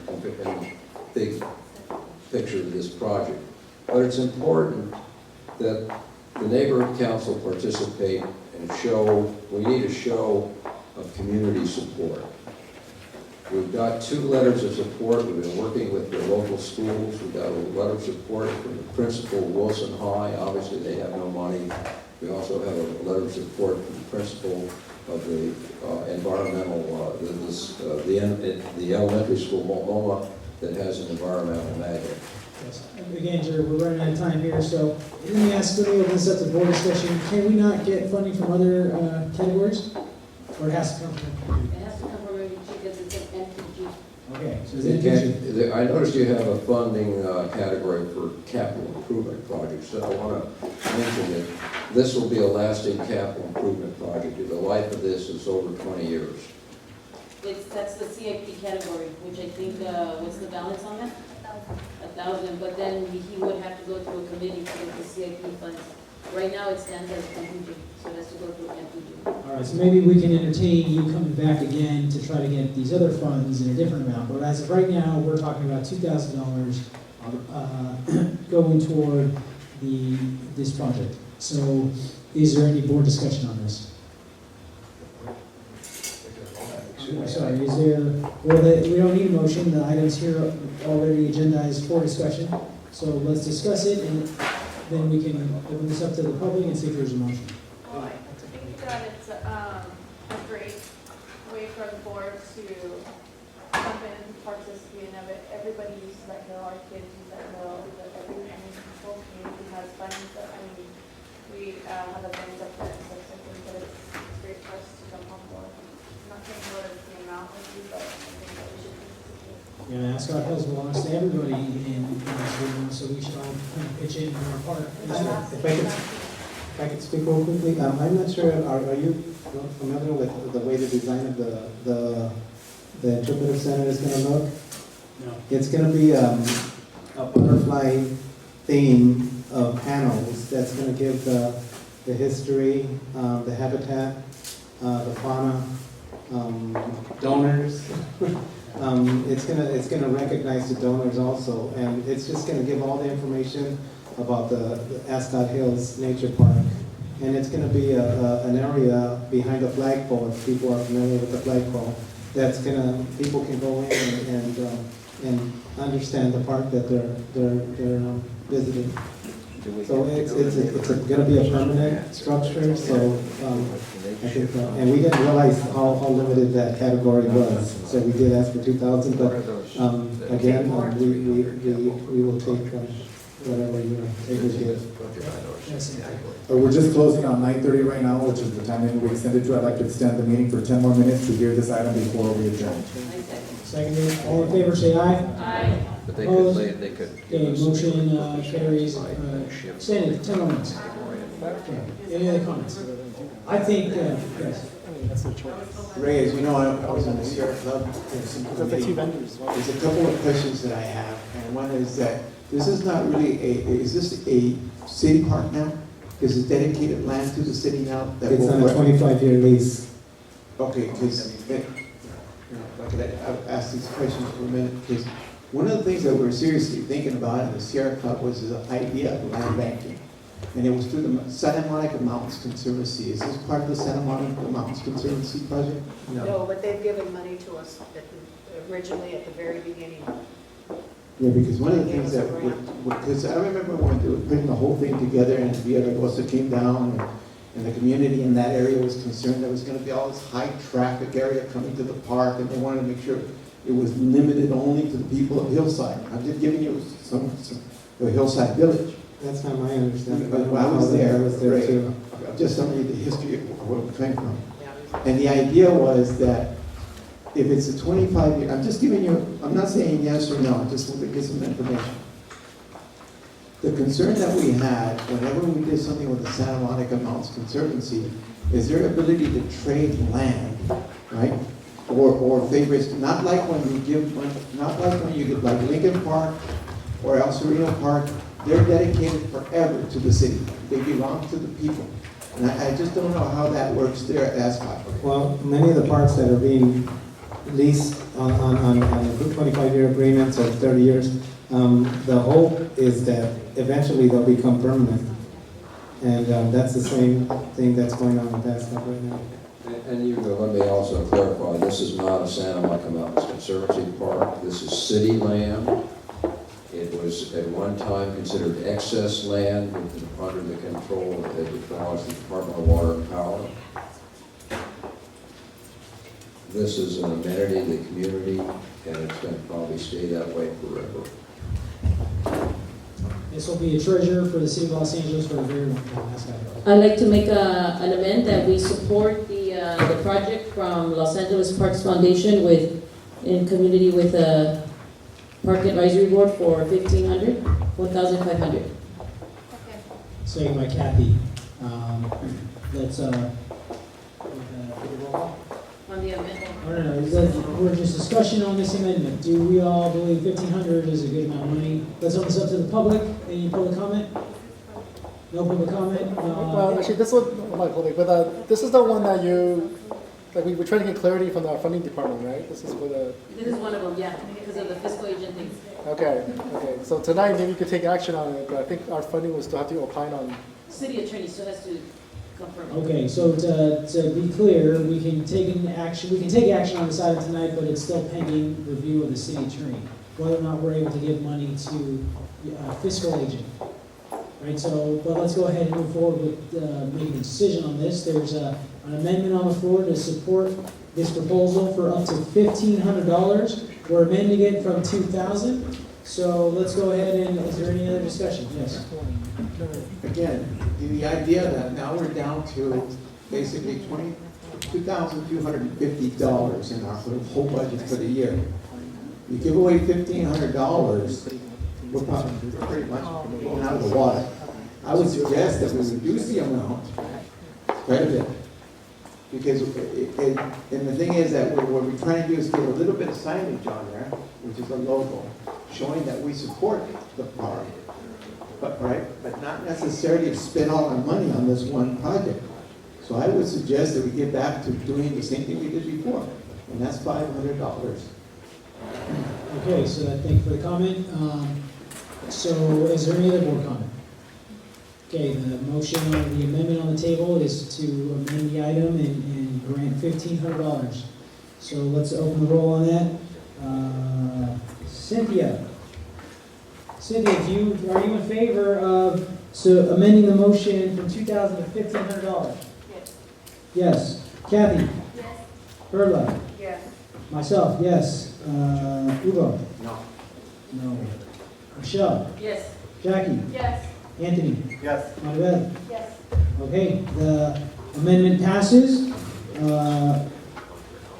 S12: big picture of this project. But it's important that the neighborhood council participate and show, we need a show of community support. We've got 2 letters of support. We've been working with the local schools. We've got a letter of support from the principal of Wilson High. Obviously, they have no money. We also have a letter of support from the principal of the environmental, the elementary school, Multnomah, that has an environmental magnet.
S2: Yes. Again, Jerry, we're running out of time here, so let me ask, let me open this up to board discussion. Can we not get funding from other categories? Or it has to come from?
S13: It has to come from MPG because it's an MPG.
S2: Okay, so it's
S12: I noticed you have a funding category for capital improvement projects. So I want to mention that this will be a lasting capital improvement project. The life of this is over 20 years.
S13: That's the CIP category, which I think, what's the balance on that? 1,000, but then he would have to go to a committee to get the CIP funds. Right now it stands as MPG, so it has to go through MPG.
S2: all right, so maybe we can entertain you coming back again to try to get these other funds in a different amount. But as of right now, we're talking about $2,000 going toward this project. So is there any board discussion on this? Sorry, is there, we don't need a motion, the items here already agendized for discussion. So let's discuss it, and then we can open this up to the public and see if there's a motion.
S15: Well, I think that it's a great way for the board to come in and participate in it. Everybody uses that hill, our kids use that hill, every whole community has funds that, we have events up there and stuff, so I think that it's great for us to jump on board. I'm not saying what it's the amount would be, but I think that we should participate.
S2: Yeah, Ascot Hills belongs to everybody in this room, so we should all kind of pitch in our part.
S4: If I could speak real quickly, I'm not sure, are you familiar with the way the design of the the interpretive center is gonna look?
S2: No.
S4: It's gonna be a butterfly theme of panels that's gonna give the history, the habitat, the fauna, donors. It's gonna recognize the donors also, and it's just gonna give all the information about the Ascot Hills Nature Park. And it's gonna be an area behind the flagpole, if people are familiar with the flagpole, that's people can go in and understand the park that they're visiting. So it's gonna be a permanent structure, so, I think, and we didn't realize how limited that category was. So we did ask for 2,000, but, again, we will take, whatever you're able to give.
S3: We're just closing on 9:30 right now, which is the time that we extended to. I'd like to extend the meeting for 10 more minutes to hear this item before we adjourn.
S2: Seconded, all in favor, say aye.
S14: Aye.
S12: But they
S2: Opposed?
S12: could.
S2: Okay, motion carries, extended 10 more minutes. Okay, any other comments? I think, yes.
S4: Ray, as you know, I was on the Sierra Club. There's a couple of questions that I have, and one is that this is not really is this a city park now? Is it dedicated land to the city now?
S2: It's on a 25-year lease.
S4: Okay, because, I've asked these questions for a minute, because one of the things that we're seriously thinking about in the Sierra Club was the idea of land banking. And it was through the Santa Monica Mountains Conservancy. Is this part of the Santa Monica Mountains Conservancy project?
S21: No, but they've given money to us originally at the very beginning.
S4: Yeah, because one of the things that, because I remember when they were putting the whole thing together and Villaraigosa came down and the community in that area was concerned there was going to be all this high traffic area coming to the park, and they wanted to make sure it was limited only to the people of Hillside. I'm just giving you the Hillside Village.
S2: That's not my understanding.
S4: But I was there.
S2: I was there too.
S4: Just telling you the history of where we came from. And the idea was that if it's a 25-year, I'm just giving you, I'm not saying yes or no, I just want to get some information. The concern that we had whenever we did something with the Santa Monica Mountains Conservancy is their ability to trade land, right? Or favorites, not like when you give, not like when you get like Lincoln Park or El Sereno Park. They're dedicated forever to the city. They belong to the people. And I just don't know how that works there at Ascot.
S2: Well, many of the parks that are being leased on 25-year agreements or 30 years, the hope is that eventually they'll become permanent. And that's the same thing that's going on in Ascot right now.
S12: And you, let me also clarify, this is not a Santa Monica Mountains Conservancy Park. This is city land. It was at one time considered excess land under the control of the Department of Water and Power. This is an amenity of the community, and it's going to probably stay that way forever.
S2: This will be a treasure for the city of Los Angeles for a very long time. Ascot.
S13: I'd like to make an amendment that we support the project from Los Angeles Parks Foundation in community with a Park Advisory Board for $1,500.
S2: Second by Kathy. Let's,
S13: On the amendment.
S2: we're just discussion on this amendment. Do we all believe 1,500 is a good amount of money? Let's open this up to the public. Any public comment? No public comment?
S22: Well, actually, this one, not public, but this is the one that we were trying to get clarity from our funding department, right? This is for the...
S13: This is one of them, yeah, because of the fiscal agent thing.
S22: Okay. So tonight, maybe you could take action on it, but I think our funding will still have to opine on...
S13: City attorney still has to confirm.
S2: Okay, so to be clear, we can take action on this item tonight, but it's still pending review of the city attorney, whether or not we're able to give money to fiscal agent. Right, so, but let's go ahead and move forward with making a decision on this. There's an amendment on the floor to support this proposal for up to $1,500. We're amending it from $2,000. So let's go ahead and, is there any other discussion? Yes.
S4: Again, the idea that now we're down to basically $2,250 in our whole budget for the year. You give away $1,500, we're probably pretty much going out of the water. I would suggest that we reduce the amount quite a bit Because and the thing is that what we're trying to do is get a little bit of signage on there, which is a logo, showing that we support the park. But not necessarily spend all our money on this one project. So I would suggest that we get back to doing the same thing we did before, and that's $500.
S2: Okay, so thank you for the comment. So is there any other board comment? Okay, the motion on the amendment on the table is to amend the item and grant $1,500. So let's open the roll on that. Cynthia, are you in favor of amending the motion from $2,000 to $1,500?
S8: Yes.
S2: Yes. Kathy?
S8: Yes.
S2: Perla?
S8: Yes.
S2: Myself, yes. Ugo?
S9: No.
S2: No. Michelle?
S13: Yes.
S2: Jackie?
S8: Yes.
S2: Anthony?
S9: Yes.
S2: Maribel?
S8: Yes.
S2: Okay, the amendment passes,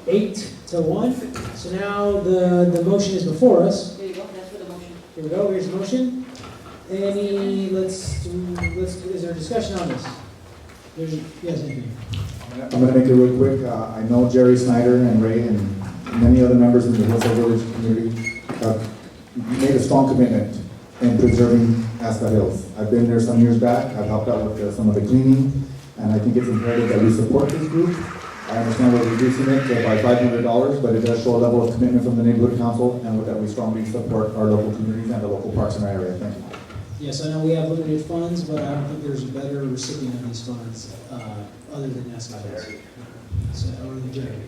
S2: 8-1. So now the motion is before us.
S13: There you go, that's for the motion.
S2: Here we go, here's the motion. Is there a discussion on this? Yes, Anthony.
S3: I'm gonna make it real quick. I know Jerry Snyder and Ray and many other members in the Hillside Village community have made a strong commitment in preserving Ascot Hills. I've been there some years back. I've helped out with some of the cleaning, and I think it's imperative that we support this group. I understand we're reducing it by $500, but it does show a level of commitment from the neighborhood council, and with that we strongly support our local communities and the local parks in our area. Thank you.
S2: Yes, I know we have limited funds, but I don't think there's a better recipient of these funds other than Ascot Hills. So, or the Jerry.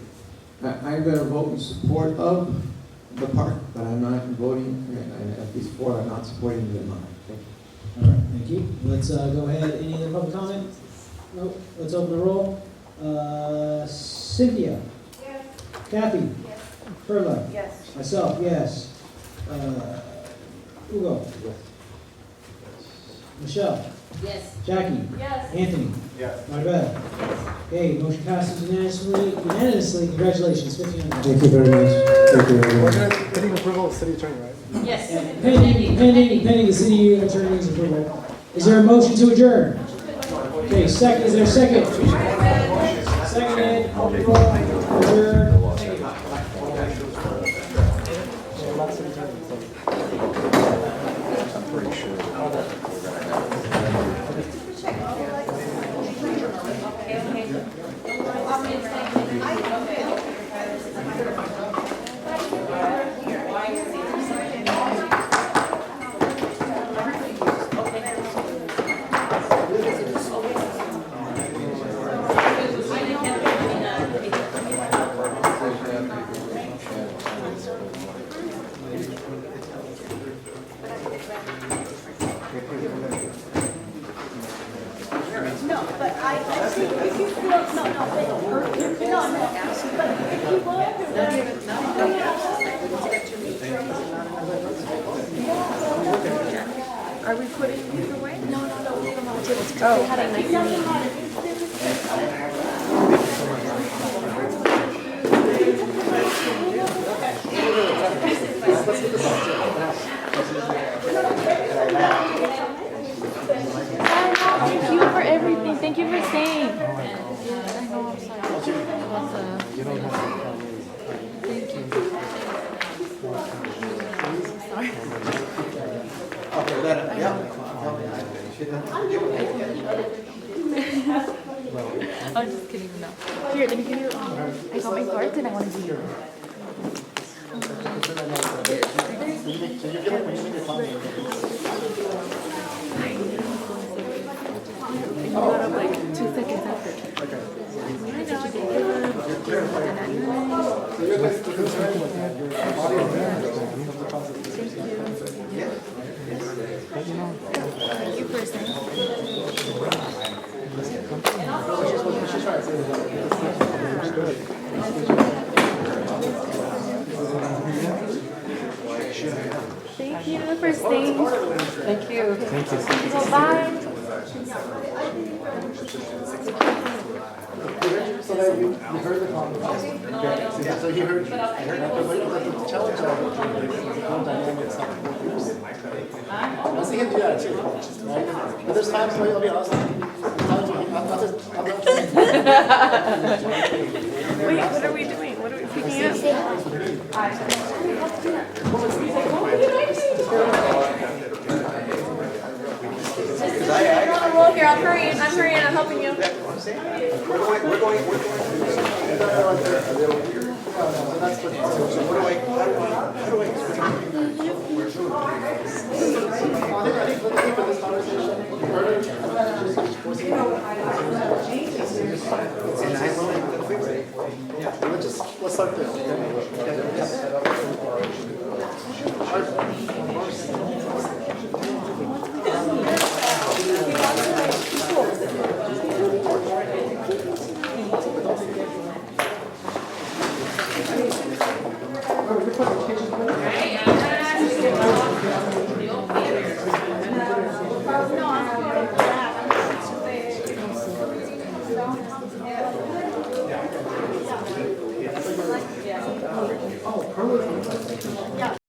S4: I'm going to vote in support of the park, but I'm not voting, and at least for, I'm not supporting the amount.
S2: All right, thank you. Let's go ahead. Any other public comment? Nope. Let's open the roll. Cynthia?
S8: Yes.
S2: Kathy?
S8: Yes.
S2: Perla?
S8: Yes.
S2: Myself, yes. Ugo?
S9: Yes.
S2: Michelle?
S13: Yes.
S2: Jackie?
S8: Yes.
S2: Anthony?
S9: Yes.
S2: Maribel? Okay, motion passes unanimously. Congratulations, $1,500.
S22: Thank you very much. Thank you, We're everyone. gonna, pending approval of city attorney, right?
S13: Yes.
S2: Pending the city attorney's approval. Is there a motion to adjourn? Okay, is there a second? Seconded, adjourn.
S8: No, but I think if you look, no, but if you go Are we putting these away? No, leave them on the table. They had a nice
S14: Thank you for everything. Thank you for staying. I know, I'm sorry.
S22: You don't have to tell me.
S14: Thank you. Sorry.
S4: Okay, let it, yeah.
S14: I'm just kidding. No. Here, let me give you. I got my cards and I want to give you. You got up like 2 seconds after.
S22: Okay.
S14: Thank you for staying. Thank you for staying. Thank you. Thank you. So bye.
S22: So that you heard the comment. So you heard the challenge of the whole dynamics of I see him do that too, right? But there's times where I'll be honest, times when I'm not
S14: Wait, what are we doing? What are we picking up? Well, here, I'm hurrying, I'm helping you.
S22: Let's start